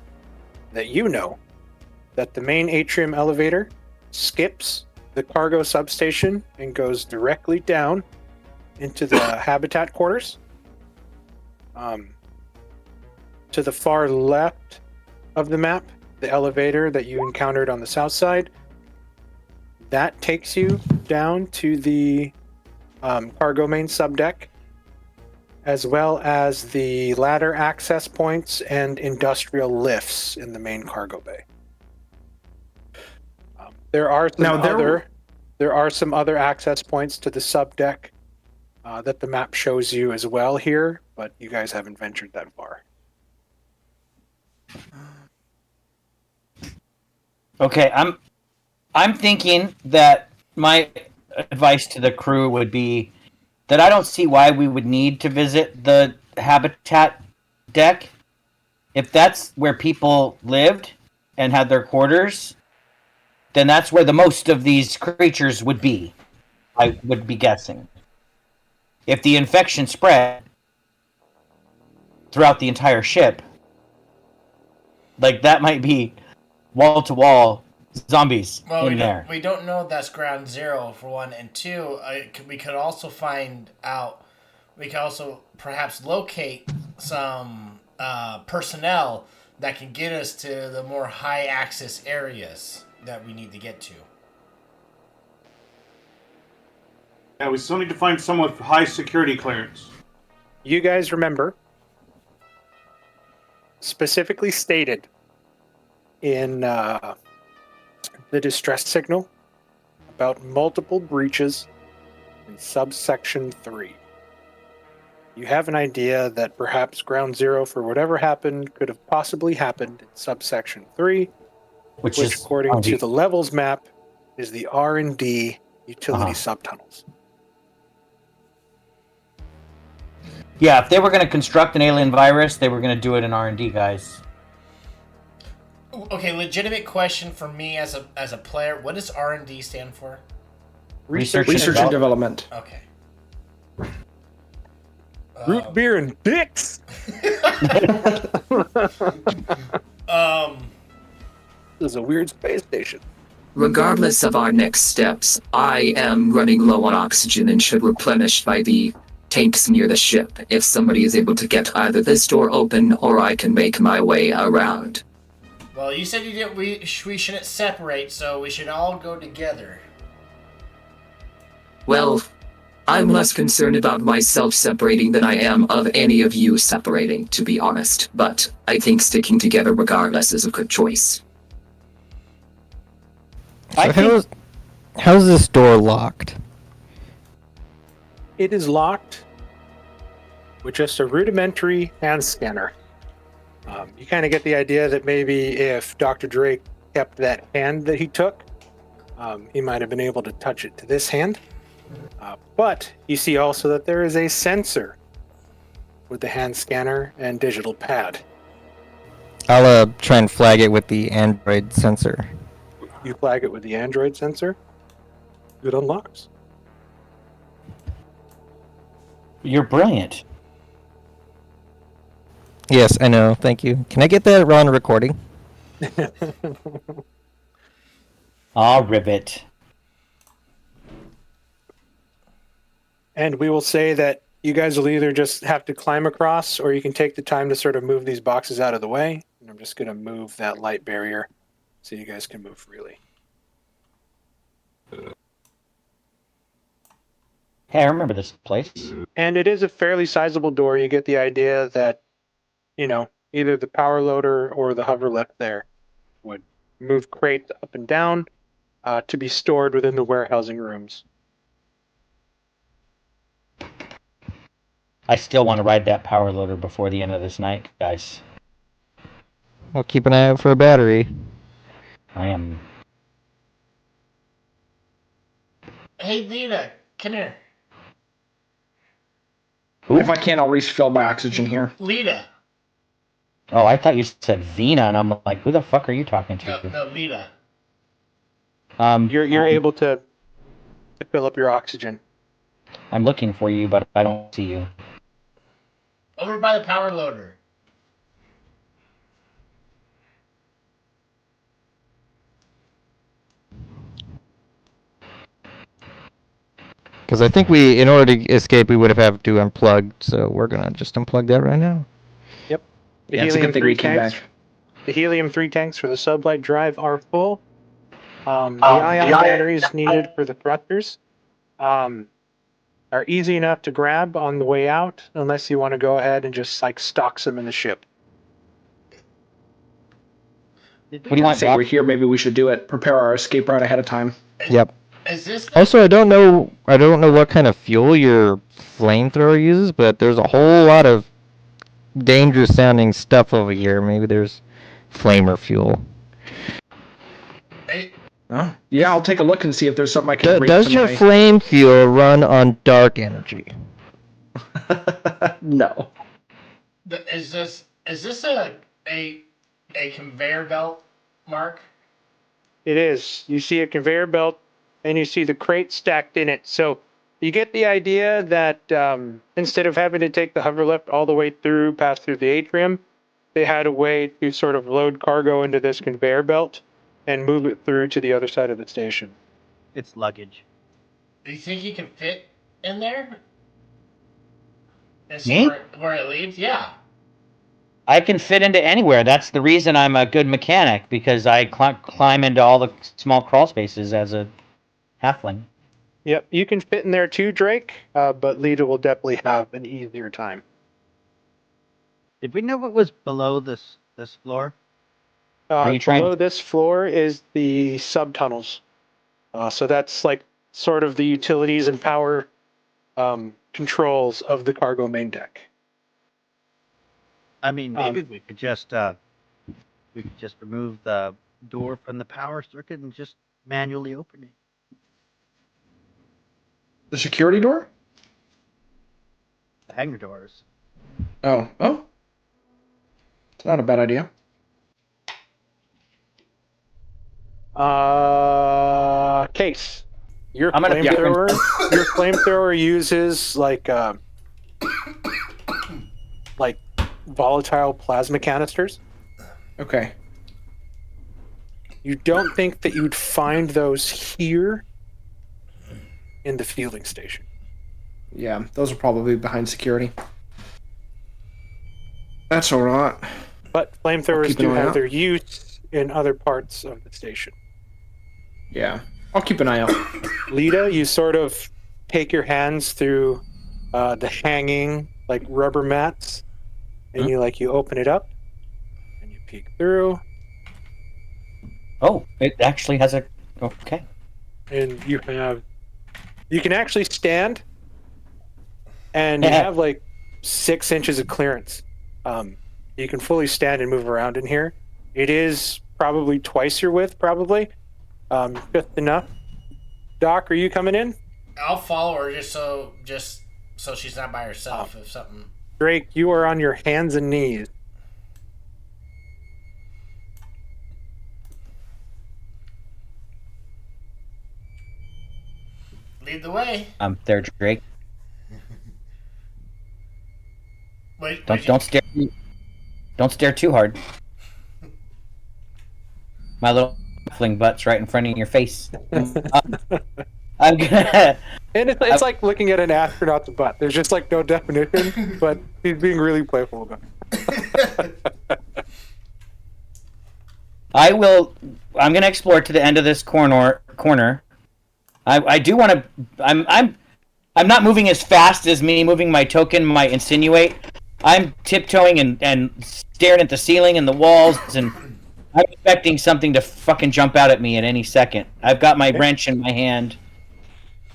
that the main atrium elevator skips the cargo substation and goes directly down into the habitat quarters. To the far left of the map, the elevator that you encountered on the south side, that takes you down to the cargo main subdeck, as well as the ladder access points and industrial lifts in the main cargo bay. There are some other access points to the subdeck that the map shows you as well here, but you guys haven't ventured that far. Okay, I'm thinking that my advice to the crew would be that I don't see why we would need to visit the habitat deck. If that's where people lived and had their quarters, then that's where the most of these creatures would be. I would be guessing. If the infection spread throughout the entire ship, like that might be wall-to-wall zombies in there. We don't know that's ground zero, for one, and two, we could also find out, we could also perhaps locate some personnel that can get us to the more high access areas that we need to get to. Yeah, we still need to find someone with high security clearance. You guys remember, specifically stated in the distress signal about multiple breaches in subsection 3. You have an idea that perhaps ground zero for whatever happened could have possibly happened in subsection 3, which according to the levels map is the R&D utility subtunnels. Yeah, if they were going to construct an alien virus, they were going to do it in R&D, guys. Okay, legitimate question for me as a player. What does R&D stand for? Research and development. Okay. Root beer and dicks. This is a weird space station. Regardless of our next steps, I am running low on oxygen and should replenish by the tanks near the ship if somebody is able to get either this door open or I can make my way around. Well, you said we shouldn't separate, so we should all go together. Well, I'm less concerned about myself separating than I am of any of you separating, to be honest. But I think sticking together regardless is a good choice. So how's this door locked? It is locked with just a rudimentary hand scanner. You kind of get the idea that maybe if Dr. Drake kept that hand that he took, he might have been able to touch it to this hand. But you see also that there is a sensor with the hand scanner and digital pad. I'll try and flag it with the Android sensor. You flag it with the Android sensor, it unlocks. You're brilliant. Yes, I know. Thank you. Can I get that on recording? Ribbit. And we will say that you guys will either just have to climb across, or you can take the time to sort of move these boxes out of the way. And I'm just going to move that light barrier so you guys can move freely. Hey, I remember this place. And it is a fairly sizable door. You get the idea that, either the power loader or the hover lift there would move crates up and down to be stored within the warehousing rooms. I still want to ride that power loader before the end of this night, guys. I'll keep an eye out for a battery. I am. Hey, Lita, come here. If I can, I'll refill my oxygen here. Lita. Oh, I thought you said Vina, and I'm like, who the fuck are you talking to? No, Lita. You're able to fill up your oxygen. I'm looking for you, but I don't see you. Over by the power loader. Because I think in order to escape, we would have had to unplug. So we're gonna just unplug that right now. Yep. The Yeah, it's a good thing we came back. The helium-3 tanks for the sublight drive are full. The ion batteries needed for the thrusters are easy enough to grab on the way out, unless you want to go ahead and just stock them in the ship. What do you want, Doc? We're here. Maybe we should do it. Prepare our escape route ahead of time. Yep. Is this? Also, I don't know what kind of fuel your flamethrower uses, but there's a whole lot of dangerous sounding stuff over here. Maybe there's flamer fuel. Hey. Oh, yeah, I'll take a look and see if there's something I can. Does your flame fuel run on dark energy? No. Is this a conveyor belt, Mark? It is. You see a conveyor belt, and you see the crate stacked in it. So you get the idea that instead of having to take the hover lift all the way through, pass through the atrium, they had a way to sort of load cargo into this conveyor belt and move it through to the other side of the station. It's luggage. Do you think you can fit in there? And Me? where it leads? Yeah. I can fit into anywhere. That's the reason I'm a good mechanic, because I climb into all the small crawl spaces as a halfling. Yep, you can fit in there too, Drake, but Lita will definitely have an easier time. Did we know what was below this floor? Below this floor is the subtunnels. So that's sort of the utilities and power controls of the cargo main deck. I mean, maybe we could just remove the door from the power circuit and just manually open it. The security door? The hangar doors. Oh. It's not a bad idea. Case. Your flamethrower uses like volatile plasma canisters. Okay. You don't think that you'd find those here in the fielding station? Yeah, those are probably behind security. That's all right. But flamethrowers do have their use in other parts of the station. Yeah, I'll keep an eye out. Lita, you sort of take your hands through the hanging rubber mats, and you open it up, and you peek through. Oh, it actually has a... Okay. And you can actually stand, and you have 6 inches of clearance. You can fully stand and move around in here. It is probably twice your width, probably. Just enough. Doc, are you coming in? I'll follow her just so she's not by herself if something. Drake, you are on your hands and knees. Lead the way. I'm there, Drake. Wait, don't stare. Don't stare too hard. My little fling butt's right in front of your face. I'm gonna. And it's like looking at an astronaut's butt. There's just no definition, but he's being really playful about it. I'm gonna explore to the end of this corner. I do want to. I I'm not moving as fast as me moving my token might insinuate. I'm tiptoeing and staring at the ceiling and the walls, and I'm expecting something to fucking jump out at me at any second. I've got my wrench in my hand.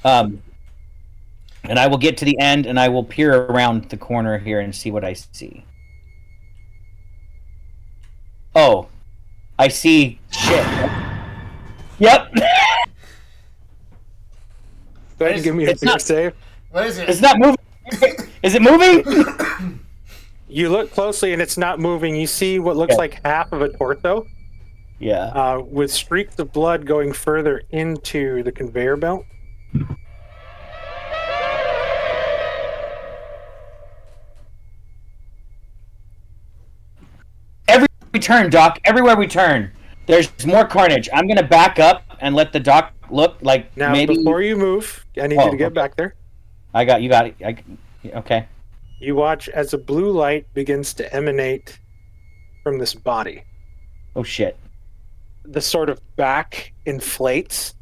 And I will get to the end, and I will peer around the corner here and see what I see. Oh, I see shit. Yep. Go ahead and give me a fear save. What is it? It's not moving. Is it moving? You look closely and it's not moving. You see what looks like half of a torso. Yeah. With streaks of blood going further into the conveyor belt. Everywhere we turn, Doc. Everywhere we turn, there's more carnage. I'm gonna back up and let the Doc look like now. Maybe Before you move, I need you to get back there. I got you. Got it. Okay. You watch as a blue light begins to emanate from this body. Oh shit. The sort of back inflates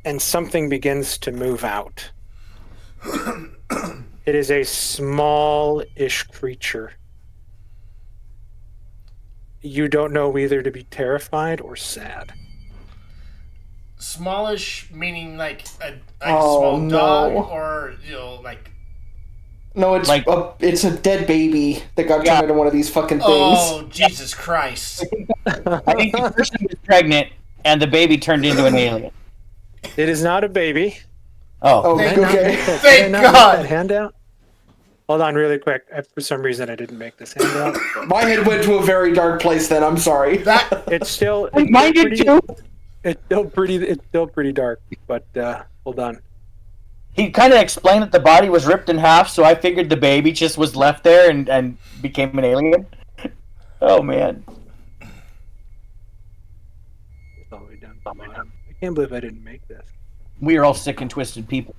and something begins to move out. It is a small-ish creature. You don't know either to be terrified or sad. Smallish meaning like a small dog, or like. No, it's like it's a dead baby that got turned into one of these fucking things. Oh Jesus Christ! I think the person was pregnant and the baby turned into an alien. It is not a baby. Oh, okay. Thank God. That handout. Hold on, really quick. For some reason, I didn't make this handout. My head went to a very dark place. Then I'm sorry. It's still. Mine did too. It's still pretty dark. But hold on. He kind of explained that the body was ripped in half, so I figured the baby just was left there and became an alien. Oh man. It's all the way down to the bottom. I can't believe I didn't make this. We are all sick and twisted people.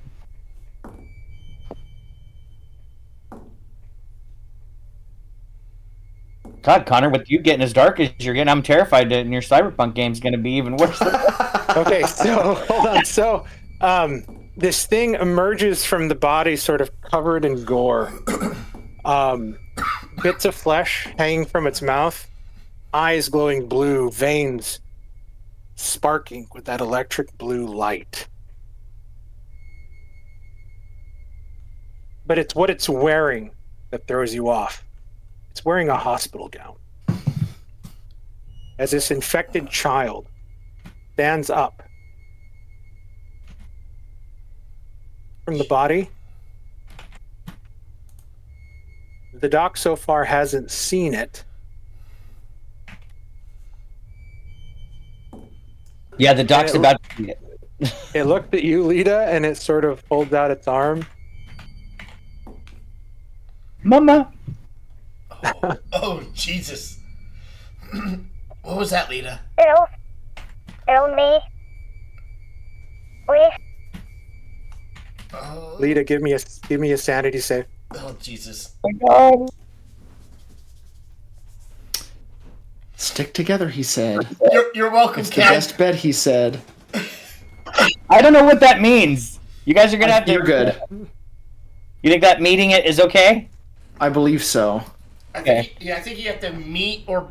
God, Connor, with you getting as dark as you're getting, I'm terrified that your Cyberpunk game's going to be even worse. Okay, so hold on. So, this thing emerges from the body, sort of covered in gore. Bits of flesh hanging from its mouth, eyes glowing blue, veins sparking with that electric blue light. But it's what it's wearing that throws you off. It's wearing a hospital gown. As this infected child stands up from the body, the doc so far hasn't seen it. Yeah, the doc's about to see it. It looked at you, Lita, and it sort of holds out its arm. Mama. Oh Jesus! What was that, Lita? It'll me. Please. Lita, give me a sanity save. Oh Jesus! Oh my God. Stick together, he said. You're welcome, It's the Cat. best bet, he said. I don't know what that means. You guys are gonna have to. You're good. You think that meeting it is okay? I believe so. I think you have to meet or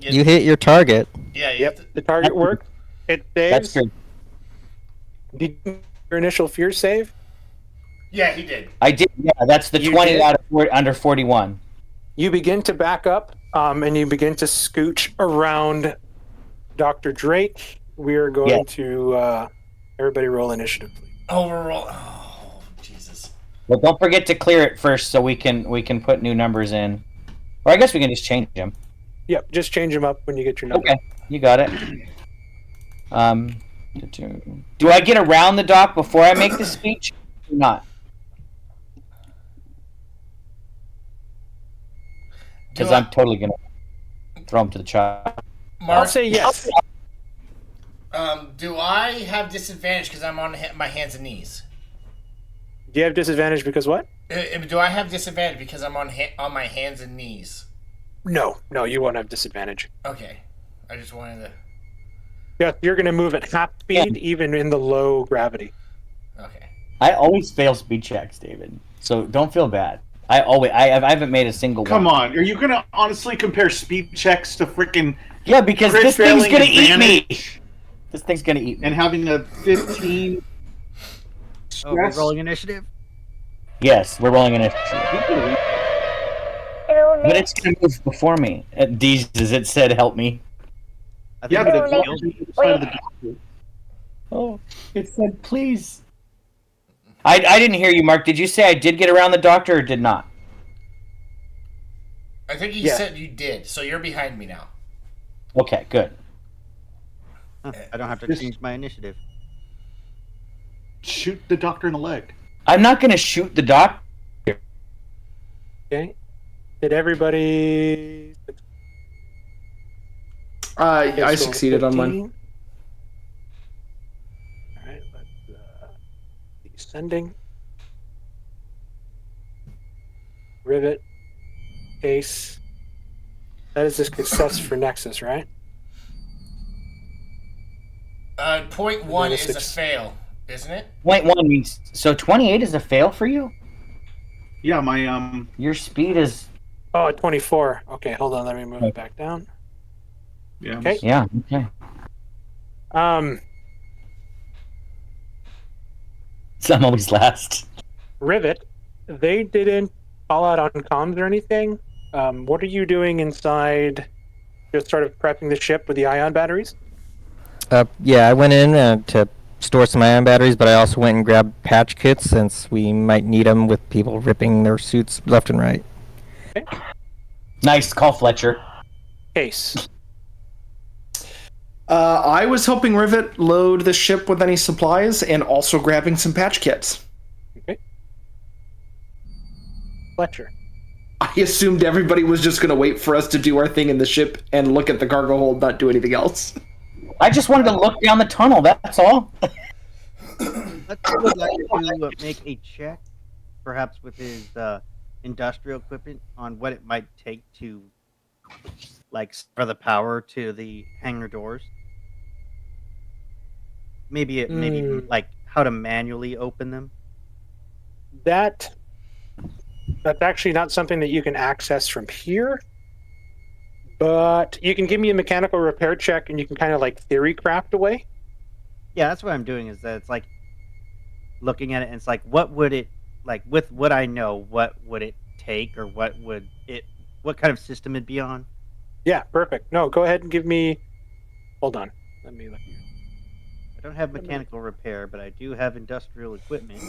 get, You hit your target. Yeah. Yep. The target worked. It saves. That's true. Did you make your initial fear save? Yeah, he did. I did. Yeah, that's the You 20 did? out of 40, under 41. You begin to back up, and you begin to scooch around Dr. Drake. We are going to everybody roll initiative, please. Overall. Oh Jesus! Well, don't forget to clear it first, so we can put new numbers in. Or I guess we can just change them. Yep, just change them up when you get your number. Okay, you got it. Do I get around the doc before I make the speech? Or not? Because I'm totally gonna throw him to the child. Mark, I'll say yes. Do I have disadvantage because I'm on my hands and knees? Do you have disadvantage because what? Do I have disadvantage because I'm on my hands and knees? No, you won't have disadvantage. Okay, I just wanted to. Yeah, you're going to move at half speed, even in the low gravity. Okay. I always fail speed checks, David. So don't feel bad. I haven't made a single Come one. on, are you gonna honestly compare speed checks to freaking Yeah, because crit this thing's failing gonna eat me. advantage This thing's gonna eat me. and having a 15 Oh, we're stress? rolling initiative. Yes, we're rolling initiative. Hello, But me. it's gonna move before me. It said help me. I Yeah, think but it it's killed me. side of the door. Oh, it said please. I didn't hear you, Mark. Did you say I did get around the doctor or did not? I think you Yeah. said you did, so you're behind me now. Okay, good. Huh, I don't have to Just- change my initiative. Shoot the doctor in the leg. I'm not gonna shoot the doctor. Okay. Did everybody? I roll a succeeded on mine. 15. All right, let's descending. Rivet. Case. That is a success for Nexus, right? Point And one then a is a six. fail, isn't it? Point one means so 28 is a fail for you. Yeah, my Your speed is Oh, 24. Okay, hold on. Let me move it back down. yeah. Okay. yeah okay. So I'm always last. Rivet. They didn't call out on comms or anything. What are you doing inside? Just sort of prepping the ship with the ion batteries. Yeah, I went in to store some ion batteries, but I also went and grabbed patch kits since we might need them with people ripping their suits left and right. Okay. Nice call, Fletcher. Case. I was helping Rivet load the ship with any supplies and also grabbing some patch kits. Okay. Fletcher. I assumed everybody was just going to wait for us to do our thing in the ship and look at the cargo hold, not do anything else. I just wanted to look down the tunnel. That's all. Let's would like to make a check, perhaps with his industrial equipment, on what it might take to, like, for the power to the hangar doors. Maybe like how to manually open them. That's actually not something that you can access from here. But you can give me a mechanical repair check, and you can kind of like theory craft away. Yeah, that's what I'm doing. Is that it's like looking at it, and it's like, what would it like with what I know? What would it take, or what kind of system it'd be on? Yeah, perfect. No, go ahead and give me. Hold on. Let me look. I don't have mechanical repair, but I do have industrial equipment.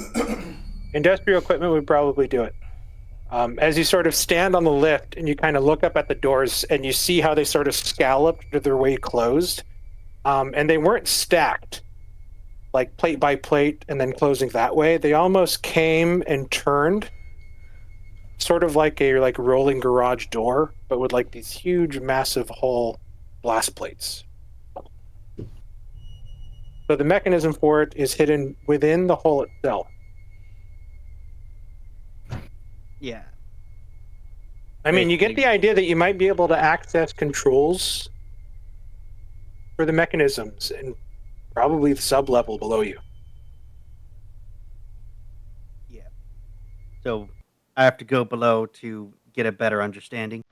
Industrial equipment would probably do it. As you sort of stand on the lift and you kind of look up at the doors and you see how they sort of scalloped to their way closed, and they weren't stacked like plate by plate and then closing that way. They almost came and turned, sort of like a rolling garage door, but with like these huge, massive hull blast plates. So the mechanism for it is hidden within the hull itself. Yeah. I mean, you get the idea that you might be able to access controls for the mechanisms and probably the sub-level below you. Yeah. So I have to go below to get a better understanding.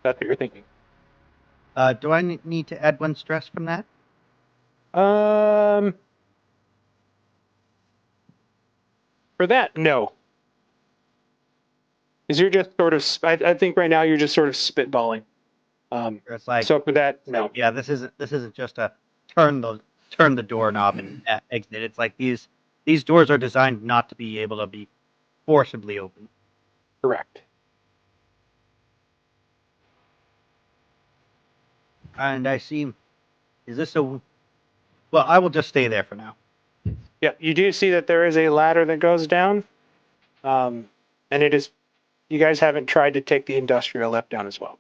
That's what you're thinking. Do I need to add 1 stress from that? For that, no. Because you're just sort of, I think right now you're just sort of spitballing. It's like, so for that, no. Yeah, this isn't just a turn the doorknob and exit. It's like these doors are designed not to be able to be forcibly opened. Correct. And I see. Is this a? Well, I will just stay there for now. Yeah, you do see that there is a ladder that goes down, and it is. You guys haven't tried to take the industrial lift down as well.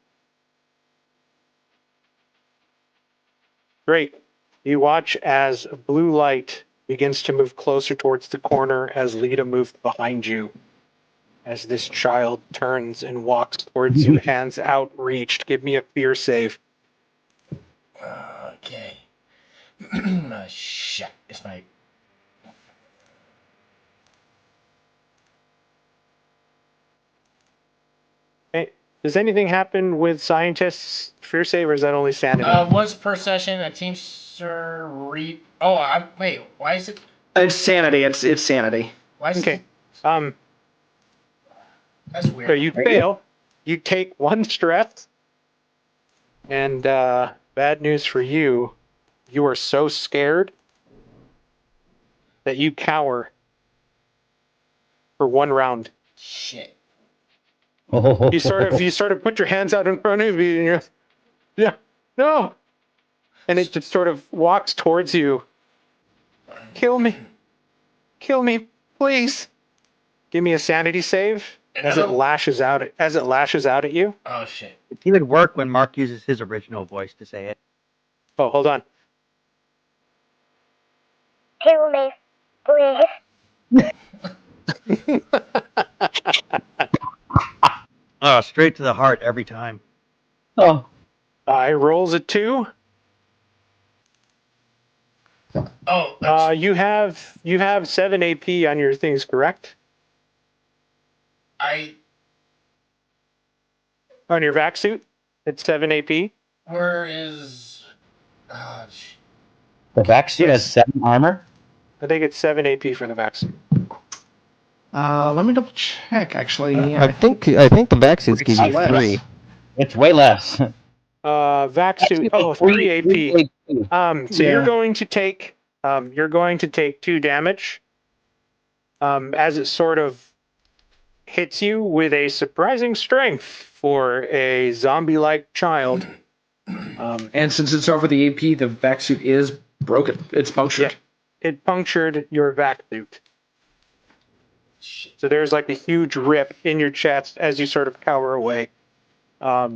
Great. You watch as blue light begins to move closer towards the corner as Lita moves behind you. As this child turns and walks towards you, hands outreached. Give me a fear save. Okay. Shit. It's my Does anything happen with scientists' fear save, or is that only sanity? Once per session, a teamster wait. Why is it? It's sanity. It's sanity. Why is Okay. it? That's weird. So you fail. You take 1 stress, and bad news for you. You are so scared that you cower for 1 round. Shit. You sort of put your hands out in front of you, and you're, no, and it just sort of walks towards you. Kill me, please. Give me a sanity save as it lashes out at you. Oh shit. It would work when Mark uses his original voice to say it. Oh, hold on. Kill me, please. Oh, straight to the heart every time. Oh. I rolls a 2. Oh, you have 7 AP on your things, correct? On your vac suit, it's 7 AP. Where is? The vac suit has 7 armor. I think it's 7 AP for the vac suit. Let me double check. Actually, I think the vac suits give you 3. It's way less. Vac suit. Oh, 3 AP. So you're going to take 2 damage. As it sort of hits you with a surprising strength for a zombie-like child. And since it's over the AP, the vac suit is broken. It's punctured. Yeah, it punctured your vac suit. So there's like a huge rip in your chest as you sort of cower away. Yeah.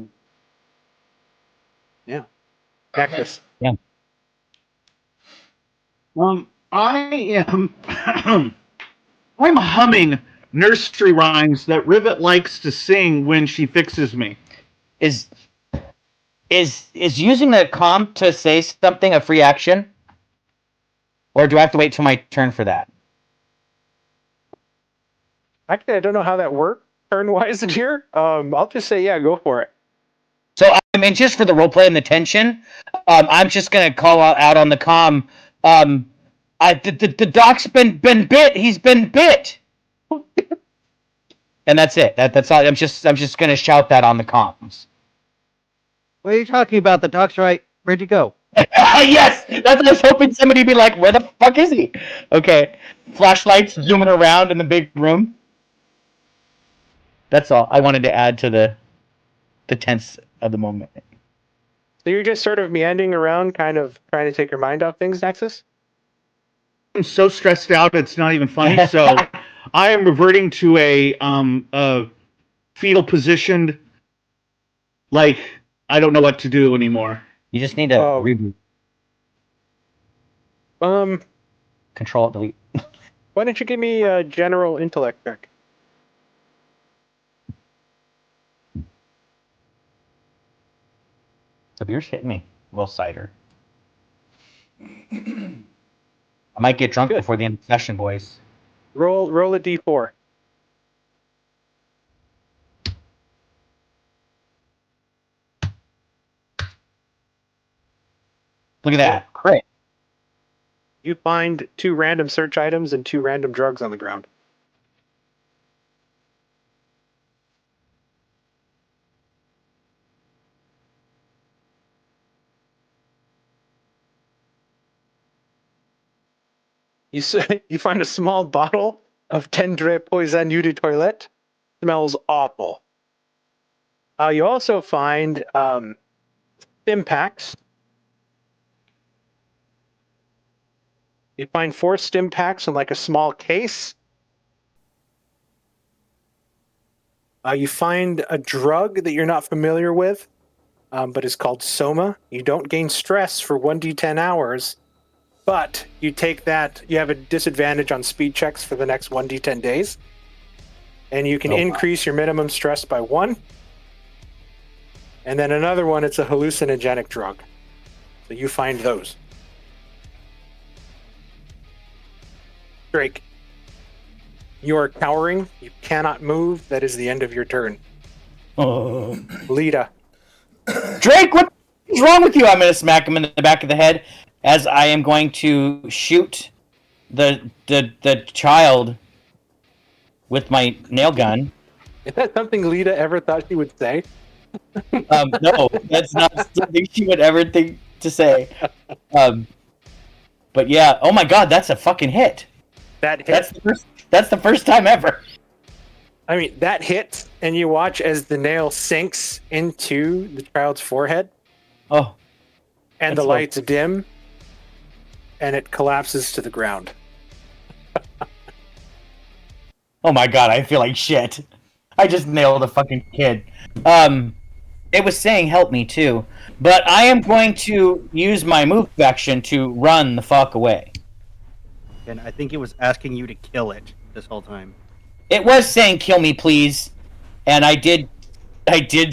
Nexus. Yeah. I am. I'm humming nursery rhymes that Rivet likes to sing when she fixes me. Is using the comm to say something a free action? Or do I have to wait till my turn for that? Actually, I don't know how that works turn-wise in here. I'll just say, yeah, go for it. So, I mean, just for the roleplay and the tension, I'm just going to call out on the comm, the doc's been bit. He's been bit. And that's it. That's all. I'm just going to shout that on the comms. What are you talking about? The doc's right. Where'd you go? Yes! That's what I was hoping somebody would be like, where the fuck is he? Okay. Flashlights zooming around in the big room. That's all I wanted to add to the tense of the moment. So you're just sort of meandering around, kind of trying to take your mind off things, Nexus? I'm so stressed out it's not even funny. So I am reverting to a fetal positioned, like I don't know what to do anymore. You just need to reboot. Control delete. Why don't you give me a general intellect check? The beer's hitting me. Well, cider. I might get drunk before the end of the session, boys. Roll a d4. Look at that. Crit. You find 2 random search items and 2 random drugs on the ground. You find a small bottle of Tendre Poison Eau de Toilette. Smells awful. You also find stim packs. You find 4 stim packs in like a small case. You find a drug that you're not familiar with, but it's called Soma. You don't gain stress for 1d10 hours, but you take that, you have a disadvantage on speed checks for the next 1d10 days. And you can increase your minimum stress by 1. And then another one, it's a hallucinogenic drug. So you find those. Drake, you are cowering. You cannot move. That is the end of your turn. Oh. Lita. Drake, what is wrong with you? I'm going to smack him in the back of the head as I am going to shoot the child with my nail gun. Is that something Lita ever thought she would say? No, that's not something she would ever think to say. But yeah, oh my god, that's a fucking hit. That hit. That's the first time ever. I mean, that hits, and you watch as the nail sinks into the child's forehead. Oh. And the lights dim, and it collapses to the ground. Oh my god, I feel like shit. I just nailed a fucking kid. It was saying help me too, but I am going to use my move action to run the fuck away. And I think it was asking you to kill it this whole time. It was saying kill me please, and I did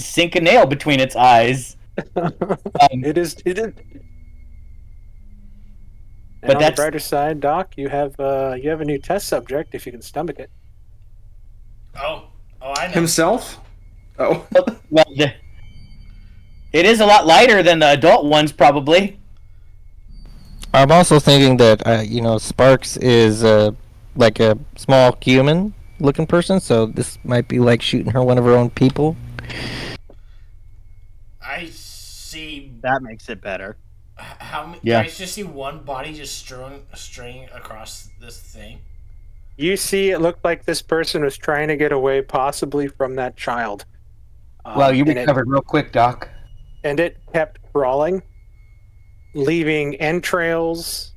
sink a nail between its eyes. It is. And but on that's the brighter side, Doc, you have a new test subject if you can stomach it. Oh, I know. Himself? Oh. Well, it is a lot lighter than the adult ones, probably. I'm also thinking that Sparks is like a small human-looking person, so this might be like shooting her one of her own people. I see. That makes it better. How many? Yeah. I just see one body just straying across this thing. You see, it looked like this person was trying to get away, possibly from that child. Well, you recovered real quick, Doc. And it kept crawling, leaving entrails,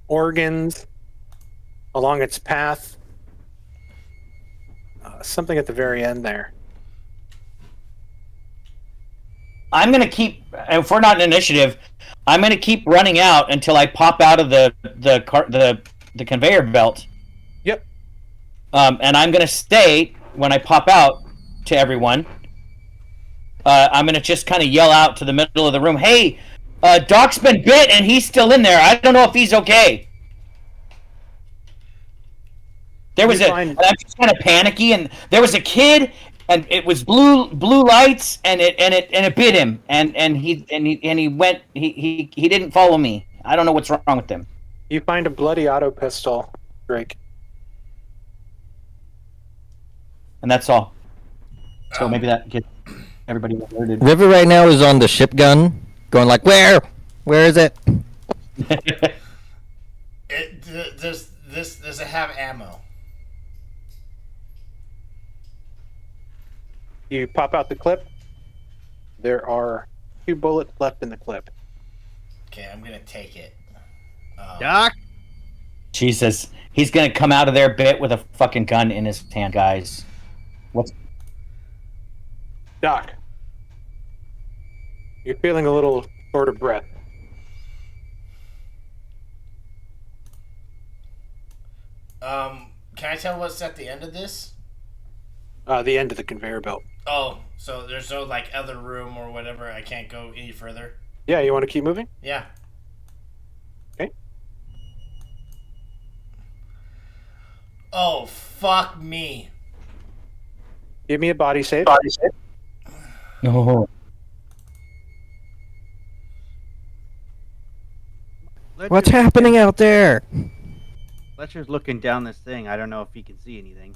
organs along its path. Something at the very end there. I'm gonna keep. If we're not in initiative, I'm gonna keep running out until I pop out of the conveyor belt. Yep. And I'm gonna stay when I pop out to everyone. I'm gonna just kind of yell out to the middle of the room, "Hey, Doc's been bit and he's still in there. I don't know if he's okay." There was I'm just kind of panicky, and there was a kid, and it was blue lights, and it bit him, and he went. He didn't follow me. I don't know what's wrong with him. You find a bloody auto pistol, Drake. And that's all. So maybe that gets everybody alerted. River right now is on the ship gun, going like, where is it? Does it have ammo? You pop out the clip. There are 2 bullets left in the clip. Okay, I'm gonna take it. Doc? Jesus. He's gonna come out of there bit with a fucking gun in his hand, guys. What's... Doc. You're feeling a little short of breath. Can I tell what's at the end of this? The end of the conveyor belt. Oh, so there's no like other room or whatever. I can't go any further. Yeah, you want to keep moving? Yeah. Okay. Oh, fuck me. Give me a body save. No. What's happening out there? Fletcher's looking down this thing. I don't know if he can see anything.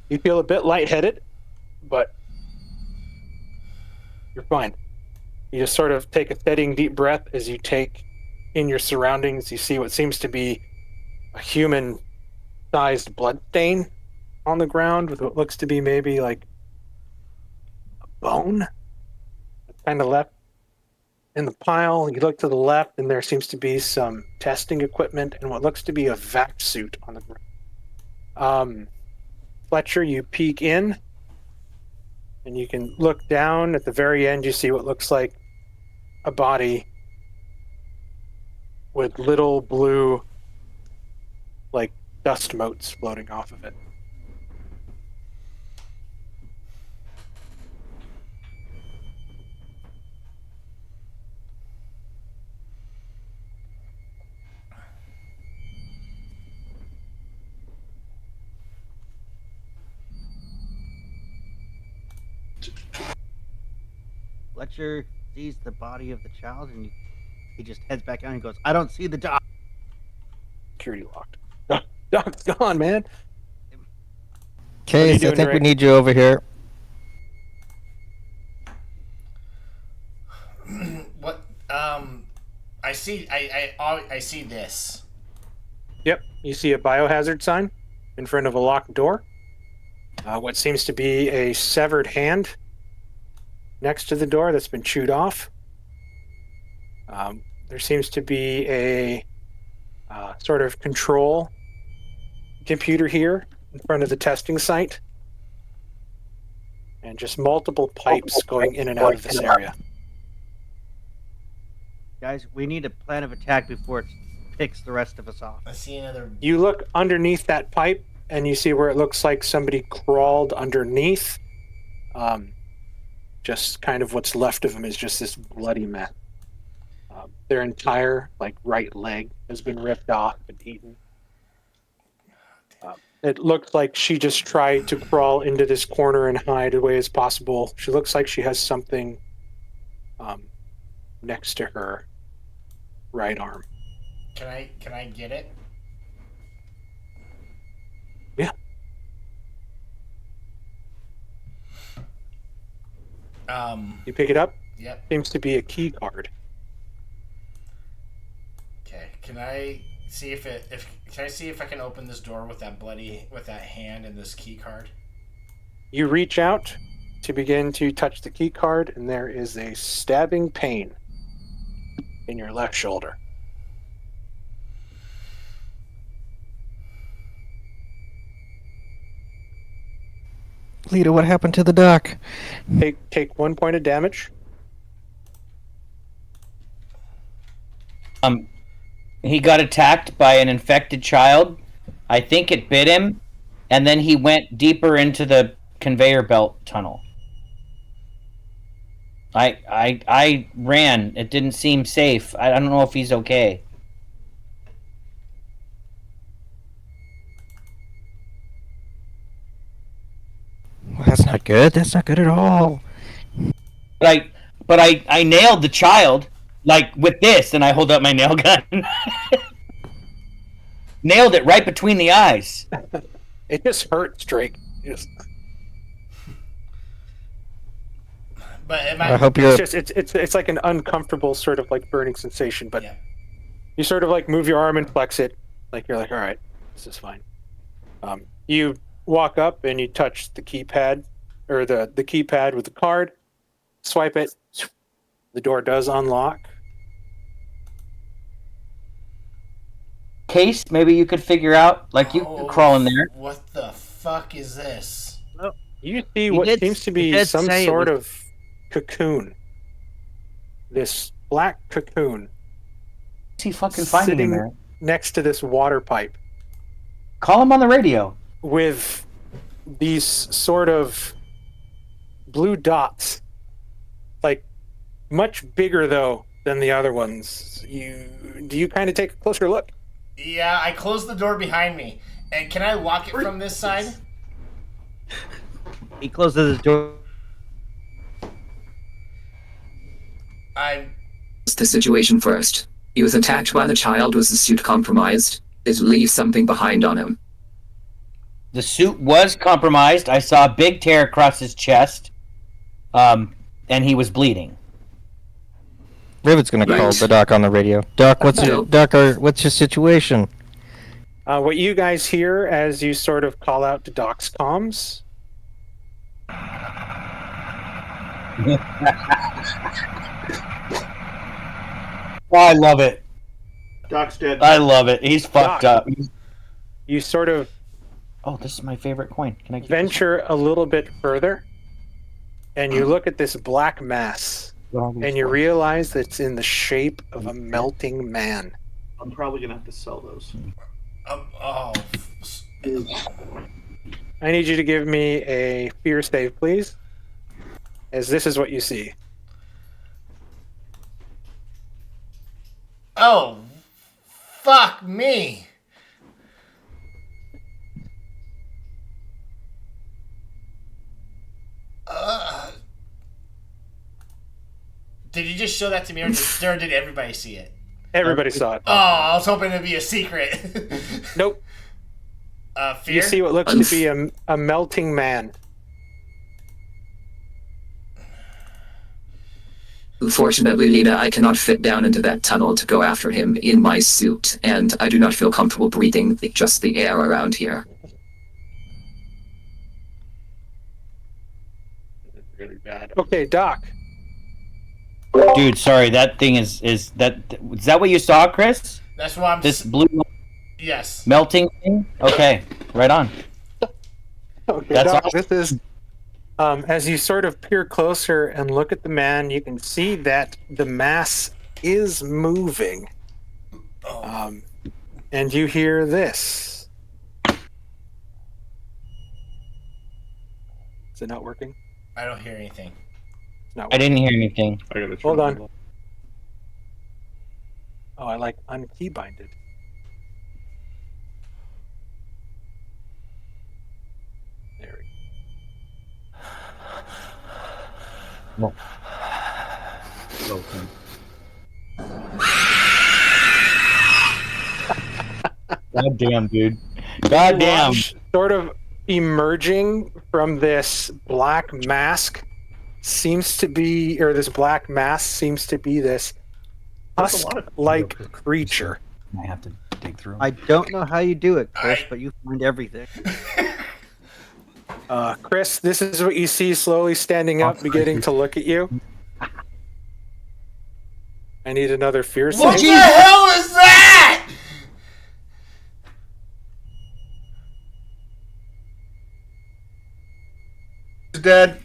You feel a bit lightheaded, but you're fine. You just sort of take a steadying deep breath as you take in your surroundings. You see what seems to be a human-sized blood stain on the ground with what looks to be maybe like a bone kind of left in the pile. You look to the left, and there seems to be some testing equipment and what looks to be a vac suit on the ground. Fletcher, you peek in, and you can look down. At the very end, you see what looks like a body with little blue, like, dust motes floating off of it. Fletcher sees the body of the child, and he just heads back out and goes, "I don't see the doc." Security locked. Doc's gone, man. Case, I doing, think we Drake? need you over here. What? I see. I see this. Yep. You see a biohazard sign in front of a locked door. What seems to be a severed hand next to the door that's been chewed off. There seems to be a sort of control computer here in front of the testing site. And just multiple pipes going in and out of this area. Guys, we need a plan of attack before it picks the rest of us off. I see another. You look underneath that pipe, and you see where it looks like somebody crawled underneath. Just kind of what's left of them is just this bloody mess. Their entire right leg has been ripped off and eaten. It looks like she just tried to crawl into this corner and hide away as possible. She looks like she has something next to her right arm. Can I get it? Yeah. You pick it up? Yep. Seems to be a key card. Okay. Can I see if I can open this door with that hand and this key card? You reach out to begin to touch the key card, and there is a stabbing pain in your left shoulder. Lita, what happened to the doc? Take 1 point of damage. He got attacked by an infected child. I think it bit him, and then he went deeper into the conveyor belt tunnel. I ran. It didn't seem safe. I don't know if he's okay. Well, that's not good. That's not good at all. But I nailed the child with this, and I hold up my nail gun. Nailed it right between the eyes. It just hurts, Drake. But I hope you're. It's like an uncomfortable sort of burning sensation, but you sort of move your arm and flex it, you're all right, this is fine. You walk up and you touch the keypad, or the keypad with the card, swipe it, the door does unlock. Case, maybe you could figure out, you could crawl in there. What the fuck is this? You see what seems to be some sort of cocoon. This black cocoon. What's he fucking finding in there? Next to this water pipe. Call him on the radio. With these sort of blue dots. Much bigger, though, than the other ones. Do you kind of take a closer look? Yeah, I closed the door behind me. And can I lock it from this side? He closes his door. The situation first. He was attacked by the child. Was the suit compromised? Did it leave something behind on him? The suit was compromised. I saw a big tear across his chest. And he was bleeding. Rivet's gonna call the doc on the radio. Doc, what's your situation? What you guys hear as you sort of call out to Doc's comms. I love it. Doc's dead. I love it. He's fucked up. You sort of. Oh, this is my favorite coin. Can I venture a little bit further, and you look at this black mass. And you realize that it's in the shape of a melting man. I'm probably gonna have to sell those. I need you to give me a fear save, please. As this is what you see. Oh, fuck me. Did you just show that to me, or did everybody see it? Everybody saw it. Oh, I was hoping it'd be a secret. Nope. Fear? You see what looks to be a melting man. Unfortunately, Lita, I cannot fit down into that tunnel to go after him in my suit, and I do not feel comfortable breathing just the air around here. Really bad. Okay, Doc. Dude, sorry, that thing is that what you saw, Chris? That's why I'm. This blue Yes. melting thing? Okay, right on. Okay, That's Doc, awesome. this is as you sort of peer closer and look at the man, you can see that the mass is moving. And you hear this. Is it not working? I don't hear anything. It's not I working. didn't hear anything. Hold on. Oh, I like unkeybinded. There we go. God damn, dude. God damn. Sort of emerging from this black mask seems to be, or this black mass seems to be this husk-like creature. I have to dig through. I don't know how you do it, Chris, but you find everything. Chris, this is what you see slowly standing up, beginning to look at you. I need another fear save. What the hell is that? Dead.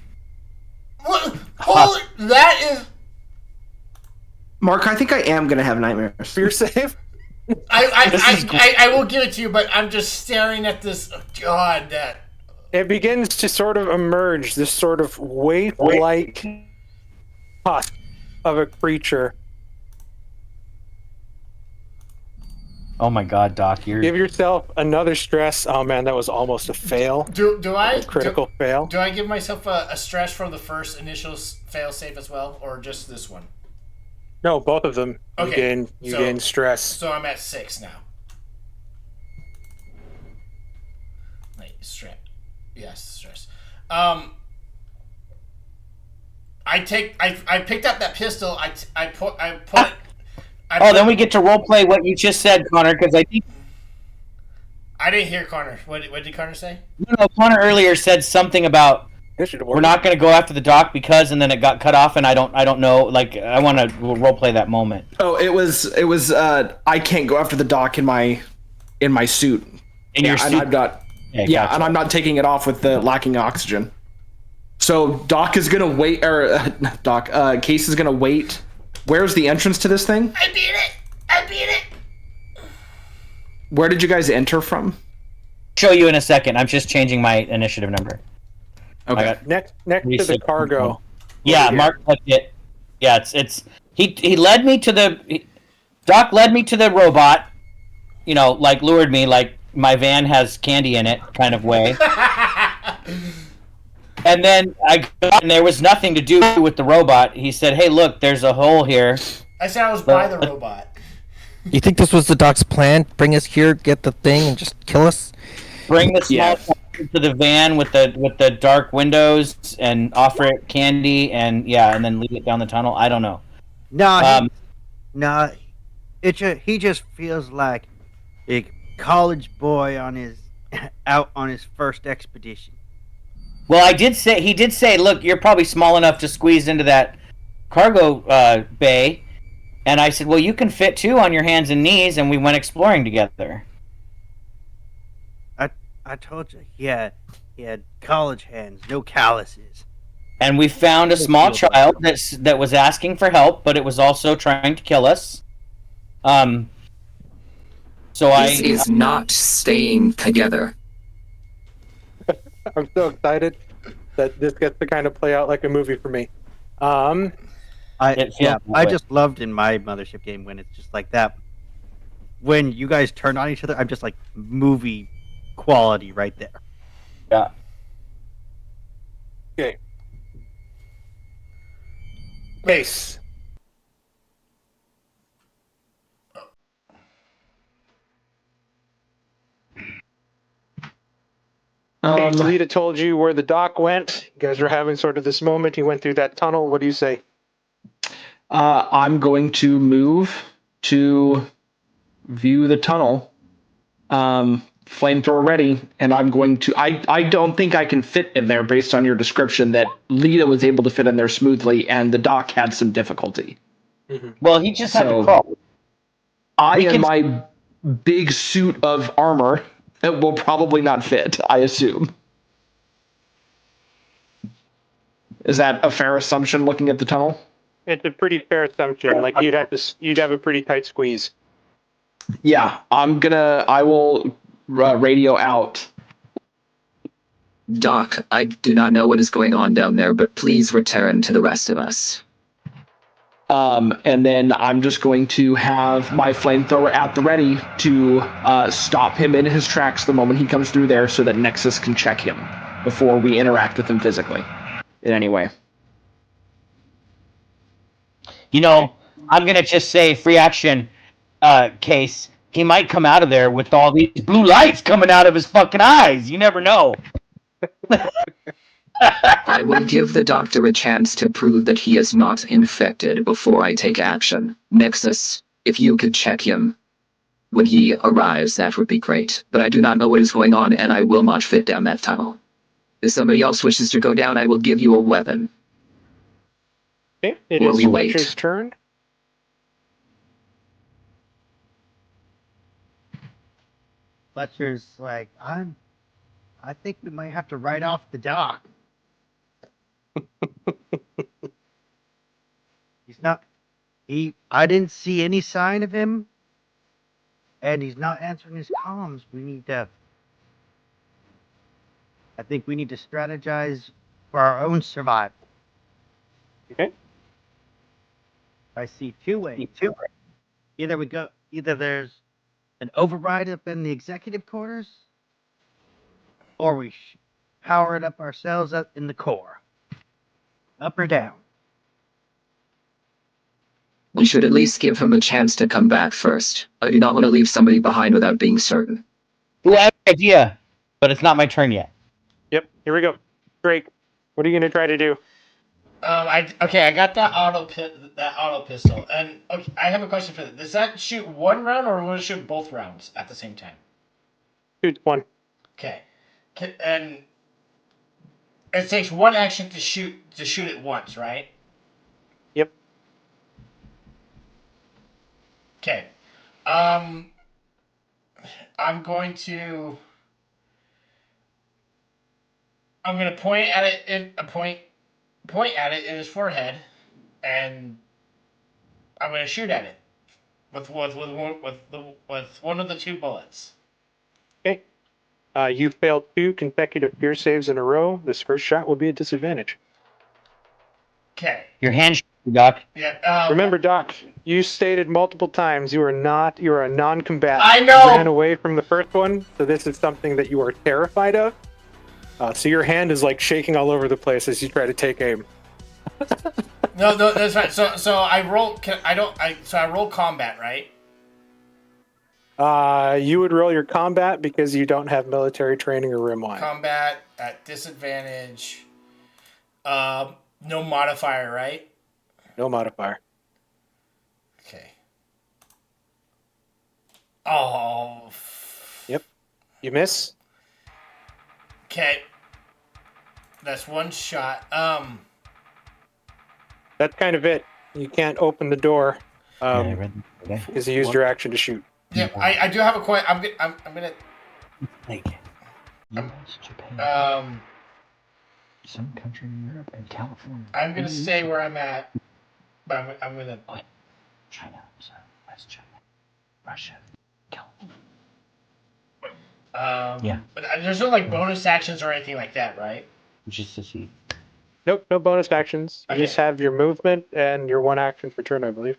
What? Holy, that is. Mark, I think I am gonna have nightmares. Fear save? I will give it to you, but I'm just staring at this. Oh, God, that. It begins to sort of emerge, this sort of waif-like husk of a creature. Oh my God, Doc, you're... Give yourself another stress. Oh man, that was almost a fail. Do I a critical fail? Do I give myself a stress from the first initial fail safe as well, or just this one? No, both of them. Okay, You gain stress. So I'm at 6 now. Wait, stress. Yes, stress. I picked up that pistol. I put. Then we get to roleplay what you just said, Connor, because I think... I didn't hear Connor. What did Connor say? No, Connor earlier said something about we're not going to go after the doc because, and then it got cut off, and I don't know. Like, I want to roleplay that moment. Oh, it was. I can't go after the doc in my suit. In your suit? And I'm not. Okay, yeah, gotcha. and I'm not taking it off with the lacking oxygen. So Doc is gonna wait, or Case is gonna wait. Where's the entrance to this thing? I beat it. Where did you guys enter from? Show you in a second. I'm just changing my initiative number. Okay. Next to the cargo. Yeah, Mark clicked it. Yeah, it's he led me to the Doc led me to the robot. You know, like lured me, like my van has candy in it, kind of way. And then and there was nothing to do with the robot. He said, "Hey, look, there's a hole here." I said I was by the robot. You think this was the doc's plan? Bring us here, get the thing, and just kill us? Bring the small to the van with the dark windows and offer it candy and then leave it down the tunnel. I don't know. He just feels like a college boy on his out on his first expedition. Well, he did say, look, you're probably small enough to squeeze into that cargo bay. And I said, well, you can fit too on your hands and knees, and we went exploring together. I told you, he had college hands, no calluses. And we found a small child that was asking for help, but it was also trying to kill us. This is not staying together. I'm so excited that this gets to kind of play out like a movie for me. I just loved in my Mothership game when it's just like that. When you guys turn on each other, I'm just like movie quality right there. Yeah. Okay. Case, Lita told you where the dock went. You guys were having sort of this moment. He went through that tunnel. What do you say? I'm going to move to view the tunnel. Flamethrower ready, and I'm going to. I don't think I can fit in there based on your description that Lita was able to fit in there smoothly, and the dock had some difficulty. Mm-hmm. Well, he just had to crawl. I and my big suit of armor that will probably not fit, I assume. Is that a fair assumption looking at the tunnel? It's a pretty fair assumption. Like you'd have a pretty tight squeeze. Yeah, I will radio out. Doc, I do not know what is going on down there, but please return to the rest of us. And then I'm just going to have my flamethrower at the ready to stop him in his tracks the moment he comes through there so that Nexus can check him before we interact with him physically in any way. You know, I'm going to just say free action case. He might come out of there with all these blue lights coming out of his fucking eyes. You never know. I will give the doctor a chance to prove that he is not infected before I take action. Nexus, if you could check him when he arrives, that would be great. But I do not know what is going on, and I will not fit down that tunnel. If somebody else wishes to go down, I will give you a weapon. Okay, it Or is we wait. Fletcher's turn. Fletcher's like, I think we might have to write off the dock. He's not. I didn't see any sign of him, and he's not answering his comms. I think we need to strategize for our own survival. Okay. I see two ways. Either there's an override up in the executive quarters, or we power it up ourselves up in the core. Up or down? We should at least give him a chance to come back first. I do not want to leave somebody behind without being certain. Well, I have an idea, but it's not my turn yet. Yep, here we go. Drake, what are you going to try to do? I got that auto pistol, and okay, I have a question for that. Does that shoot one round, or will it shoot both rounds at the same time? Shoots one. Okay, and it takes one action to shoot it once, right? Yep. Okay. I'm going to point at it in his forehead, and I'm going to shoot at it with one of the two bullets. Okay. You failed 2 consecutive fear saves in a row. This first shot will be a disadvantage. Okay. Your hand, Doc. Yeah. Remember, Doc, you stated multiple times you are a non-combatant. I know. You ran away from the first one, so this is something that you are terrified of. So your hand is like shaking all over the place as you try to take aim. No, that's right. So I roll. I roll combat, right? You would roll your combat because you don't have military training or rimline. Combat at disadvantage. No modifier, right? No modifier. Okay. Oh. Yep. You miss. Okay. That's one shot. That's kind of it. You can't open the door because you used your action to shoot. Yeah, I do have a question. I'm gonna. Like, U.S., Japan, some country in Europe, and California. I'm gonna stay where I'm at, but I'm gonna. China, West China, Russia, California. Yeah. But there's no like bonus actions or anything like that, right? Just to see. Nope, no bonus actions. You just have your movement and your one action per turn, I believe.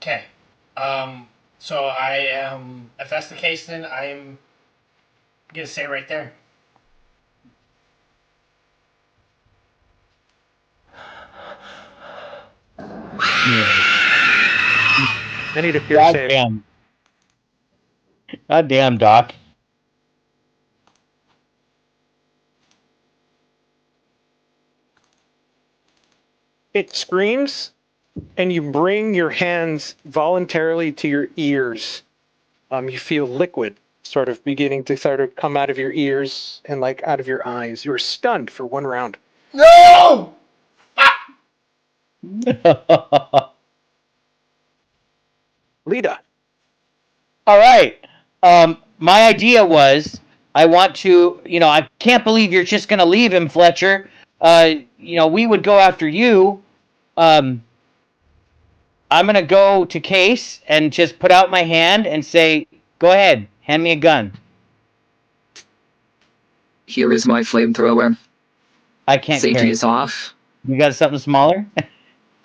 Okay. So I am. If that's the case, then I'm gonna stay right there. I need a fear save. God damn, Doc. It screams, and you bring your hands voluntarily to your ears. You feel liquid sort of beginning to sort of come out of your ears and like out of your eyes. You're stunned for 1 round. No! Lita. All right. My idea was I want to, I can't believe you're just going to leave him, Fletcher. We would go after you. I'm going to go to Case and just put out my hand and say, go ahead, hand me a gun. Here is my flamethrower. I can't Safety carry. is off. You got something smaller?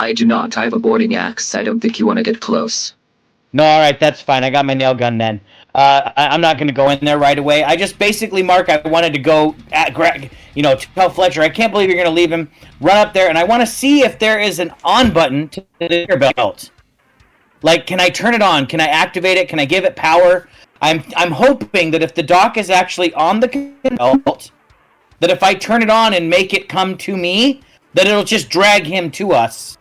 I do not. I have a boarding axe. I don't think you want to get close. No, all right, that's fine. I got my nail gun then. I'm not going to go in there right away. I just basically, Mark, I wanted to go at Greg, tell Fletcher, I can't believe you're going to leave him. Run up there, and I want to see if there is an on button to the belt. Like, can I turn it on? Can I activate it? Can I give it power? I'm hoping that if the dock is actually on the belt, that if I turn it on and make it come to me, that it'll just drag him to us,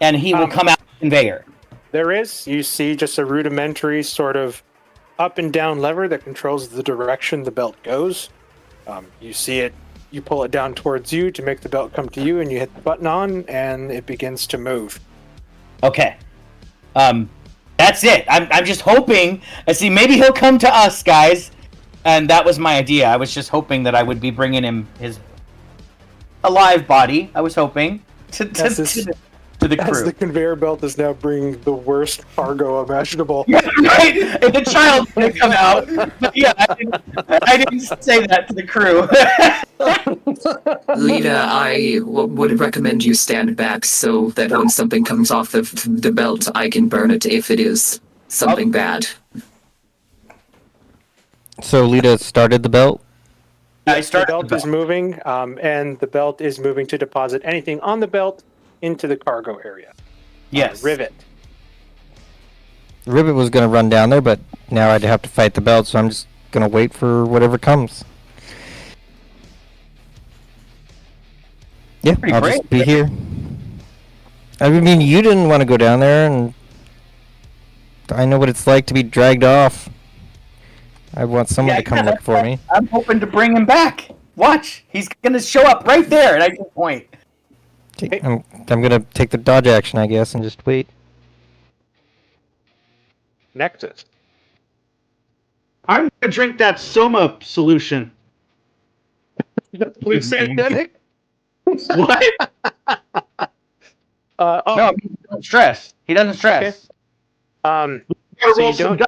and he will come out the conveyor. There is. You see just a rudimentary sort of up and down lever that controls the direction the belt goes. You see it. You pull it down towards you to make the belt come to you, and you hit the button on, and it begins to move. Okay. That's it. I'm just hoping. See, maybe he'll come to us, guys. And that was my idea. I was just hoping that I would be bringing him his alive body. I was hoping to the crew. As the conveyor belt is now bringing the worst cargo imaginable. Right? If the child's gonna come out. But yeah, I didn't say that to the crew. Lita, I would recommend you stand back so that when something comes off the belt, I can burn it if it is something bad. So Lita started the belt? The belt is moving, and the belt is moving to deposit anything on the belt into the cargo area. Yes. Rivet. Rivet was going to run down there, but now I'd have to fight the belt, so I'm just going to wait for whatever comes. Yeah, Pretty I'll brave, just be here. I mean, you didn't want to go down there, and I know what it's like to be dragged off. I want someone to come look for me. I'm hoping to bring him back. Watch. He's going to show up right there at any point. I'm going to take the dodge action, I guess, and just wait. Nexus. I'm going to drink that Soma solution. Hallucinogenic? What? No, he doesn't stress. He doesn't stress. Okay. So you don't...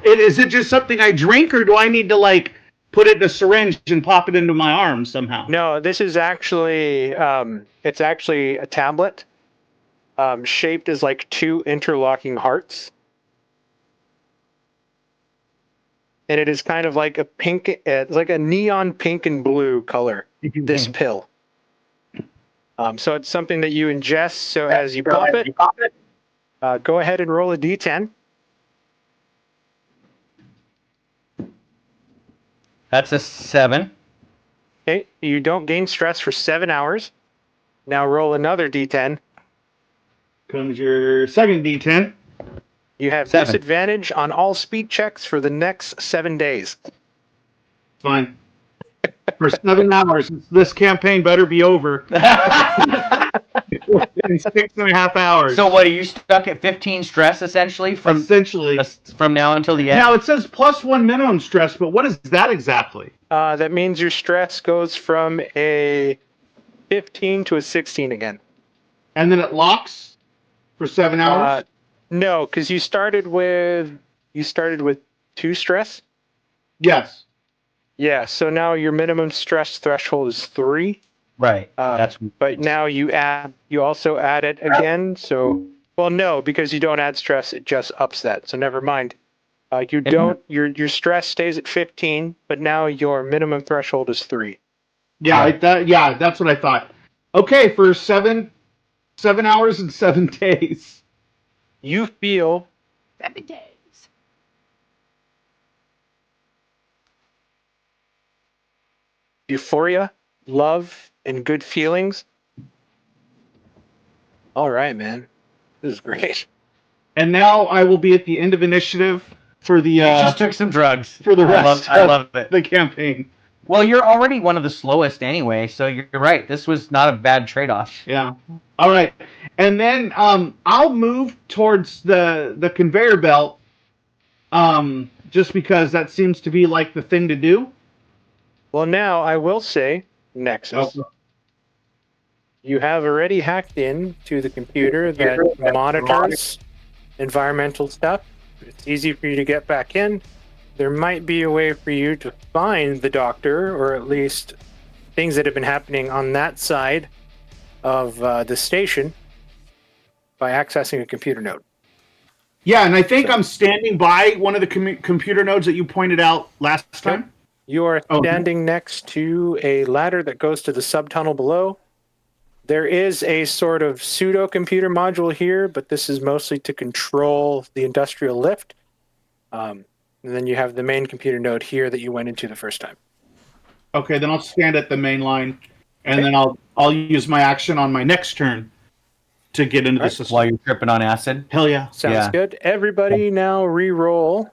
Is it just something I drink, or do I need to, put it in a syringe and pop it into my arm somehow? No, this is actually, it's actually a tablet shaped as like two interlocking hearts. And it is kind of like a pink, it's like a neon pink and blue color, this pill. So it's something that you ingest, so as you pop it, go ahead and roll a d10. That's a 7. Okay, you don't gain stress for 7 hours. Now roll another d10. Comes your second d10. You have 7. disadvantage on all speed checks for the next 7 days. Fine. For 7 hours. This campaign better be over. In 6.5 hours. So what, are you stuck at 15 stress, essentially? From now until the end? Now, it says +1 minimum stress, but what is that exactly? That means your stress goes from a 15 to a 16 again. And then it locks for 7 hours? No, because you started with 2 stress. Yes. Yeah, so now your minimum stress threshold is 3. Right. But now you also add it again. So, well, no, because you don't add stress, it just ups that. So never mind. You don't. Your stress stays at 15, but now your minimum threshold is 3. Yeah, that's what I thought. Okay, for 7 hours and 7 days. You feel 7 days. Euphoria, love, and good feelings. All right, man. This is great. And now I will be at the end of initiative for the Just took some drugs. for the rest I love of it. the campaign. Well, you're already one of the slowest anyway, so you're right. This was not a bad trade-off. Yeah. All right. And then I'll move towards the conveyor belt just because that seems to be like the thing to do. Well, now I will say, Nexus, you have already hacked in to the computer that monitors environmental stuff. It's easy for you to get back in. There might be a way for you to find the doctor, or at least things that have been happening on that side of the station by accessing a computer node. Yeah, and I think I'm standing by one of the computer nodes that you pointed out last time. You are standing next to a ladder that goes to the subtunnel below. There is a sort of pseudo computer module here, but this is mostly to control the industrial lift. And then you have the main computer node here that you went into the first time. Okay, then I'll stand at the main line, and then I'll use my action on my next turn to get into the system. While you're tripping on acid? Hell yeah. Sounds good. Everybody now re-roll.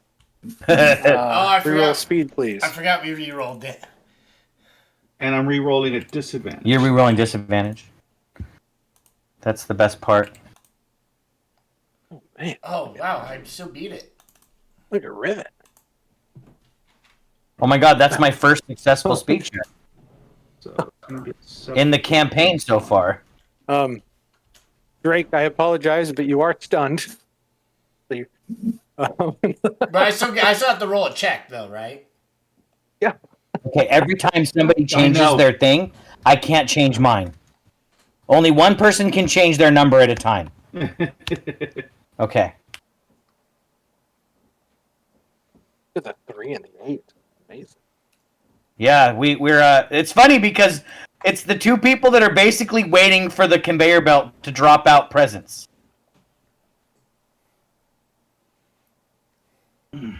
Re-roll speed, please. I forgot we re-rolled it. And I'm re-rolling at disadvantage. You're re-rolling disadvantage. That's the best part. Oh, man. Oh, wow. I still beat it. Look at Rivet. Oh my god, that's my first successful speed check. So, in the campaign so far. Drake, I apologize, but you are stunned. So you, But I still have to roll a check, though, right? Yeah. Okay, every time somebody changes their thing, I can't change mine. Only one person can change their number at a time. Okay. Look at the 3 and the 8. Amazing. Yeah, we're it's funny because it's the two people that are basically waiting for the conveyor belt to drop out presents. You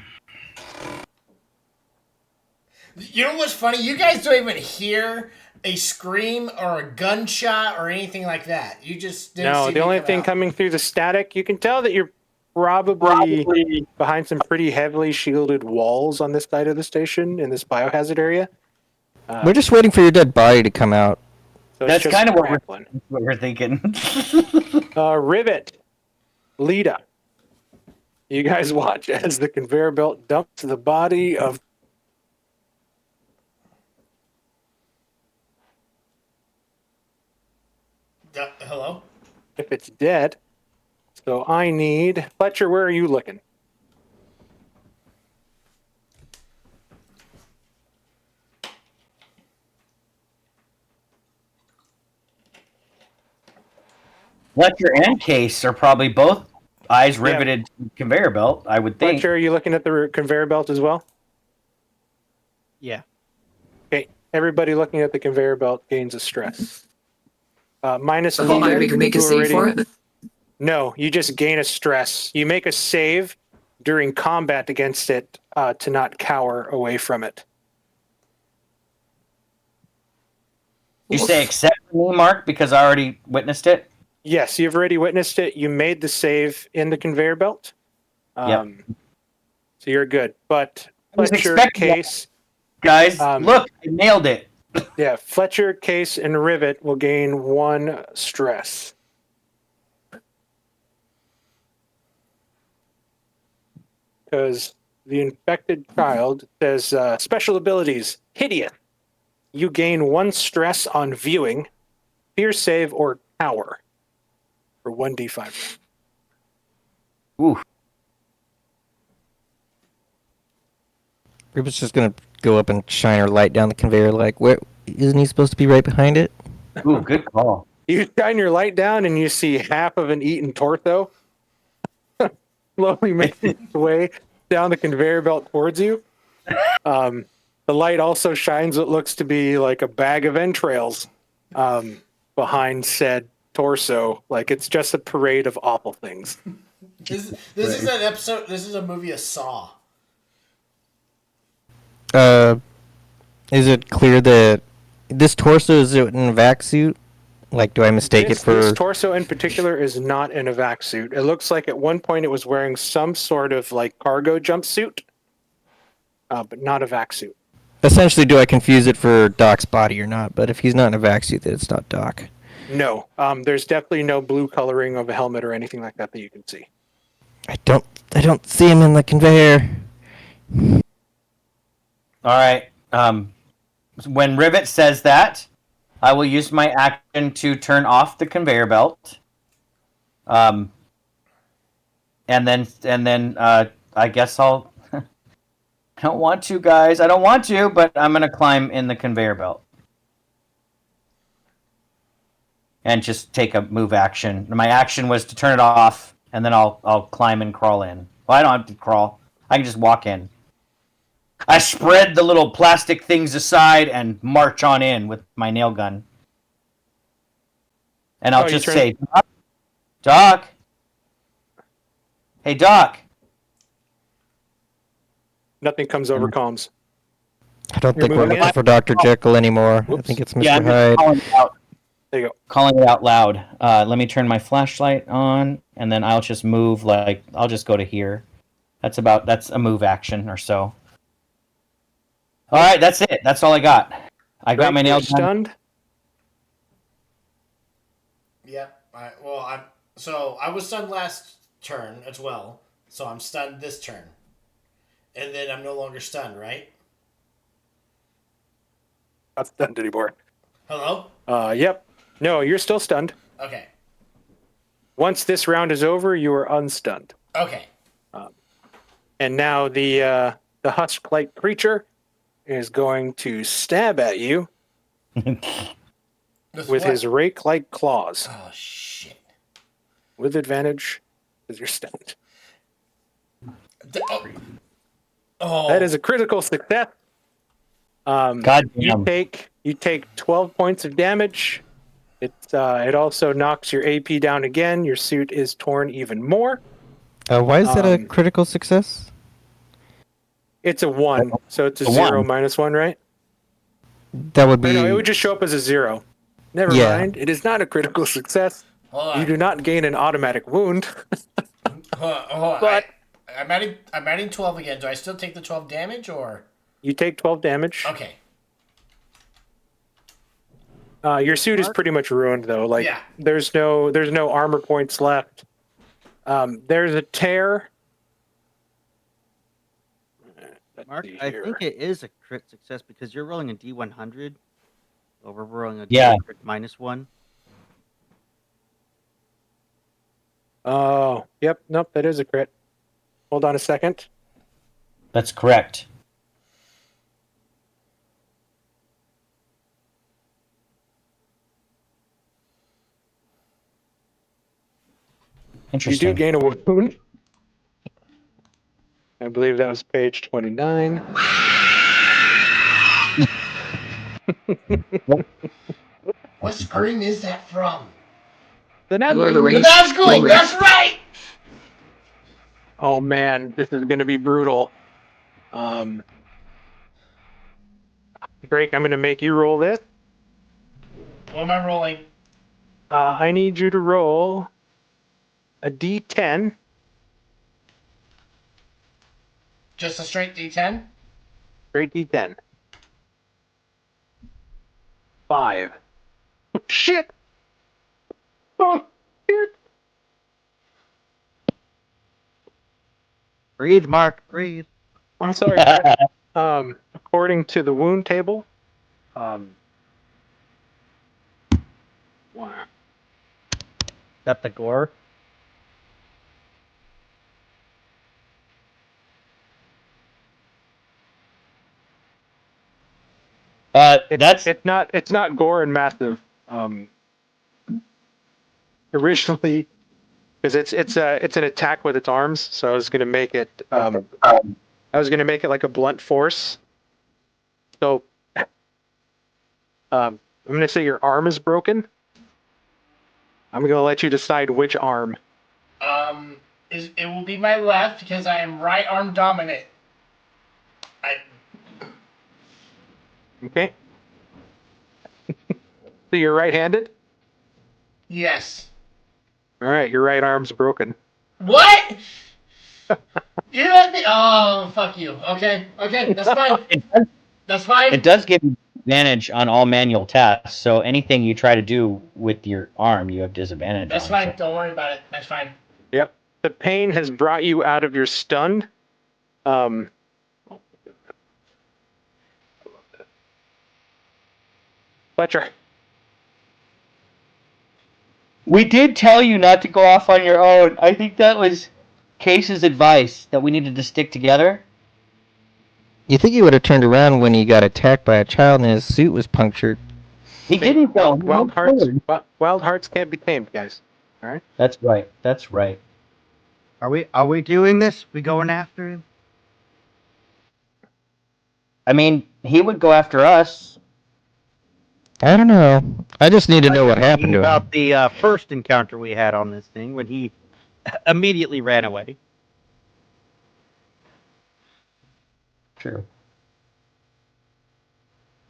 know what's funny? You guys don't even hear a scream or a gunshot or anything like that. You just didn't No, see the me only come thing out. coming through the static, you can tell that you're probably behind some pretty heavily shielded walls on this side of the station in this biohazard area. We're just waiting for your dead body to come out. So That's kind of what we're thinking. Rivet, Lita. You guys watch as the conveyor belt dumps the body of Hello? if it's dead. So I need Fletcher, where are you looking? Fletcher and Case are probably both eyes riveted to the conveyor belt, I would think. Fletcher, are you looking at the conveyor belt as well? Yeah. Okay, everybody looking at the conveyor belt gains a stress. Minus I thought I could make a save for it. No, you just gain a stress. You make a save during combat against it to not cower away from it. You say except for me, Mark, because I already witnessed it? Yes, you've already witnessed it. You made the save in the conveyor belt. Yep. So you're good. But was Fletcher, expecting Case... Guys, look, I nailed it. Yeah, Fletcher, Case, and Rivet will gain 1 stress. Because the infected child says special abilities, hideous. You gain 1 stress on viewing, fear save, or cower for 1d5. Ooh. Rivet's just gonna go up and shine her light down the conveyor. Like, where isn't he supposed to be right behind it? Ooh, good call. You shine your light down and you see half of an eaten torso slowly making its way down the conveyor belt towards you. The light also shines what looks to be like a bag of entrails behind said torso. Like it's just a parade of awful things. This is an episode. This is a movie of Saw. Is it clear that this torso is in a vac suit? Like, do I mistake it for? This torso in particular is not in a vac suit. It looks like at one point it was wearing some sort of like cargo jumpsuit, but not a vac suit. Essentially, do I confuse it for Doc's body or not? But if he's not in a vac suit, then it's not Doc. No, there's definitely no blue coloring of a helmet or anything like that you can see. I don't see him in the conveyor. All right. When Rivet says that, I will use my action to turn off the conveyor belt. And then I guess I'll. I don't want to, guys. I don't want to, but I'm gonna climb in the conveyor belt and just take a move action. My action was to turn it off, and then I'll climb and crawl in. Well, I don't have to crawl. I can just walk in. I spread the little plastic things aside and march on in with my nail gun. And I'll just say, Doc. Hey, Doc. Nothing comes over comms. I don't think we're looking for Dr. Jekyll anymore. I think it's Mr. Yeah, I'm Hyde. calling it out. There you go. Calling it out loud. Let me turn my flashlight on, and then I'll just move. I'll just go to here. That's a move action or so. All right, that's it. That's all I got. I got my nail gun. Stunned. Yeah. I was stunned last turn as well, so I'm stunned this turn, and then I'm no longer stunned, right? Not stunned anymore. Hello? Yep. No, you're still stunned. Okay. Once this round is over, you are unstunned. Okay. And now the husk-like creature is going to stab at you with his rake-like claws. Oh, shit. With advantage, because you're stunned. That is a critical success. God damn. You take 12 points of damage. It also knocks your AP down again. Your suit is torn even more. Why is that a critical success? It's a 1, so it's a 0 minus 1, right? That would be. No, it would just show up as a 0. Never mind. It is not a critical success. You do not gain an automatic wound. Hold on. But I'm adding 12 again. Do I still take the 12 damage or? You take 12 damage. Okay. Your suit is pretty much ruined though. Like there's no armor points left. There's a tear. Mark, I think it is a crit success because you're rolling a D100. Well, we're rolling a crit -1. Oh, yep. Nope, that is a crit. Hold on a second. That's correct. Interesting. You do gain a wound. I believe that was page 29. What screen is that from? The Nazgul! That's right! Oh man, this is going to be brutal. Drake, I'm going to make you roll this. What am I rolling? I need you to roll a D10. Just a straight D10? Straight D10. 5. Shit! Oh, shit! Breathe, Mark. Breathe. I'm sorry. According to the wound table, wow. That the gore? It's not gore and massive. Originally, because it's an attack with its arms, so I was gonna make it like a blunt force. So I'm gonna say your arm is broken. I'm gonna let you decide which arm. It will be my left because I am right arm dominant. Okay. So you're right-handed? Yes. All right, your right arm's broken. What? You let me. Oh, fuck you. Okay, that's fine. That's fine. It does give you advantage on all manual tasks. So anything you try to do with your arm, you have disadvantage That's on. fine. So. Don't worry about it. That's fine. Yep. The pain has brought you out of your stun. Fletcher. We did tell you not to go off on your own. I think that was Case's advice that we needed to stick together. You think he would have turned around when he got attacked by a child and his suit was punctured? He didn't though. Wild hearts can't be tamed, guys. All right. That's right. That's right. Are we doing this? We going after him? I mean, he would go after us. I don't know. I just need to know what happened to him. About the first encounter we had on this thing when he immediately ran away. True.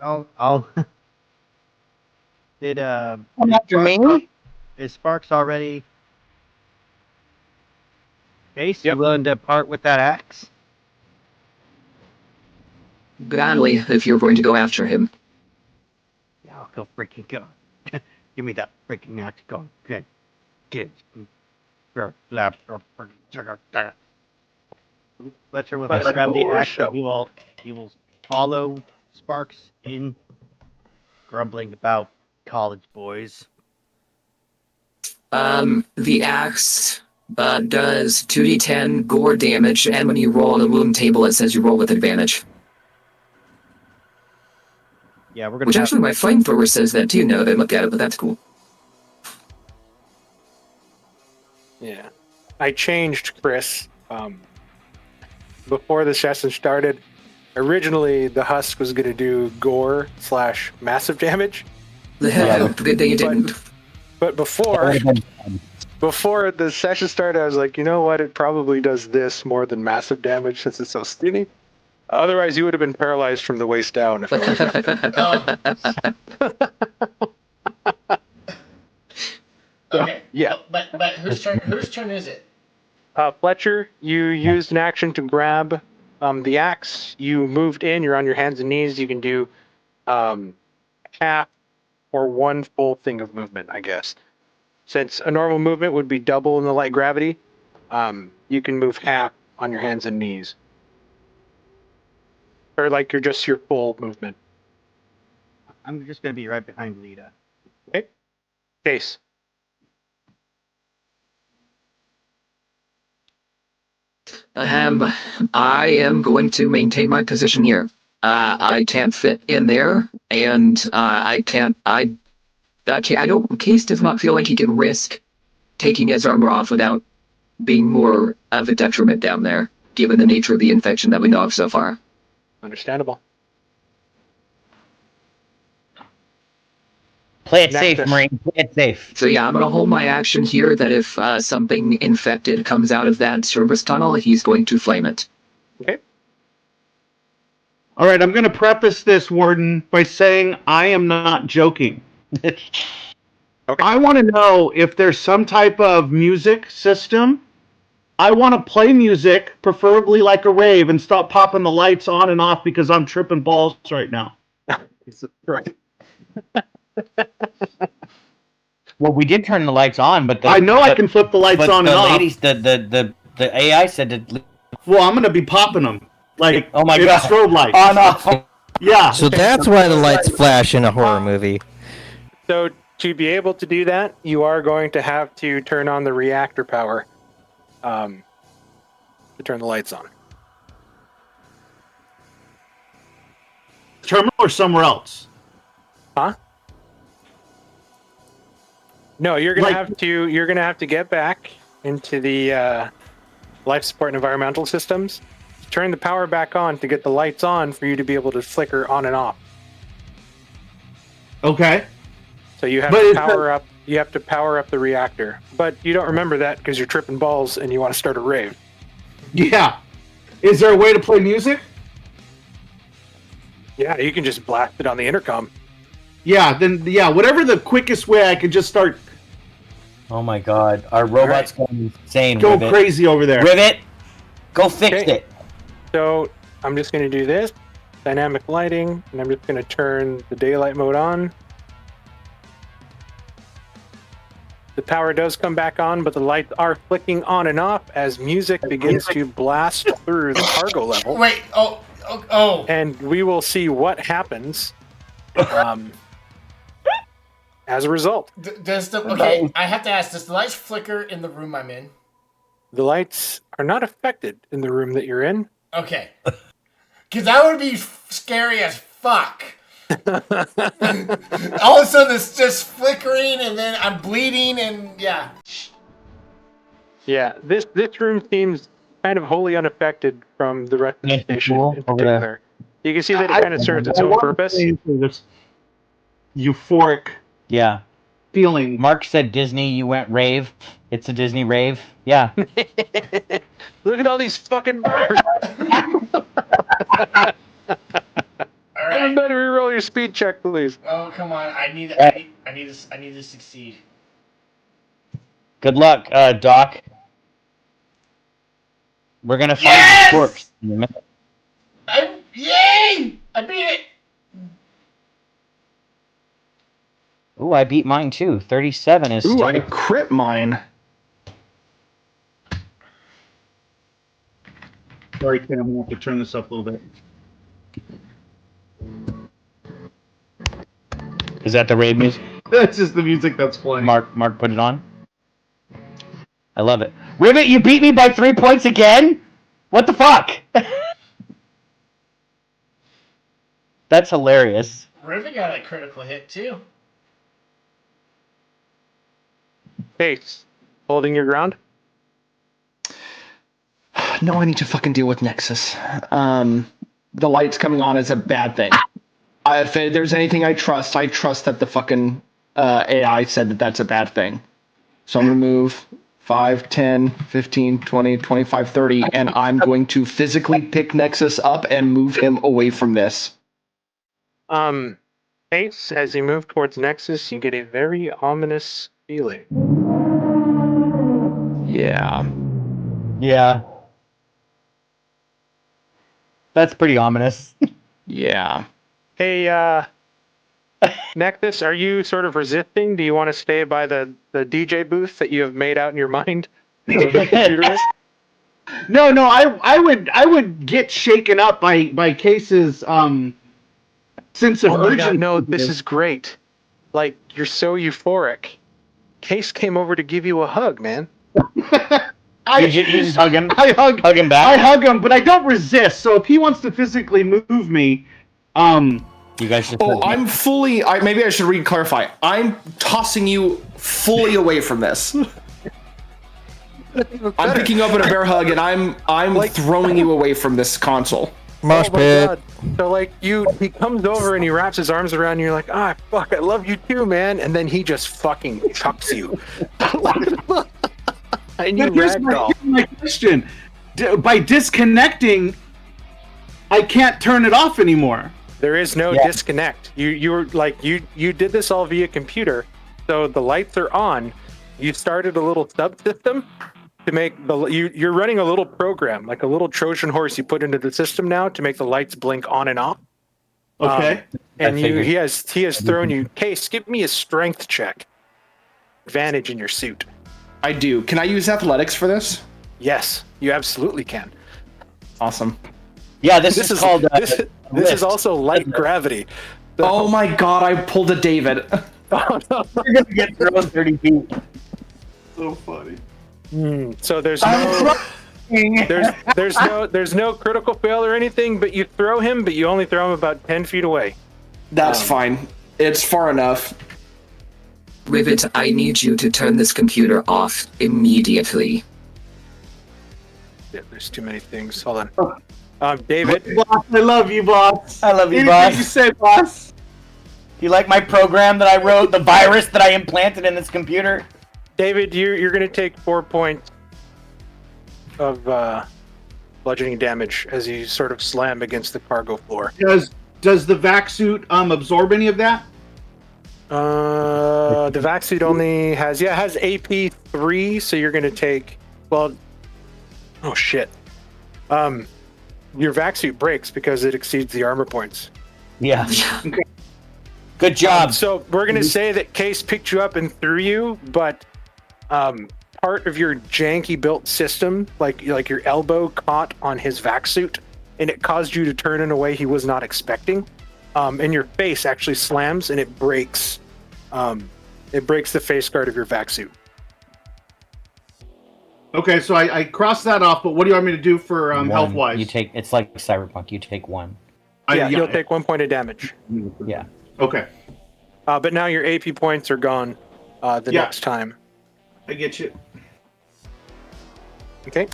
I'll did after me? Is Sparks already? Case, you willing to part with that axe? Gladly, if you're going to go after him. Yeah, I'll go freaking go. Give me that freaking axe. Go. Get. Fletcher will grab the axe. He will follow Sparks in, grumbling about college boys. The axe does 2d10 gore damage, and when you roll on the wound table, it says you roll with advantage. Yeah, we're gonna. Which actually, my flamethrower says that too. Now that I look at it, but that's cool. Yeah, I changed Chris. Before the session started, originally the husk was going to do gore / massive damage. Good thing you didn't. But before the session started, I was like, you know what? It probably does this more than massive damage since it's so skinny. Otherwise, you would have been paralyzed from the waist down. If Okay. Yeah. But whose turn is it? Fletcher, you used an action to grab the axe. You moved in. You're on your hands and knees. You can do half or one full thing of movement, I guess. Since a normal movement would be double in the light gravity, you can move half on your hands and knees. Or like you're just your full movement. I'm just gonna be right behind Lita. Okay. Case. I am going to maintain my position here. I can't fit in there, and I can't. I don't. Case does not feel like he can risk taking his armor off without being more of a detriment down there, given the nature of the infection that we know of so far. Understandable. Play it safe, Marine. Play it safe. So yeah, I'm gonna hold my action here that if something infected comes out of that service tunnel, he's going to flame it. Okay. All right, I'm going to preface this, Warden, by saying I am not joking. Okay. I want to know if there's some type of music system. I want to play music, preferably like a rave, and stop popping the lights on and off because I'm tripping balls right now. Right. Well, we did turn the lights on, but I know I can flip the lights on and off. Ladies, the AI said to. Well, I'm going to be popping them. Like, oh my god, strobe lights. On off. Yeah. So that's why the lights flash in a horror movie. So to be able to do that, you are going to have to turn on the reactor power to turn the lights on. Terminal or somewhere else? Huh? No, you're gonna have to get back into the life support and environmental systems. Turn the power back on to get the lights on for you to be able to flicker on and off. Okay. So you have to power up. You have to power up the reactor, but you don't remember that because you're tripping balls and you want to start a rave. Yeah. Is there a way to play music? Yeah, you can just blast it on the intercom. Yeah. Then whatever the quickest way I can just start Oh my god. Our robot's going insane. Go Rivet. crazy over there. Rivet, go fix it. So I'm just going to do this. Dynamic lighting. And I'm just going to turn the daylight mode on. The power does come back on, but the lights are flicking on and off as music begins to blast through the cargo level. Wait, oh. And we will see what happens as a result. I have to ask, does the lights flicker in the room I'm in? The lights are not affected in the room that you're in. Okay. Because that would be scary as fuck. All of a sudden it's just flickering and then I'm bleeding and yeah. Yeah, this room seems kind of wholly unaffected from the rest of the station in particular. You can see that it kind of serves its own purpose. This euphoric feeling. Mark said Disney, you went rave. It's a Disney rave. Yeah. Look at all these fucking birds. Everybody reroll your speed check, please. Oh come on! I need to succeed. Good luck, Doc. We're gonna find the corpse in a minute. Yay! I beat it. Ooh, I beat mine too. 37 is. Ooh, I crit mine. Sorry, Cam, we'll have to turn this up a little bit. Is that the raid music? That's just the music that's playing. Mark, put it on. I love it. Rivet, you beat me by 3 points again? What the fuck? That's hilarious. Rivet got a critical hit too. Face, holding your ground. No, I need to fucking deal with Nexus. The lights coming on is a bad thing. If there's anything I trust that the fucking AI said that that's a bad thing. So I'm going to move 5, 10, 15, 20, 25, 30, and I'm going to physically pick Nexus up and move him away from this. Face, as you move towards Nexus, you get a very ominous feeling. Yeah. Yeah. That's pretty ominous. Yeah. Hey, Nexus, are you sort of resisting? Do you want to stay by the DJ booth that you have made out in your mind? No, I would get shaken up by Case's sense of urgency. God, no, this is great. Like, you're so euphoric. Case came over to give you a hug, man. You just hug him. I hug him back. I hug him, but I don't resist. So if he wants to physically move me, you guys just. Oh, I'm fully. Maybe I should re-clarify. I'm tossing you fully away from this. I'm picking you up in a bear hug, and I'm like, throwing you away from this console. Mosh pit. God. So like he comes over and he wraps his arms around you. You're like, fuck, I love you too, man. And then he just fucking chucks you. And you here's my question: by disconnecting, I can't turn it off anymore. There is no disconnect. You were like you did this all via computer, so the lights are on. You started a little subsystem to make you're running a little program, like a little Trojan horse you put into the system now to make the lights blink on and off. Okay. And he has thrown you. Case, give me a strength check. Advantage in your suit. I do. Can I use athletics for this? Yes, you absolutely can. Awesome. Yeah, this is called. This is also light gravity. So, oh my god! I pulled a David. You're gonna get thrown 30 feet. So funny. So there's no critical fail or anything, but you throw him, but you only throw him about 10 feet away. That's fine. It's far enough. Rivet, I need you to turn this computer off immediately. Yeah, there's too many things. Hold on. David. Boss, I love you, boss. I love you, Anything boss. you say, boss. You like my program that I wrote, the virus that I implanted in this computer? David, you're going to take 4 points of bludgeoning damage as you sort of slam against the cargo floor. Does the vac suit absorb any of that? The vac suit only has AP 3, so you're gonna take oh shit. Your vac suit breaks because it exceeds the armor points. Yeah. Good job. So we're gonna say that Case picked you up and threw you, but part of your janky built system, like your elbow caught on his vac suit, and it caused you to turn in a way he was not expecting. And your face actually slams and it breaks. It breaks the face guard of your vac suit. Okay, so I crossed that off, but what do you want me to do for health wise? You take it's like Cyberpunk. You take 1. You'll take 1 point of damage. Yeah. Okay. But now your AP points are gone next time. I get you. Okay.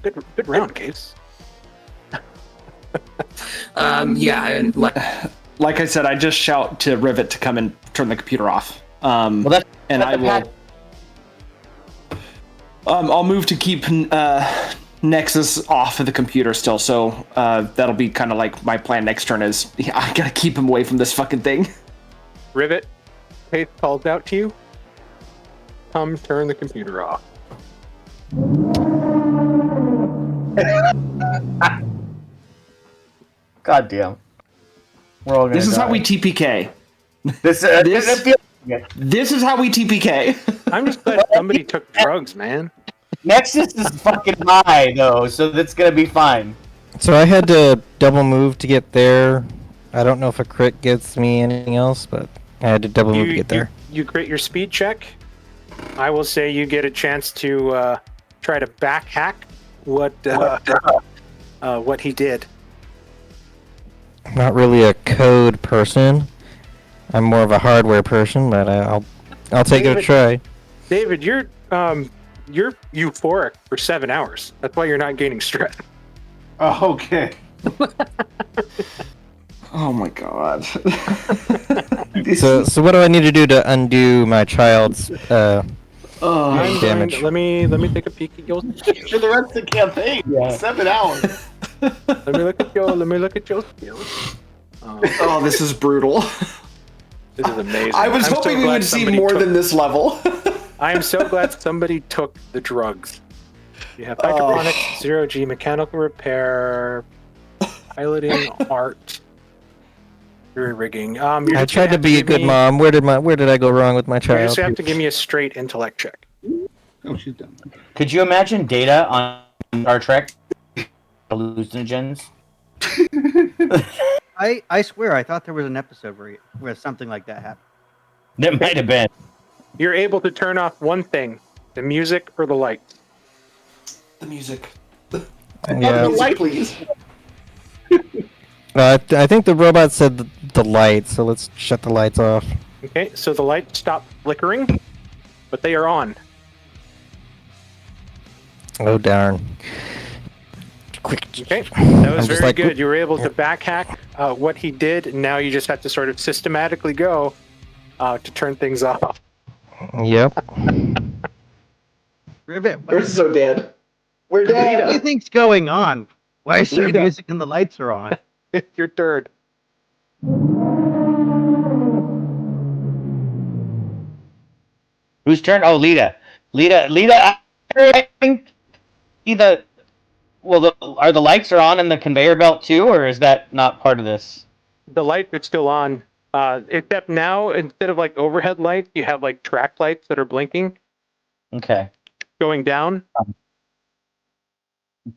Good round, Case. Yeah, and Like I said, I just shout to Rivet to come and turn the computer off. And I will. I'll move to keep Nexus off of the computer still, so that'll be kind of like my plan next turn. Is I gotta keep him away from this fucking thing. Rivet, Case calls out to you. Come turn the computer off. God damn. We're all gonna This is how die. we TPK. This is how we TPK. I'm just glad somebody took drugs, man. Nexus is fucking high though, so that's gonna be fine. So I had to double move to get there. I don't know if a crit gets me anything else, but I had to double move to get there. You crit your speed check. I will say you get a chance to try to back hack what he did. I'm not really a code person. I'm more of a hardware person, but I'll take it a try. David, you're euphoric for 7 hours. That's why you're not gaining stress. Oh, okay. Oh my god. So what do I need to do to undo my child's damage? Let me take a peek at your For the rest of the campaign, 7 hours. let me look at your skills. Oh, this is brutal. This is amazing. I was I'm hoping so we glad would see somebody more took- than this level. I am so glad somebody took the drugs. You have hydroponics, 0G, mechanical repair, piloting, art, jury rigging. You're I just tried gonna to have be a give good me- mom. Where did I go wrong with my You child? just have to give me a straight intellect check. Oh, she's done. Could you imagine Data on Star Trek? Hallucinogens. I swear, I thought there was an episode where something like that happened. That might have been. You're able to turn off one thing: the music or the lights. The music. Yeah. Light, please. I think the robot said the lights, so let's shut the lights off. Okay, so the lights stop flickering, but they are on. Oh darn! Quick. Okay, that was I'm just very like, good. You were able to backhack what he did, and now you just have to sort of systematically go to turn things off. Yep. Rivet, We're so dead. We're what do dead. you think's going on? Why is there music and the lights are on? Your turn. Whose turn? Oh, Lita. Lita. I think either. Well, are the lights on in the conveyor belt too, or is that not part of this? The lights are still on, except now instead of like overhead lights, you have like track lights that are blinking, Okay. going down.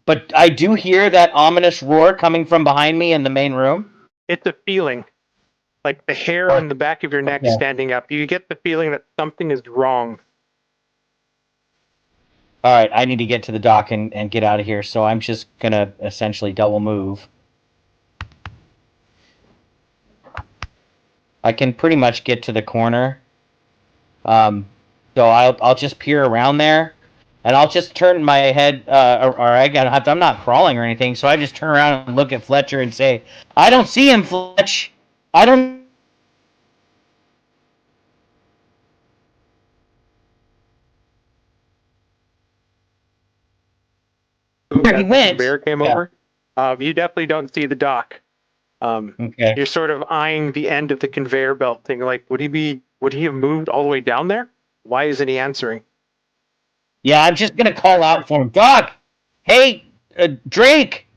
But I do hear that ominous roar coming from behind me in the main room. It's a feeling, like the hair on the back of your neck Okay. standing up. You get the feeling that something is wrong. All right, I need to get to the dock and get out of here, so I'm just gonna essentially double move. I can pretty much get to the corner. So I'll just peer around there, and I'll just turn my head, I'm not crawling or anything, so I just turn around and look at Fletcher and say, "I don't see him, Fletch. I don't." Where he went. Bear came Yeah. over. You definitely don't see the dock. Okay. You're sort of eyeing the end of the conveyor belt thing. Like, would he be Would he have moved all the way down there? Why isn't he answering? Yeah, I'm just gonna call out for him. Doc! Hey, Drake!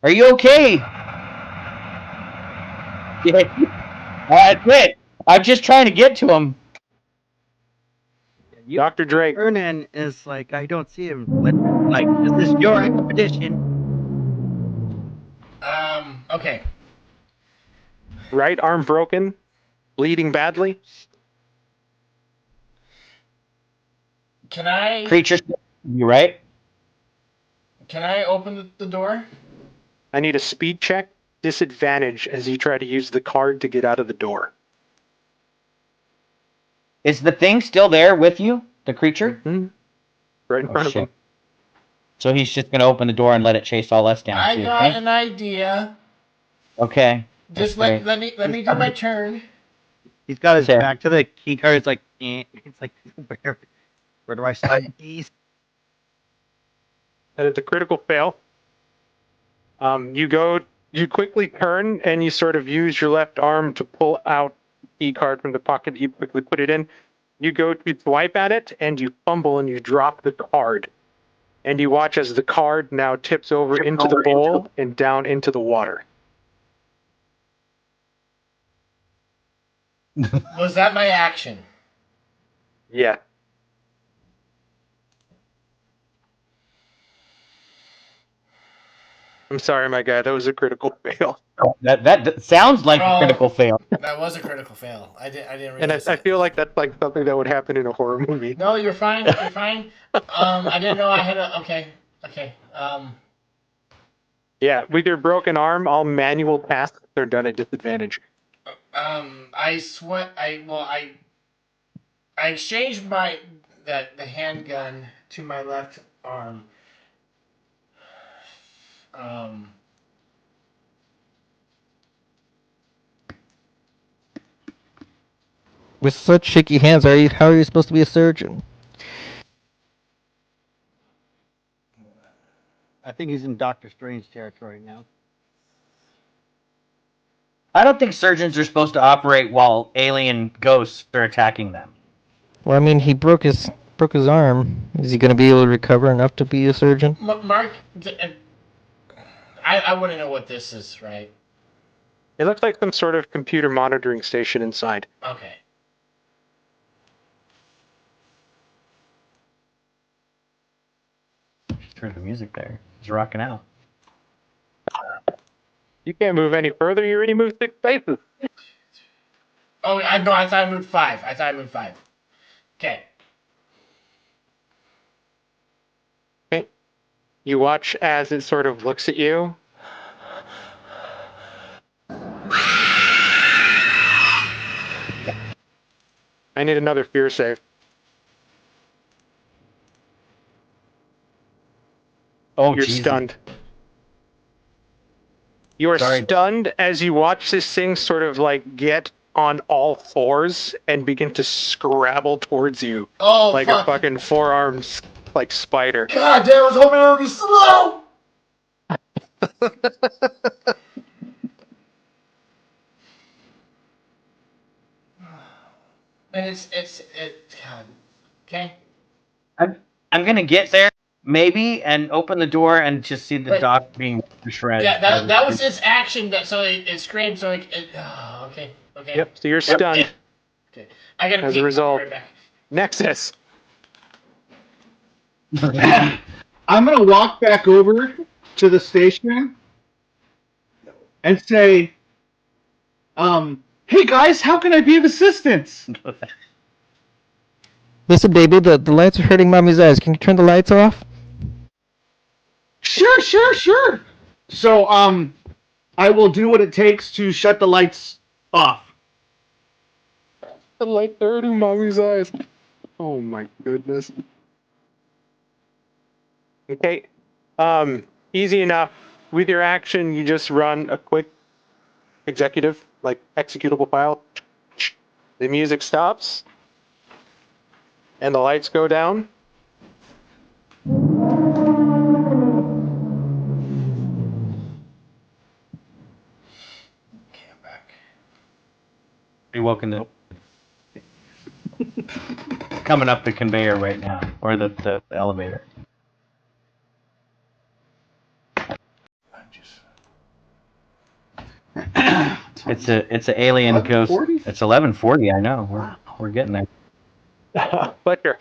Are you okay? Yeah. That's it. I'm just trying to get to him. Dr. Drake. Ernan is like, I don't see him. Like, is this your expedition? Okay. Right arm broken, bleeding badly. Can I? Creature, you right? Can I open the door? I need a speed check. Disadvantage as you try to use the card to get out of the door. Is the thing still there with you? The creature? Mm-hmm. Right in front of him. So he's just gonna open the door and let it chase all us down I too. got Okay. an idea. Okay. Just let me do my turn. He's got his Sure. back to the key card. It's like, it's like, where do I sign the keys? And it's a critical fail. You quickly turn and you sort of use your left arm to pull out the card from the pocket. You quickly put it in. You go to swipe at it and you fumble and you drop the card. And you watch as the card now tips over into the bowl and down into the water. Was that my action? Yeah. I'm sorry, my guy. That was a critical fail. That sounds like a critical fail. That was a critical fail. I didn't And realize. I feel like that's like something that would happen in a horror movie. No, you're fine. You're fine. I didn't know I had a. Okay. Yeah, with your broken arm, all manual tasks are done at disadvantage. I exchanged the handgun to my left arm. With such shaky hands, how are you supposed to be a surgeon? I think he's in Doctor Strange territory now. I don't think surgeons are supposed to operate while alien ghosts are attacking them. Well, I mean, he broke his arm. Is he going to be able to recover enough to be a surgeon? Mark, I want to know what this is, right? It looks like some sort of computer monitoring station inside. Okay. Turn the music there. He's rocking out. You can't move any further. You already moved 6 spaces. Oh, I thought I moved 5. Okay. Okay. You watch as it sort of looks at you. I need another fear save. Oh, you're Jesus. stunned. You are Sorry. stunned as you watch this thing sort of like get on all fours and begin to scrabble towards you. Oh, like fuck. a fucking four-armed like spider. God damn, I was hoping it would be slow. And God. Okay. I'm gonna get there maybe and open the door and just see the Wait. doc being shredded. Yeah, that was its action. So it screamed. So okay. Yep. So you're stunned. Okay. I gotta As pee. a result, Right back. Nexus. I'm gonna walk back over to the station and say, "Hey guys, how can I be of assistance?" Listen, baby, the lights are hurting Mommy's eyes. Can you turn the lights off? Sure. So, I will do what it takes to shut the lights off. The lights are hurting Mommy's eyes. Oh my goodness. Okay. Easy enough. With your action, you just run a quick executive, like executable file. The music stops. And the lights go down. Okay, I'm back. Are you welcome to? Coming up the conveyor right now, or the elevator. It's a alien ghost. 11:40? It's 11:40. I know. We're getting there. Fletcher.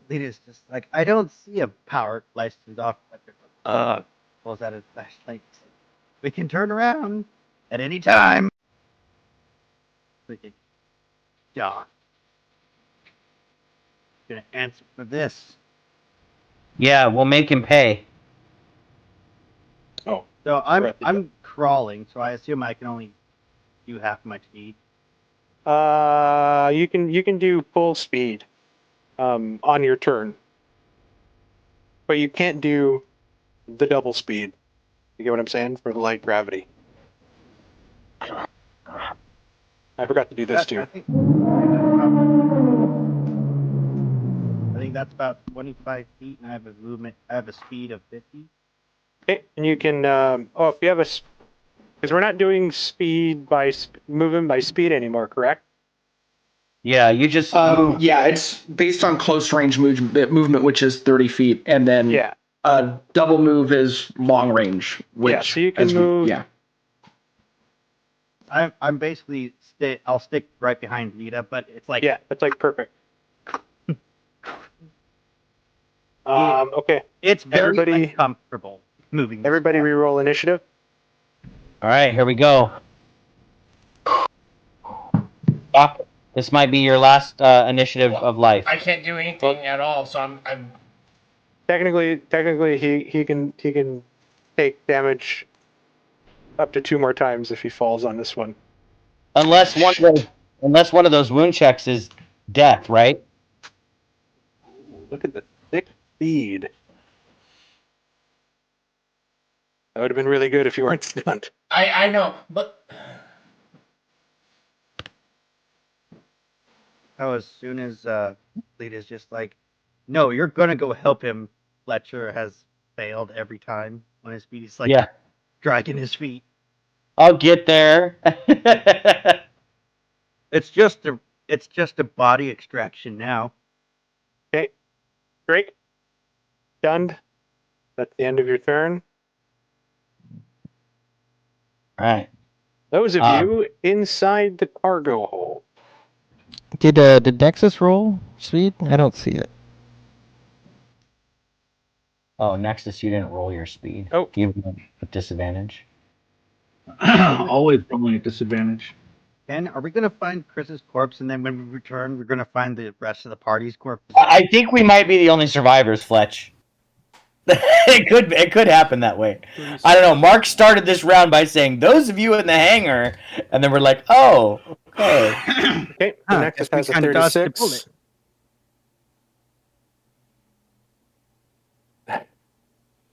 Lita's just like, I don't see a power license off. Pulls out his flashlight. We can turn around at any time. We can. Yeah. Gonna answer for this. Yeah, we'll make him pay. Oh. So I'm crawling, so I assume I can only do half my speed. You can do full speed, on your turn, but you can't do the double speed. You get what I'm saying for the light gravity. I forgot to do this too. I think that's about 25 feet, and I have a movement. I have a speed of 50. Okay, and you can. If you have because we're not doing speed by moving by speed anymore, correct? Yeah, you just. Yeah, it's based on close range movement, which is 30 feet, and then Yeah. Double move is long range, which Yeah, so you can move. Yeah. I'm basically I'll stick right behind Rita, but it's like it's like perfect. Okay. It's very Everybody- uncomfortable moving. Everybody re-roll initiative. All right, here we go. Doc, this might be your last initiative of life. I can't do anything at all, so I'm Technically, he can take damage up to 2 more times if he falls on this one. Unless one of those wound checks is death, right? Look at the thick speed. That would have been really good if you weren't stunned. I know, but How as soon as Lita's just like, no, you're gonna go help him. Fletcher has failed every time on his feet. He's like dragging his feet. I'll get there. It's just a body extraction now. Okay, Drake, stunned. That's the end of your turn. All right. Those of you inside the cargo hold. Did Nexus roll speed? I don't see it. Oh, Nexus, you didn't roll your speed. Oh, you have a disadvantage. Always rolling at disadvantage. Ken, are we gonna find Chris's corpse, and then when we return, we're gonna find the rest of the party's corpse? I think we might be the only survivors, Fletch. It could happen that way. I don't know. Mark started this round by saying, "Those of you in the hangar," and then we're like, "Oh, okay." Okay, the Nexus has a 36.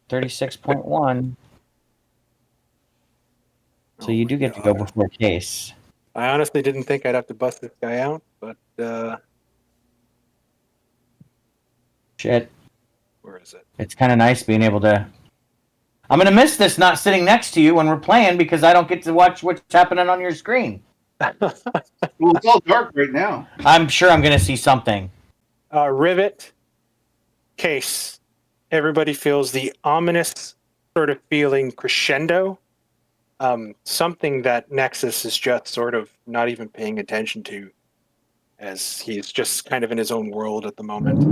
$36.1. So you do get to go before case. I honestly didn't think I'd have to bust this guy out, but Shit. Where is it? It's kind of nice being able to. I'm gonna miss this not sitting next to you when we're playing because I don't get to watch what's happening on your screen. Well, it's all dark right now. I'm sure I'm gonna see something. Rivet, case. Everybody feels the ominous sort of feeling crescendo. Something that Nexus is just sort of not even paying attention to, as he's just kind of in his own world at the moment.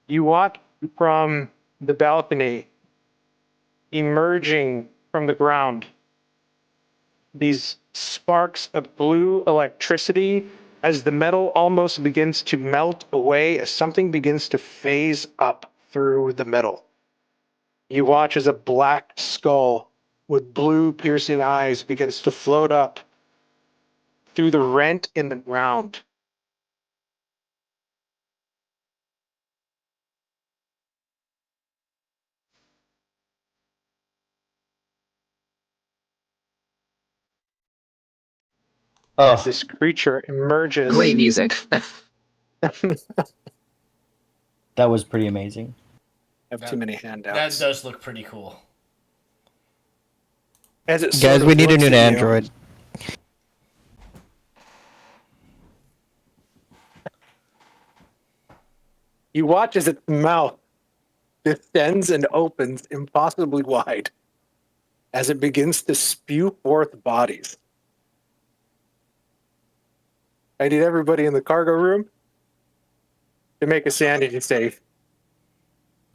You watch from the balcony, emerging from the ground, these sparks of blue electricity as the metal almost begins to melt away, as something begins to phase up through the metal. You watch as a black skull with blue piercing eyes begins to float up through the rent in the ground. As this creature emerges. Great music. That was pretty amazing. I have too many That handouts. does look pretty cool. As it Guys, sort of we need a looks new at you, android. You watch as its mouth distends and opens impossibly wide as it begins to spew forth bodies. I need everybody in the cargo room to make a sanity save.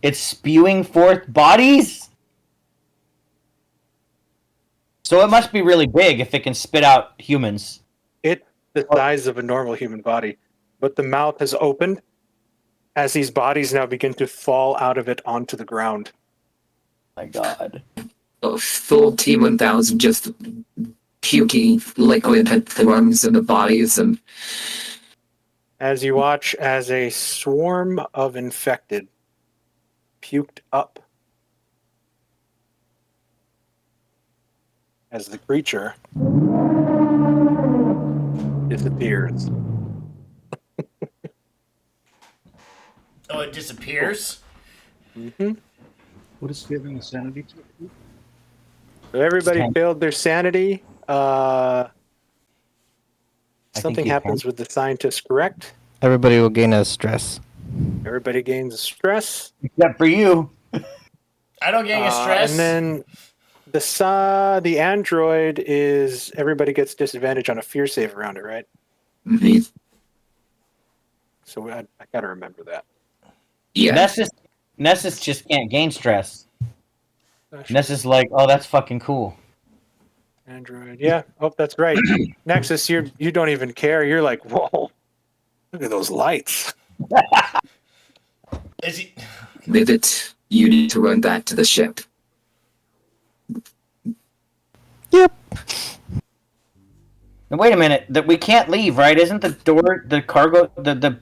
It's spewing forth bodies? So it must be really big if it can spit out humans. It's the size of a normal human body, but the mouth has opened as these bodies now begin to fall out of it onto the ground. My God. A full T-1000 just puking liquid at the lungs and the bodies, and As you watch as a swarm of infected puked up as the creature disappears. Oh, it disappears? Mm-hmm. What is giving the sanity to? So everybody failed their sanity. Something happens with the scientist, correct? Everybody will gain a stress. Everybody gains a stress. Except for you. I don't gain a stress. And then the android is everybody gets disadvantage on a fear save around it, right? Mhm. So I got to remember that. Yeah. Nessus just can't gain stress. Nessus is like, oh, that's fucking cool. Android, yeah. Oh, that's right. Nexus, you don't even care. You're like, whoa, look at those lights. Is he? With it, you need to run back to the ship. Yep. Now, wait a minute. That we can't leave, right? Isn't the door, the cargo, the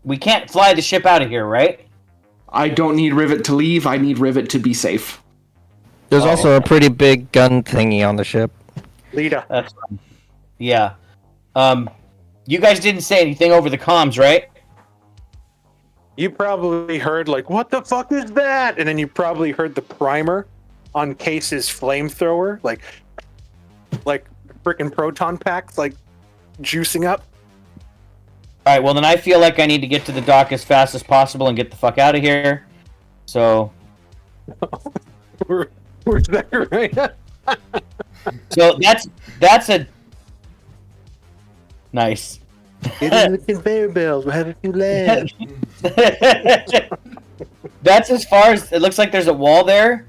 we can't fly the ship out of here, right? I don't need Rivet to leave. I need Rivet to be safe. There's also a pretty big gun thingy on the ship. Lita. That's fine. Yeah. You guys didn't say anything over the comms, right? You probably heard like, what the fuck is that? And then you probably heard the primer on Case's flamethrower, like freaking proton packs, like juicing up. All right. Well, then I feel like I need to get to the dock as fast as possible and get the fuck out of here. So. Where's that right? So that's a nice. Get in the conveyor belts. We'll have a few land. That's as far as it looks like. There's a wall there.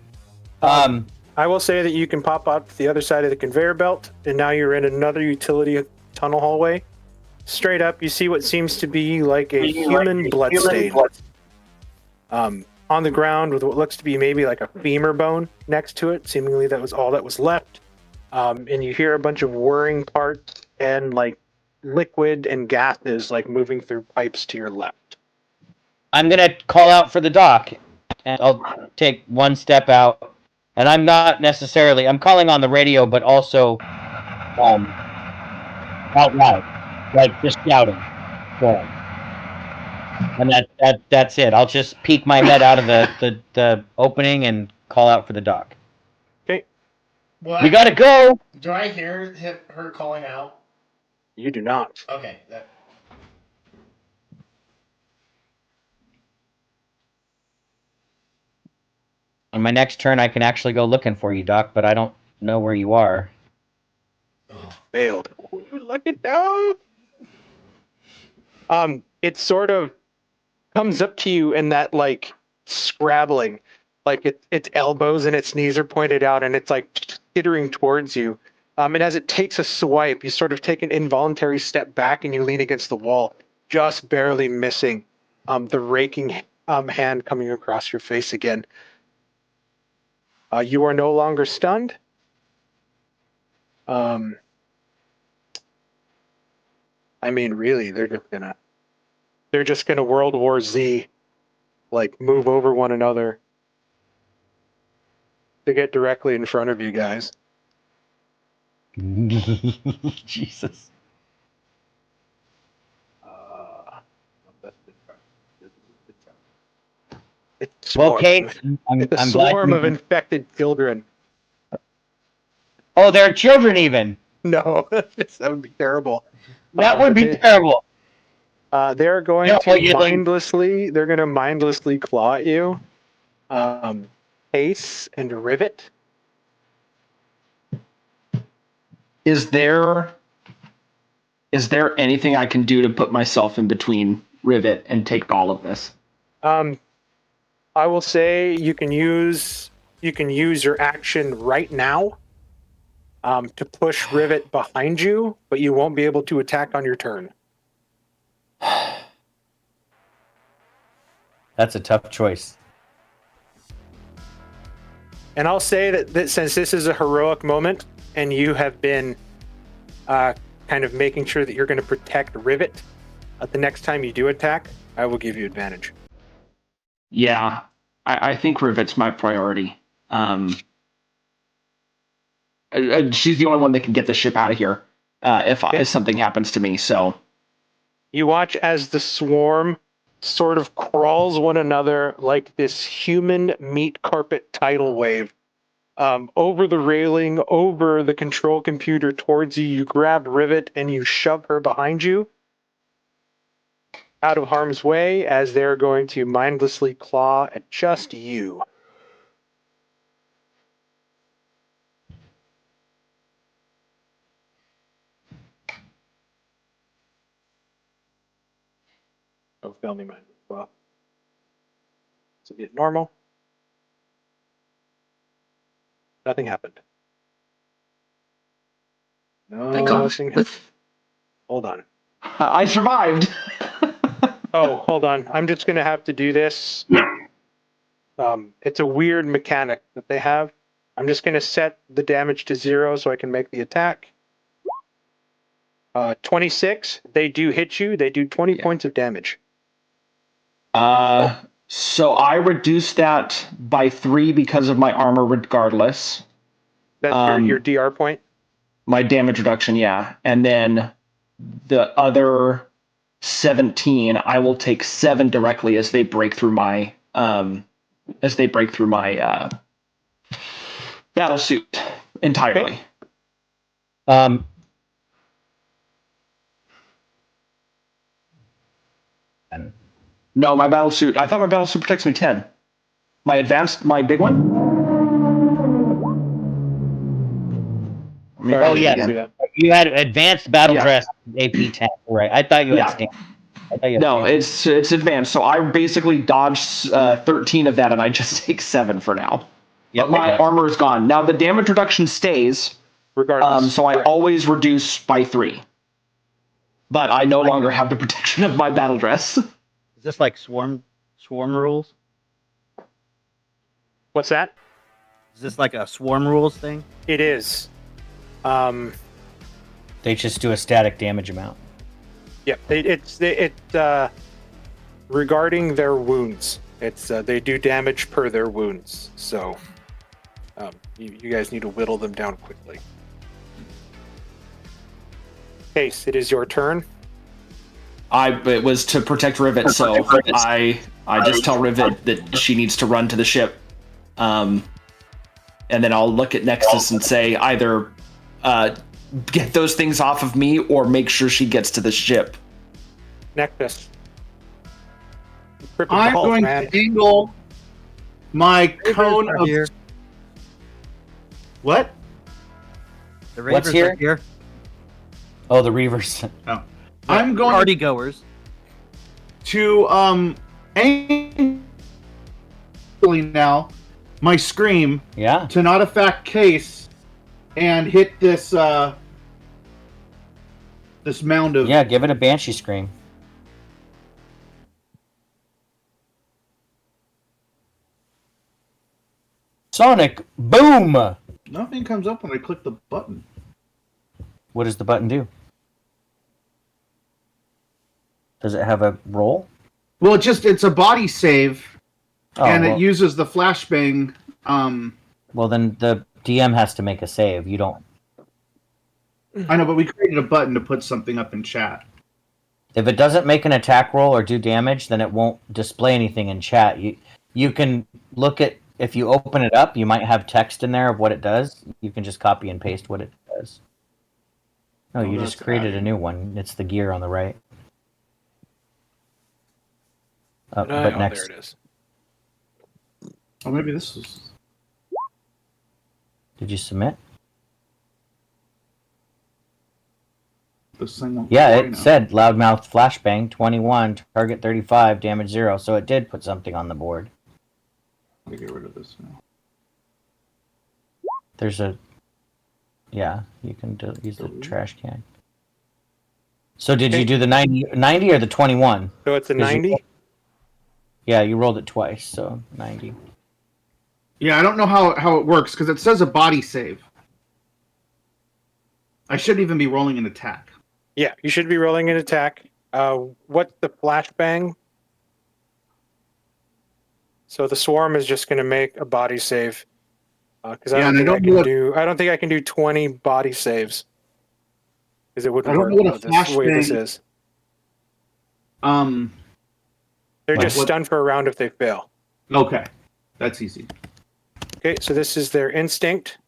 I will say that you can pop out the other side of the conveyor belt, and now you're in another utility tunnel hallway. Straight up, you see what seems to be like a human blood stain. On the ground with what looks to be maybe like a femur bone next to it. Seemingly that was all that was left. And you hear a bunch of whirring parts and like liquid and gases like moving through pipes to your left. I'm gonna call out for the dock, and I'll take one step out. And I'm not necessarily. I'm calling on the radio, but also out loud, like just shouting for him. And that's it. I'll just peek my head out of the opening and call out for the dock. Okay. What? We gotta go. Do I hear her calling out? You do not. Okay. On my next turn, I can actually go looking for you, Doc, but I don't know where you are. Failed. Oh, you lucky dog. It sort of comes up to you in that like scrabbling, like its elbows and its knees are pointed out, and it's like skittering towards you. And as it takes a swipe, you sort of take an involuntary step back and you lean against the wall, just barely missing the raking hand coming across your face again. You are no longer stunned. I mean, really, they're just gonna World War Z, like move over one another to get directly in front of you guys. Jesus. Well, swarm. Kate, It's a I'm glad. swarm of infected children. Oh, they're children even. No, that would be terrible. That would be terrible. They're going Yeah, to well, you like- mindlessly. They're going to mindlessly claw at you. Pace and rivet. Is there anything I can do to put myself in between Rivet and take all of this? I will say you can use your action right now to push rivet behind you, but you won't be able to attack on your turn. That's a tough choice. And I'll say that since this is a heroic moment and you have been kind of making sure that you're going to protect rivet, the next time you do attack, I will give you advantage. Yeah, I think Rivet's my priority. She's the only one that can get the ship out of here if something happens to me. So you watch as the swarm sort of crawls one another like this human meat carpet tidal wave over the railing, over the control computer towards you. You grab Rivet and you shove her behind you out of harm's way as they're going to mindlessly claw at just you. Oh, fail me mine. Well, so get normal. Nothing happened. No, Thank God. nothing happened. Hold on. I survived. Oh, hold on. I'm just going to have to do this. It's a weird mechanic that they have. I'm just going to set the damage to 0 so I can make the attack. 26. They do hit you. They do 20 points of damage. So I reduced that by 3 because of my armor regardless. That's your DR point? My damage reduction, yeah. And then the other 17, I will take 7 directly as they break through my battle suit entirely. No, my battle suit. I thought my battle suit protects me 10. My big one. Oh yeah, you had advanced battle dress AP 10, right? I thought you had standard. No, it's advanced. So I basically dodged 13 of that, and I just take 7 for now. But my armor is gone. Now the damage reduction stays, regardless. So I always reduce by 3. But I no longer have the protection of my battle dress. Is this like swarm rules? What's that? Is this like a swarm rules thing? It is. They just do a static damage amount. Yep. It's regarding their wounds. It's they do damage per their wounds. So you guys need to whittle them down quickly. Case, it is your turn. It was to protect Rivet, so I just tell Rivet that she needs to run to the ship. And then I'll look at Nexus and say either get those things off of me or make sure she gets to the ship. Nexus. I'm going to angle my cone of... Here. What? The What's Ravers here? are here. Oh, the Reavers. Oh. I'm going party goers to aim now my scream to not affect Case and hit this this mound of give it a banshee scream. Sonic boom. Nothing comes up when I click the button. What does the button do? Does it have a roll? Well, it's a body save, and well, it uses the flashbang. Well, then the DM has to make a save. You don't. I know, but we created a button to put something up in chat. If it doesn't make an attack roll or do damage, then it won't display anything in chat. You can look at if you open it up, you might have text in there of what it does. You can just copy and paste what it does. No, you just that's created a adding. new one. It's the gear on the right. But there next, it is. Oh, maybe this is. did you submit? This thing won't Yeah, play it now. said loudmouth flashbang 21, target 35, damage 0. So it did put something on the board. Let me get rid of this now. There's a. Yeah, you can use the trash can. So did you do the 90 or the 21? So it's a 90? Yeah, you rolled it twice, so 90. Yeah, I don't know how it works because it says a body save. I shouldn't even be rolling an attack. Yeah, you should be rolling an attack. What's the flashbang? So the swarm is just going to make a body save. Because I don't think I can do 20 body saves. Because it wouldn't work with the way this is. They're just stunned for a round if they fail. Okay, that's easy. Okay, so this is their instinct.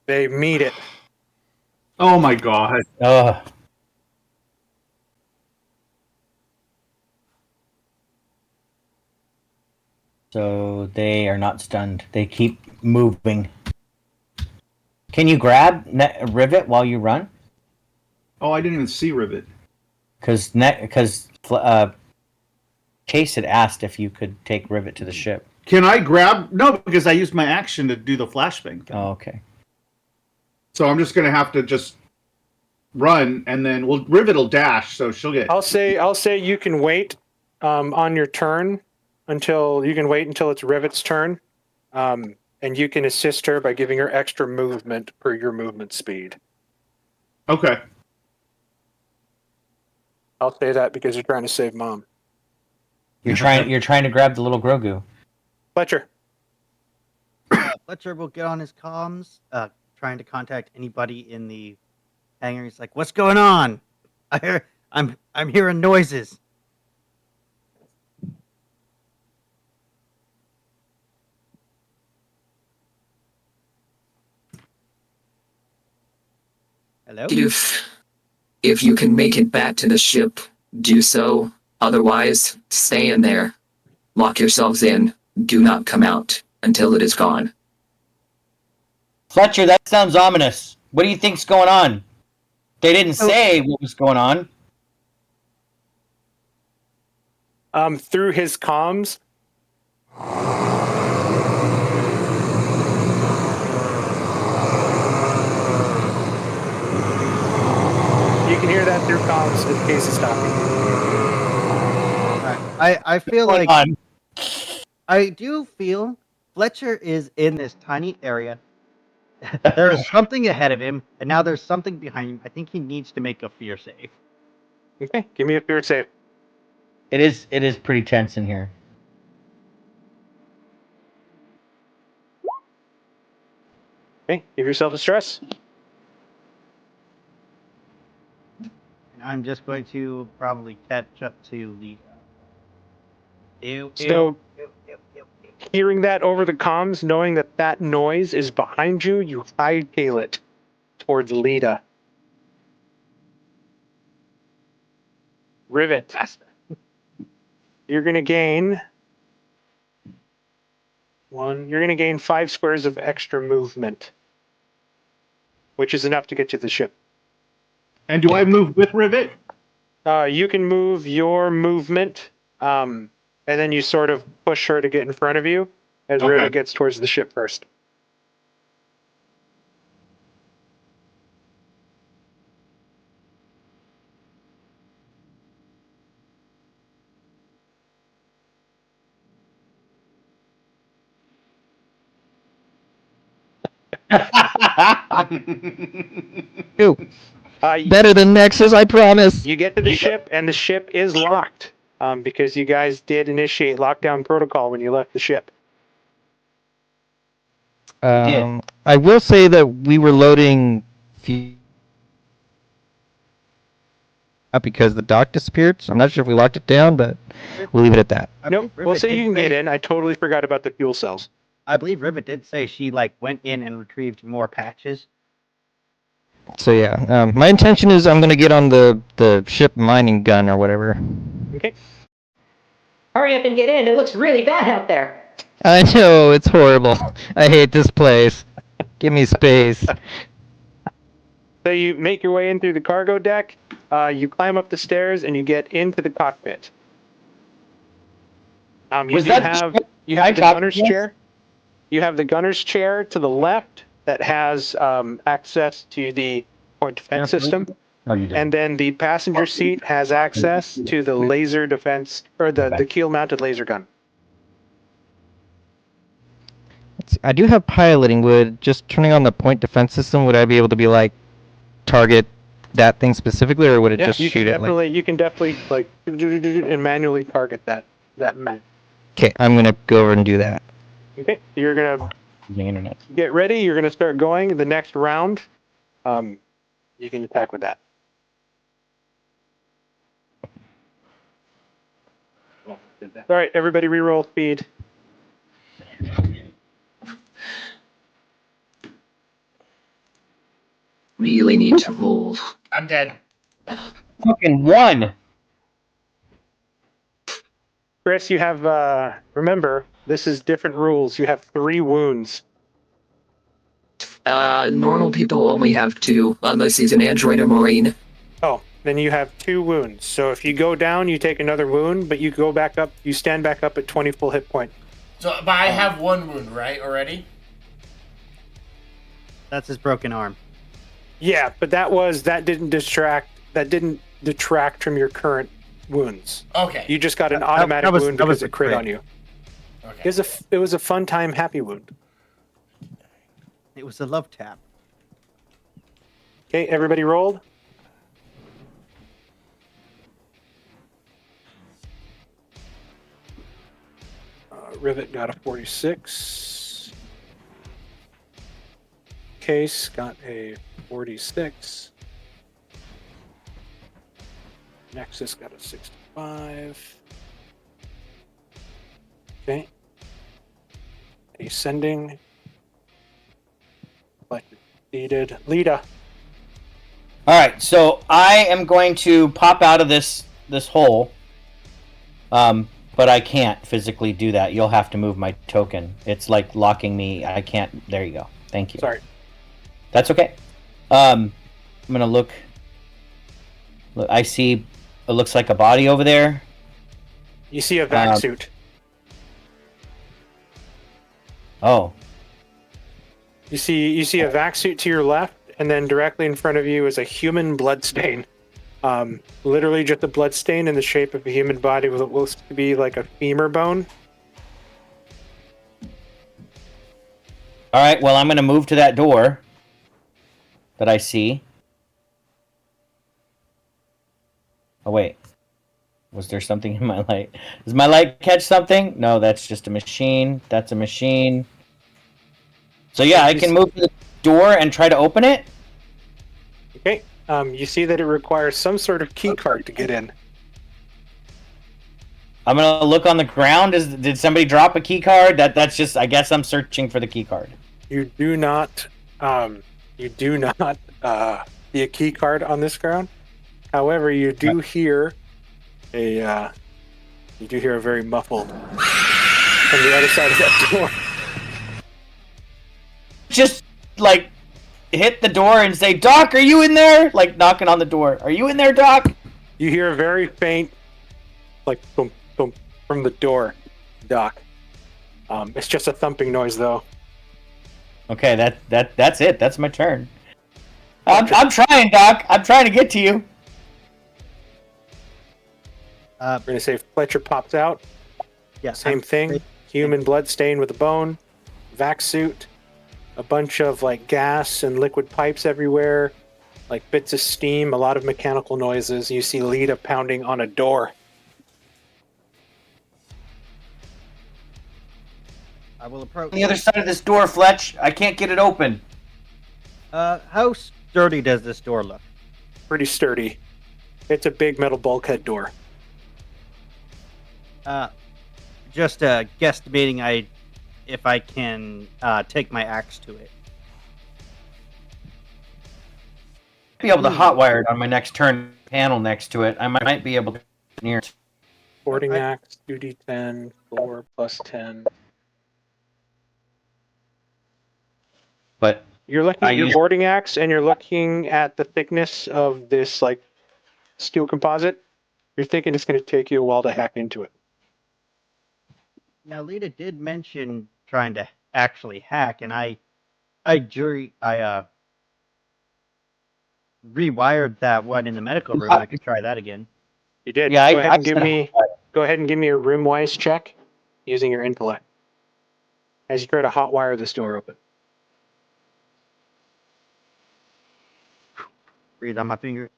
They meet it. Oh my god. So they are not stunned. They keep moving. Can you grab Rivet while you run? Oh, I didn't even see Rivet. Because Chase had asked if you could take Rivet to the ship. Can I grab? No, because I used my action to do the flashbang thing. Oh, okay. So I'm just gonna have to just run, and then Rivet will dash, so she'll get. I'll say you can wait on your turn until it's Rivet's turn, and you can assist her by giving her extra movement per your movement speed. Okay. I'll say that because you're trying to save Mom. You're trying to grab the little Grogu. Fletcher. Fletcher will get on his comms, trying to contact anybody in the hangar. He's like, "What's going on? I'm hearing noises." Hello? If you can make it back to the ship, do so. Otherwise, stay in there. Lock yourselves in. Do not come out until it is gone. Fletcher, that sounds ominous. What do you think's going on? They didn't say what was going on. Through his comms. You can hear that through comms if Case is talking. I feel like I do feel Fletcher is in this tiny area. There is something ahead of him, and now there's something behind him. I think he needs to make a fear save. Okay, give me a fear save. It is pretty tense in here. Okay, give yourself a stress. And I'm just going to probably catch up to the. Hearing that over the comms, knowing that noise is behind you, you hightail it towards Lita. Rivet. You're going to gain 5 squares of extra movement, which is enough to get you to the ship. And do I move with Rivet? You can move your movement, and then you sort of push her to get in front of you as Rivet gets towards the ship first. Better than Nexus, I promise. You get to the ship, and the ship is locked because you guys did initiate lockdown protocol when you left the ship. I will say that we were loading because the dock disappeared. So I'm not sure if we locked it down, but we'll leave it at that. Nope. We'll say you can get in. I totally forgot about the fuel cells. I believe Rivet did say she like went in and retrieved more patches. So yeah, my intention is I'm gonna get on the ship mining gun or whatever. Okay. Hurry up and get in. It looks really bad out there. I know, it's horrible. I hate this place. Give me space. So you make your way in through the cargo deck. You climb up the stairs and you get into the cockpit. You have the gunner's chair. You have the gunner's chair to the left that has access to the point defense system. Oh, you did. And then the passenger seat has access to the laser defense, or the keel-mounted laser gun. I do have piloting. Would just turning on the point defense system, would I be able to be like target that thing specifically, or would it just shoot it? You can definitely like and manually target that map. Okay, I'm gonna go over and do that. Okay, you're gonna The internet. get ready. You're gonna start going. The next round, you can attack with that. All right, everybody, reroll speed. Really need to roll. I'm dead. Fucking one. Chris, you have. Remember, this is different rules. You have 3 wounds. Normal people only have 2, unless he's an android or marine. Oh, then you have 2 wounds. So if you go down, you take another wound, but you go back up. You stand back up at 20 full hit points. So, but I have 1 wound, right, already? That's his broken arm. Yeah, but that didn't detract from your current wounds. Okay. You just got an automatic wound because it crit on you. Okay. It was a fun time happy wound. It was a love tap. Okay, everybody rolled. Rivet got a 46. Case got a 46. Nexus got a 65. Okay. Ascending. Defeated. Lita. All right, so I am going to pop out of this hole, but I can't physically do that. You'll have to move my token. It's like locking me. I can't. There you go. Thank you. Sorry. That's okay. I'm gonna look. I see. It looks like a body over there. You see a vac suit. Oh. You see a vac suit to your left, and then directly in front of you is a human blood stain. Literally just a blood stain in the shape of a human body with what looks to be like a femur bone. All right. Well, I'm gonna move to that door that I see. Oh wait. Was there something in my light? Does my light catch something? No, that's just a machine. That's a machine. So yeah, I can move to the door and try to open it. Okay. You see that it requires some sort of key card to get in. I'm gonna look on the ground. Did somebody drop a key card? That's just. I guess I'm searching for the key card. You do not see a key card on this ground. However, you do hear a very muffled from the other side of that door. Just like hit the door and say, "Doc, are you in there?" Like knocking on the door. Are you in there, Doc? You hear a very faint, like boom, boom from the door, Doc. It's just a thumping noise, though. Okay, that's it. That's my turn. I'm trying, Doc. I'm trying to get to you. We're gonna say Fletcher pops out. Yeah. Same thing. Human blood stain with a bone, vac suit, a bunch of like gas and liquid pipes everywhere, like bits of steam, a lot of mechanical noises. You see Lita pounding on a door. I will approach. On the other side of this door, Fletch. I can't get it open. How sturdy does this door look? Pretty sturdy. It's a big metal bulkhead door. Just guesstimating if I can take my axe to it. Be able to hotwire it on my next turn panel next to it. I might be able to near. Boarding axe, 2d10, 4 plus 10. But you're looking at your boarding axe, and you're looking at the thickness of this like steel composite. You're thinking it's going to take you a while to hack into it. Now, Lita did mention trying to actually hack, and I rewired that one in the medical room. I could try that again. You did. Yeah, go ahead and give me a room-wise check using your intellect as you try to hotwire this door open. Breathe on my finger.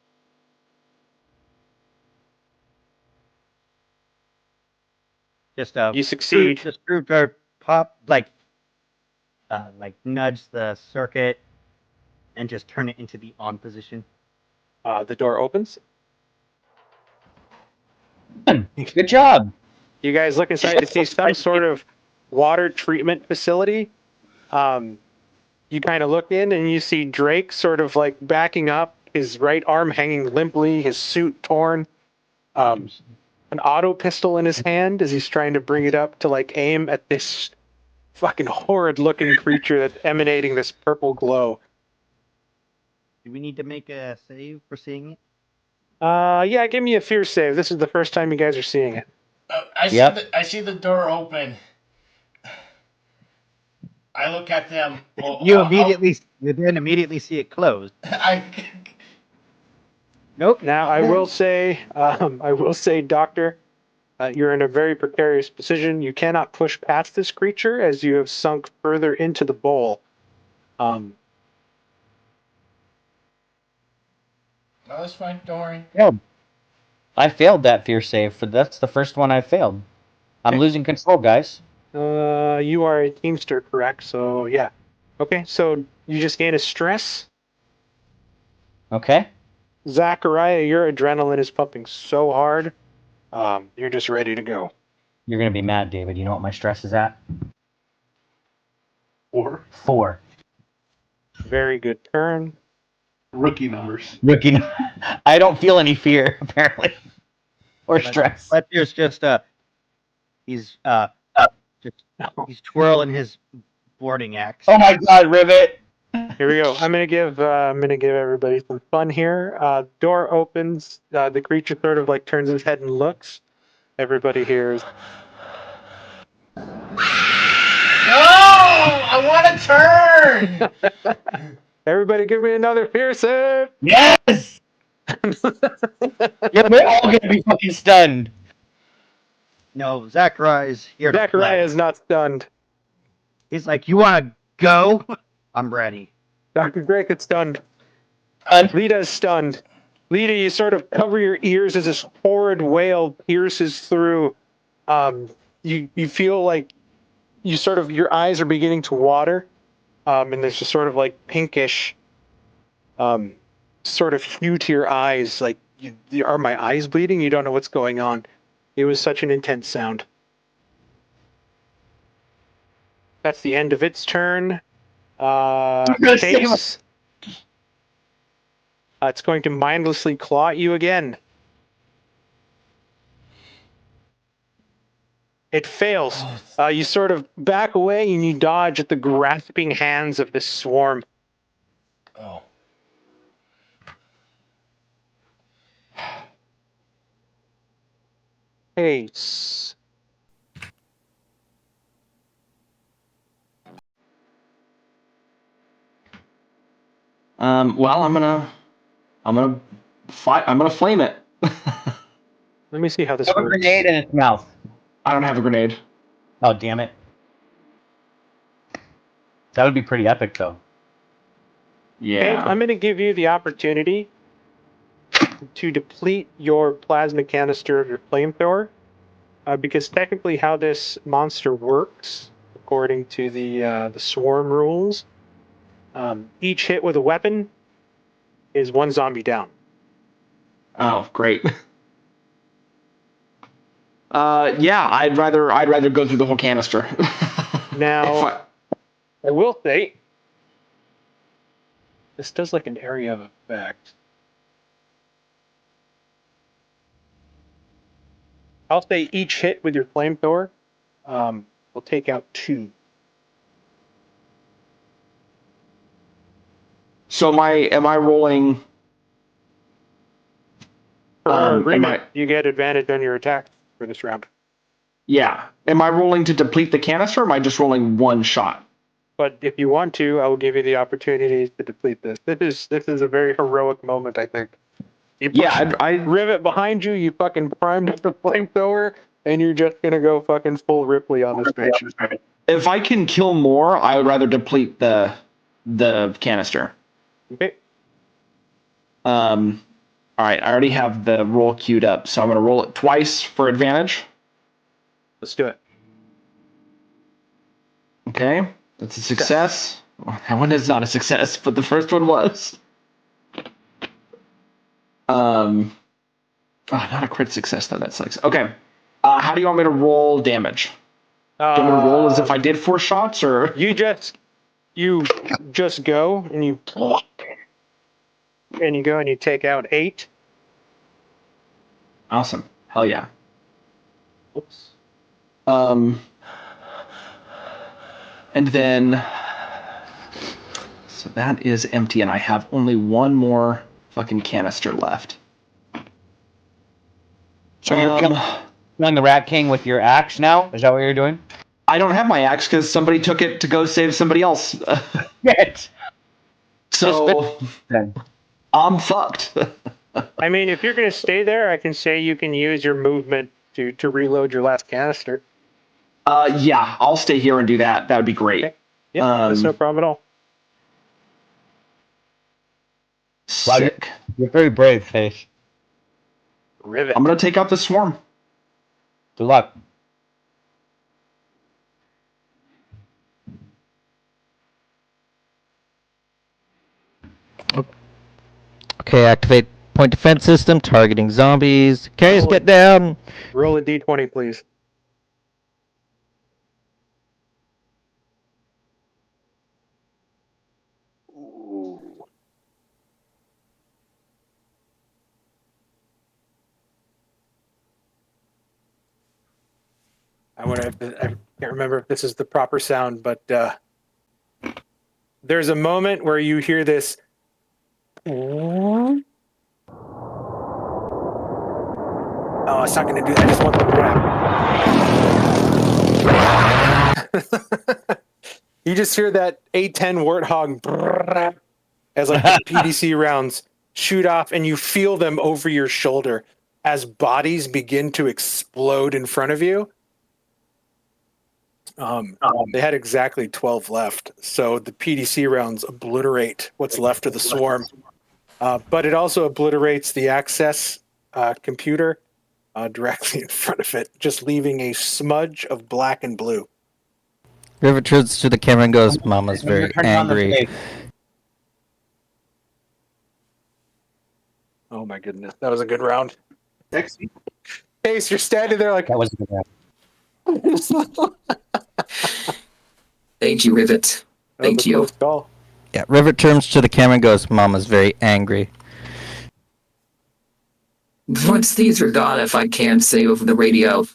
Just you succeed. The screwdriver pop like nudge the circuit and just turn it into the on position. The door opens. Good job. You guys look inside to see some sort of water treatment facility. You kind of look in and you see Drake sort of like backing up, his right arm hanging limply, his suit torn, an auto pistol in his hand as he's trying to bring it up to like aim at this fucking horrid looking creature that's emanating this purple glow. Do we need to make a save for seeing it? Yeah, give me a fear save. This is the first time you guys are seeing it. I see the door open. I look at them. Well, you then immediately see it closed. Nope. Now I will say, Doctor, you're in a very precarious position. You cannot push past this creature as you have sunk further into the bowl. No, that's fine. Don't worry. Yeah. I failed that fear save. That's the first one I failed. I'm losing control, guys. You are a teamster, correct? So yeah. Okay, so you just gain a stress. Okay. Zachariah, your adrenaline is pumping so hard. You're just ready to go. You're gonna be mad, David. You know what my stress is at? 4. 4. Very good turn. Rookie numbers. I don't feel any fear apparently, or stress. But there's just he's twirling his boarding axe. Oh my God, Rivet! Here we go. I'm gonna give everybody some fun here. Door opens. The creature sort of like turns his head and looks. Everybody hears. No! I want to turn! Everybody give me another fear save! Yes! Yeah, we're all gonna be fucking stunned. No, Zachariah's here. Zachariah is not stunned. He's like, you want to go? I'm ready. Dr. Drake is stunned. Lita is stunned. Lita, you sort of cover your ears as this horrid wail pierces through. You feel like your eyes are beginning to water, and there's just sort of like pinkish, sort of hue to your eyes. Like, are my eyes bleeding? You don't know what's going on. It was such an intense sound. That's the end of its turn. Chase. It's going to mindlessly claw at you again. It fails. You sort of back away and you dodge at the grasping hands of this swarm. Oh. Chase. Well, I'm gonna fight. I'm gonna flame it. Let me see how this Have works. a grenade in its mouth. I don't have a grenade. Oh, damn it. That would be pretty epic, though. Yeah. Okay, I'm going to give you the opportunity to deplete your plasma canister of your flamethrower, because technically how this monster works, according to the swarm rules, each hit with a weapon is one zombie down. Oh, great. Yeah, I'd rather go through the whole canister. Now, I will say, this does like an area of effect. I'll say each hit with your flamethrower will take out 2. So am I rolling? For our am agreement, I, you get advantage on your attack for this round. yeah. Am I rolling to deplete the canister, or am I just rolling one shot? But if you want to, I will give you the opportunity to deplete this. This is a very heroic moment, I think. You Yeah, I rivet behind you, you fucking primed up the flamethrower, and you're just gonna go fucking full Ripley on this bitch. if I can kill more, I would rather deplete the canister. Okay. All right, I already have the roll queued up, so I'm gonna roll it twice for advantage. Let's do it. Okay, that's a success. Well, that one is not a success, but the first one was. Not a crit success though. That sucks. Okay, how do you want me to roll damage? Do you want me to roll as if I did 4 shots, or you just go and you go and you take out 8. Awesome. Hell yeah. Oops. And then, so that is empty, and I have only one more fucking canister left. So you're killing the Rat King with your axe now? Is that what you're doing? I don't have my axe because somebody took it to go save somebody else. Yes. So then I'm fucked. I mean, if you're gonna stay there, I can say you can use your movement to reload your last canister. Yeah, I'll stay here and do that. That would be great. Okay. Yeah, that's no problem at all. Sick. You're very brave, Face. Rivet. I'm gonna take out the swarm. Good luck. Okay, activate point defense system, targeting zombies. Carriers, get down! Roll a d20, please. Ooh. I can't remember if this is the proper sound, but there's a moment where you hear this. Oh, it's not going to do that. I just want the grab. You just hear that A10 Warthog as like the PDC rounds shoot off, and you feel them over your shoulder as bodies begin to explode in front of you. They had exactly 12 left, so the PDC rounds obliterate what's left of the swarm. But it also obliterates the access computer directly in front of it, just leaving a smudge of black and blue. River turns to the camera and goes, Mama's very angry. Oh my goodness, that was a good round. Sexy. Case, you're standing there like that was a good round. Thank you, Rivet. Thank you. Yeah, River turns to the camera and goes, Mama's very angry. Once these are gone, if I can say over the radio,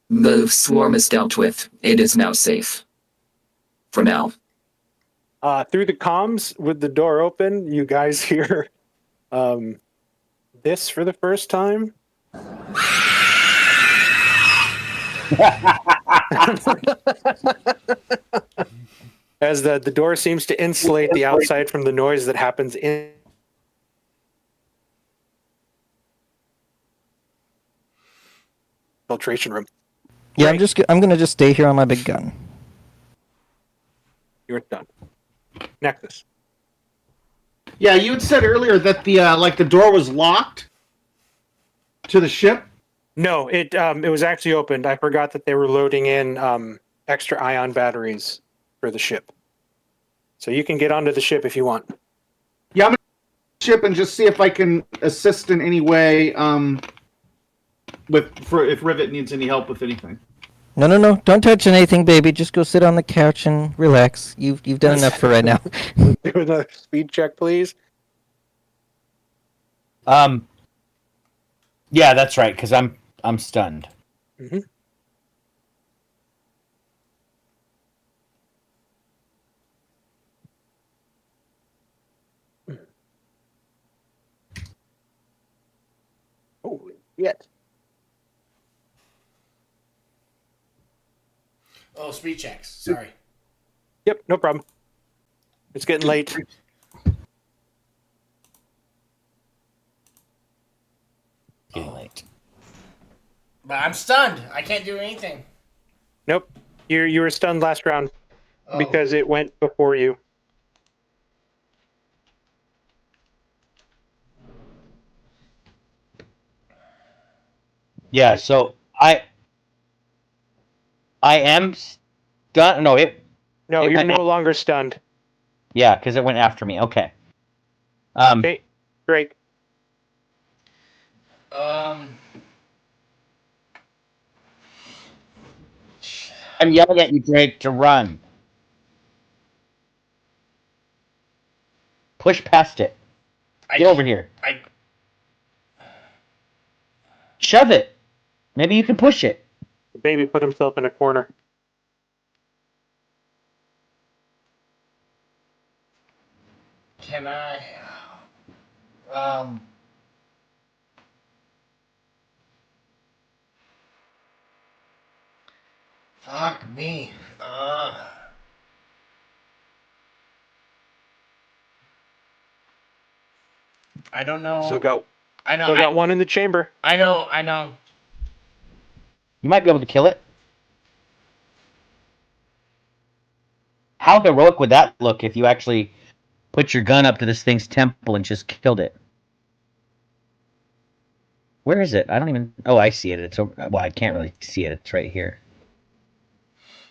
the swarm is dealt with. It is now safe. For now. Through the comms, with the door open, you guys hear this for the first time. As the door seems to insulate the outside from the noise that happens in filtration room. Yeah, Right. I'm gonna just stay here on my big gun. You're done. Nexus. Yeah, you had said earlier that the door was locked to the ship. No, it was actually opened. I forgot that they were loading in extra ion batteries for the ship. So you can get onto the ship if you want. Yeah, ship and just see if I can assist in any way. If Rivet needs any help with anything. No. Don't touch anything, baby. Just go sit on the couch and relax. You've done enough for right now. Let's do another speed check, please. Yeah, that's right. Because I'm stunned. Mm-hmm. Holy shit. Oh, speed checks. Sorry. Yep, no problem. It's getting late. Getting late. But I'm stunned. I can't do anything. Nope. You were stunned last round because it went before you. Yeah, so I am stunned. No, No, it you're went no longer stunned. Yeah, because it went after me. Okay. Okay, Drake. I'm yelling at you, Drake, to run. Push past it. Get over here. Shove it. Maybe you can push it. The baby put himself in a corner. Can I? Fuck me. I don't know. Still got I got one in the chamber. I know. You might be able to kill it. How heroic would that look if you actually put your gun up to this thing's temple and just killed it? Where is it? I don't even... Oh, I see it. It's over... Well, I can't really see it. It's right here.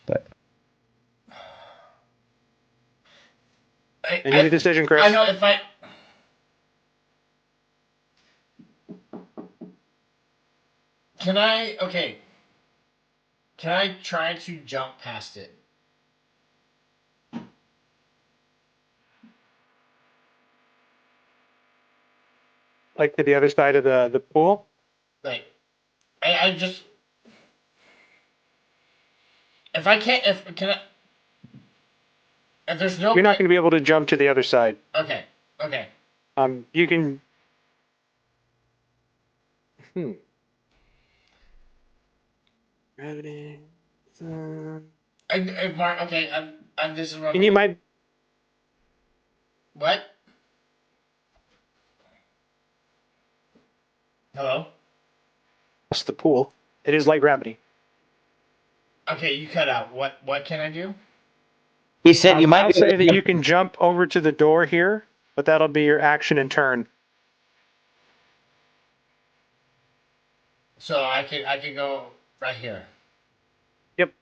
But... I need a decision, Chris. I know if I... Can I... Okay. Can I try to jump past it? Like to the other side of the pool? Like, I just... If I can't... Can I... If there's no... You're not going to be able to jump to the other side. Okay. You can... Gravity... Mark, okay, I'm this is what... And you might... What? Hello? That's the pool. It is light gravity. Okay, you cut out. What can I do? He said you might I'll say that you can jump over to the door here, but that'll be your action and turn. So I could go right here. Yep.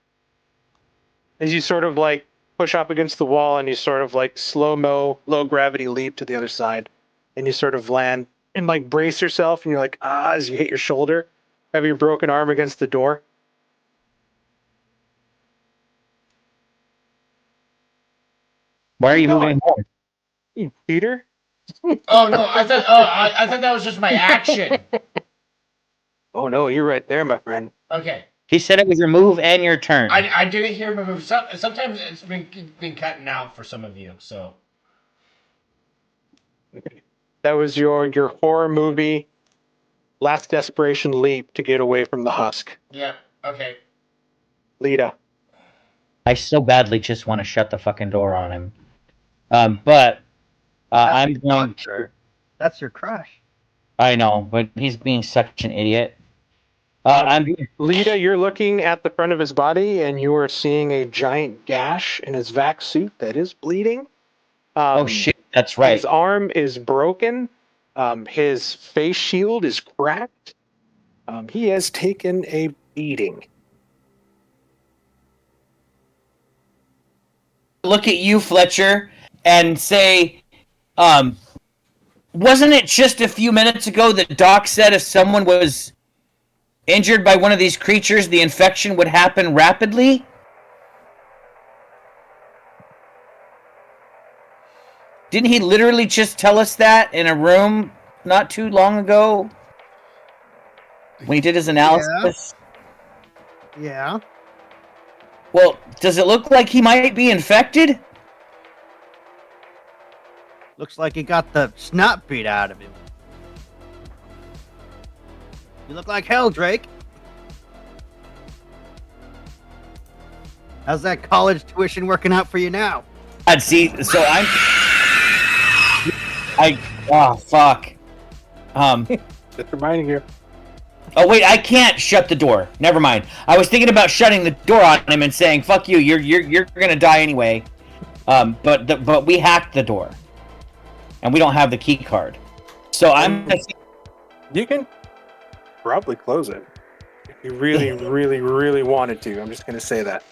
As you sort of like push up against the wall and you sort of like slow-mo, low gravity leap to the other side. And you sort of land and like brace yourself and you're like, as you hit your shoulder, have your broken arm against the door. Why are you moving more? You cheater. Oh no, I thought that was just my action. Oh no, you're right there, my friend. Okay. He said it was your move and your turn. I didn't hear my move. Sometimes it's been cutting out for some of you, so. Okay. That was your horror movie last desperation leap to get away from the husk. Yeah, okay. Lita. I so badly just want to shut the fucking door on him. But I'm going to... That's your crush. I know, but he's being such an idiot. Lita, you're looking at the front of his body and you are seeing a giant gash in his vac suit that is bleeding. Oh shit, that's right. His arm is broken. His face shield is cracked. He has taken a beating. Look at you, Fletcher, and say, wasn't it just a few minutes ago that Doc said if someone was injured by one of these creatures, the infection would happen rapidly? Didn't he literally just tell us that in a room not too long ago? When he did his analysis? Yeah. Well, does it look like he might be infected? Looks like he got the snot beat out of him. You look like hell, Drake. How's that college tuition working out for you now? I'd see. So oh fuck. Just reminding you. Oh wait, I can't shut the door. Never mind. I was thinking about shutting the door on him and saying, "Fuck you. You're gonna die anyway." But we hacked the door, and we don't have the key card. So You can probably close it if you really, really, really wanted to. I'm just gonna say that.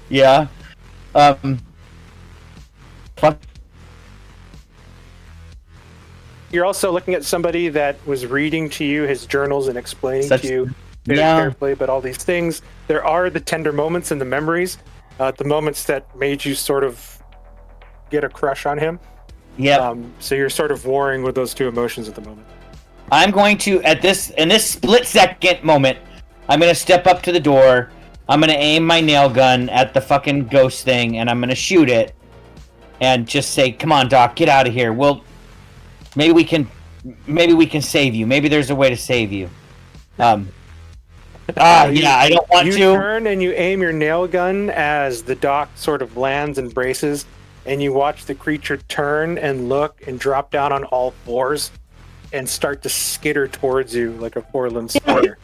Yeah. Fuck. You're also looking at somebody that was reading to you his journals and explaining to you very carefully about all these things. There are the tender moments and the memories, the moments that made you sort of get a crush on him. Yeah. So you're sort of warring with those two emotions at the moment. I'm going to in this split second moment, I'm gonna step up to the door. I'm gonna aim my nail gun at the fucking ghost thing, and I'm gonna shoot it, and just say, "Come on, Doc, get out of here. Maybe we can save you. Maybe there's a way to save you." Yeah, I don't want to. You turn and you aim your nail gun as the doc sort of lands and braces, and you watch the creature turn and look and drop down on all fours and start to skitter towards you like a four-limbed spider.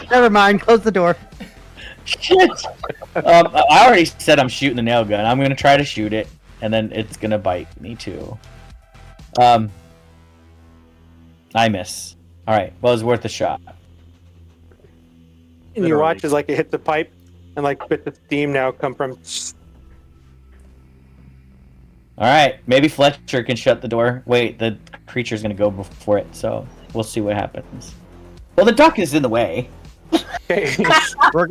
Never mind. Close the door. Shit. I already said I'm shooting the nail gun. I'm gonna try to shoot it, and then it's gonna bite me too. I miss. All right. Well, it's worth a shot. And you watch as like it hits the pipe, and like bits of steam now come from. All right. Maybe Fletcher can shut the door. Wait, the creature's gonna go before it, so we'll see what happens. Well, the duck is in the way. Okay. We're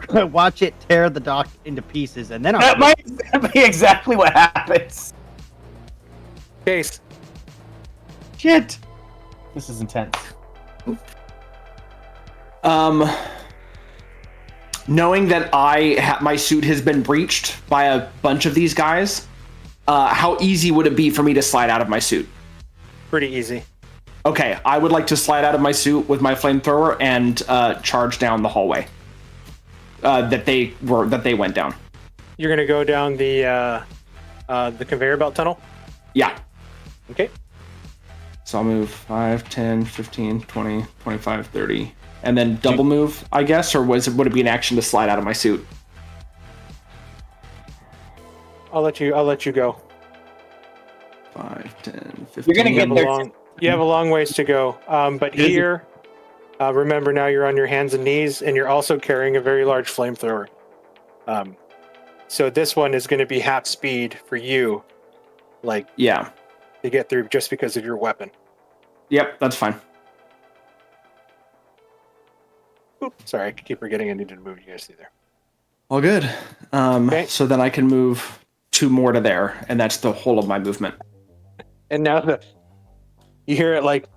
gonna watch it tear the dock into pieces, and then that might be exactly what happens. Case. Shit. This is intense. Knowing that my suit has been breached by a bunch of these guys, how easy would it be for me to slide out of my suit? Pretty easy. Okay, I would like to slide out of my suit with my flamethrower and charge down the hallway that they went down. You're gonna go down the conveyor belt tunnel? Yeah. Okay. So I'll move 5, 10, 15, 20, 25, 30. And then double move, I guess? Or would it be an action to slide out of my suit? I'll let you go. 5, 10, 15. You're gonna get there. You have a long ways to go. But here, remember now you're on your hands and knees, and you're also carrying a very large flamethrower. So this one is going to be half speed for you. Yeah. To get through just because of your weapon. Yep, that's fine. Oops, sorry, I keep forgetting I needed to move you guys through there. All good. Okay. So then I can move 2 more to there, and that's the whole of my movement. And now you hear it like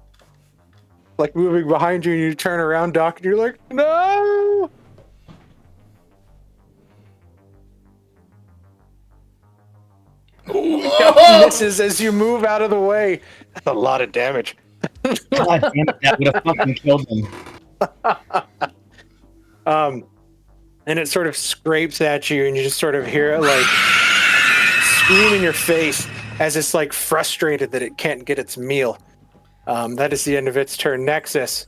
moving behind you, and you turn around, Doc, and you're like, no! Misses as you move out of the way. That's a lot of damage. God damn it, that would have fucking killed him. And it sort of scrapes at you, and you just sort of hear it like scream in your face as it's like frustrated that it can't get its meal. That is the end of its turn. Nexus,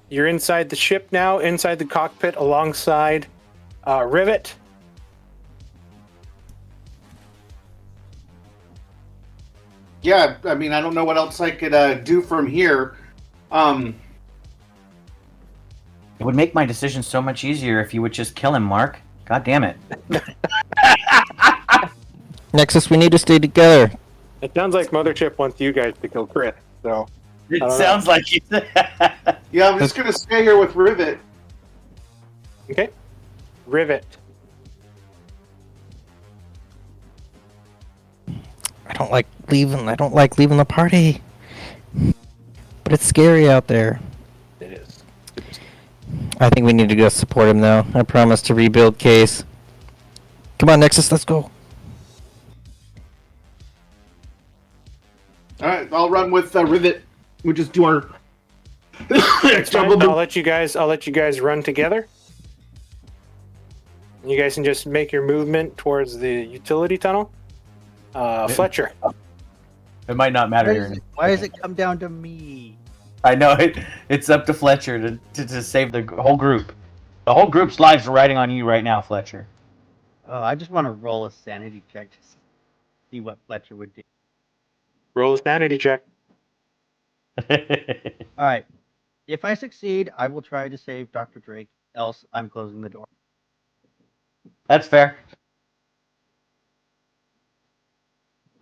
you're inside the ship now, inside the cockpit alongside Rivet. Yeah, I mean, I don't know what else I could do from here. It would make my decision so much easier if you would just kill him, Mark. God damn it. Nexus, we need to stay together. It sounds like Mothership wants you guys to kill Chris, so It don't sounds like you. Yeah, I'm just gonna stay here with Rivet. okay. Rivet. I don't like leaving. I don't like leaving the party. But it's scary out there. It is. I think we need to go support him though. I promise to rebuild Case. Come on, Nexus, let's go. All right, I'll run with Rivet. We just do our. That's fine. I'll let you guys run together. You guys can just make your movement towards the utility tunnel. Fletcher. It might not matter here. Why does it come down to me? I know it's up to Fletcher to save the whole group. The whole group's lives are riding on you right now, Fletcher. Oh, I just want to roll a sanity check to see what Fletcher would do. Roll a sanity check. All right. If I succeed, I will try to save Dr. Drake. Else, I'm closing the door. That's fair.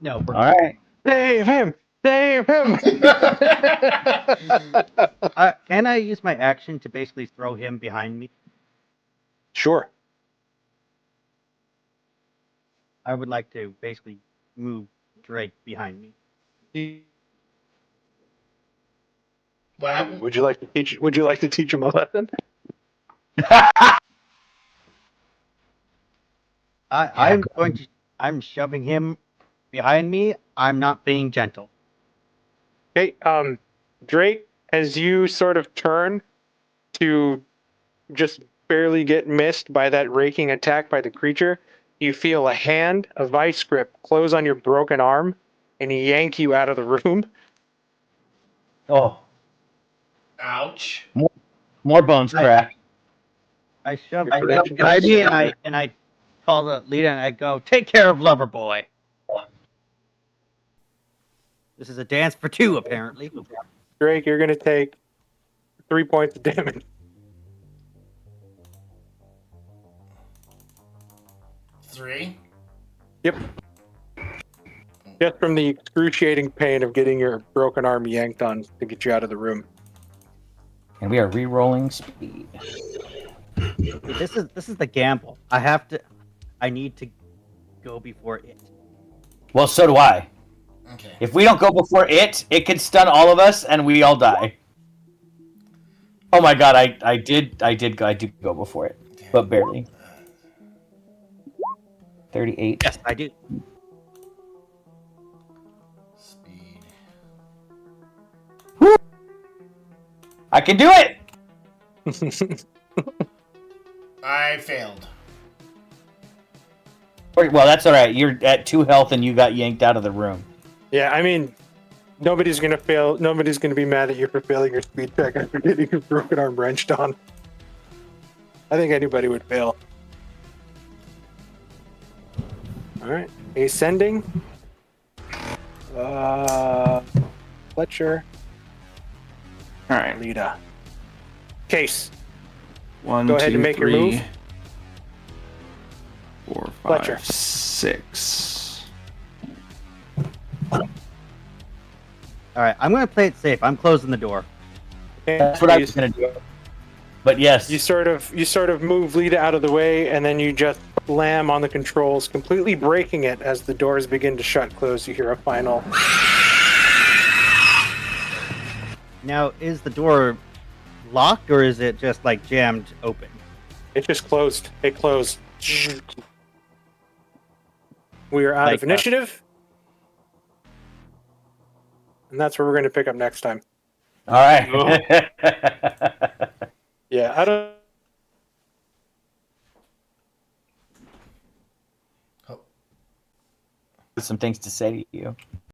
No. All right. Save him! Save him! Can I use my action to basically throw him behind me? Sure. I would like to basically move Drake behind me. What happened? Would you like to teach? Would you like to teach him a lesson? I'm shoving him behind me. I'm not being gentle. Okay. Drake, as you sort of turn to just barely get missed by that raking attack by the creature, you feel a hand, a vice grip, close on your broken arm, and yank you out of the room. Oh. Ouch. More bones crack. I shove Your him prediction behind me, goes- and I call the leader and I go, "Take care of Lover Boy." This is a dance for two, apparently. Drake, you're gonna take 3 points of damage. 3. Yep. Just from the excruciating pain of getting your broken arm yanked on to get you out of the room. And we are re-rolling speed. This is the gamble. I need to go before it. Well, so do I. Okay. If we don't go before it can stun all of us and we all die. Oh my god, I did go before it, but barely. 38. Yes, I do. Speed. I can do it. I failed. Well, that's all right. You're at 2 health and you got yanked out of the room. Yeah, I mean, nobody's gonna fail. Nobody's gonna be mad at you for failing your speed check after getting your broken arm wrenched on. I think anybody would fail. All right, ascending. Fletcher. All right. Lita. Case. 1, Go ahead 2, and make your 3, move. 4, 5, Fletcher. 6. All right, I'm gonna play it safe. I'm closing the door. Okay, That's what I was gonna do. But yes, You sort of move Lita out of the way, and then you just slam on the controls, completely breaking it as the doors begin to shut close. You hear a final. Now, is the door locked or is it just like jammed open? It just closed. It closed. We are out Like of initiative. And that's where we're going to pick up next time. all right. Yeah, I don't. Some things to say to you.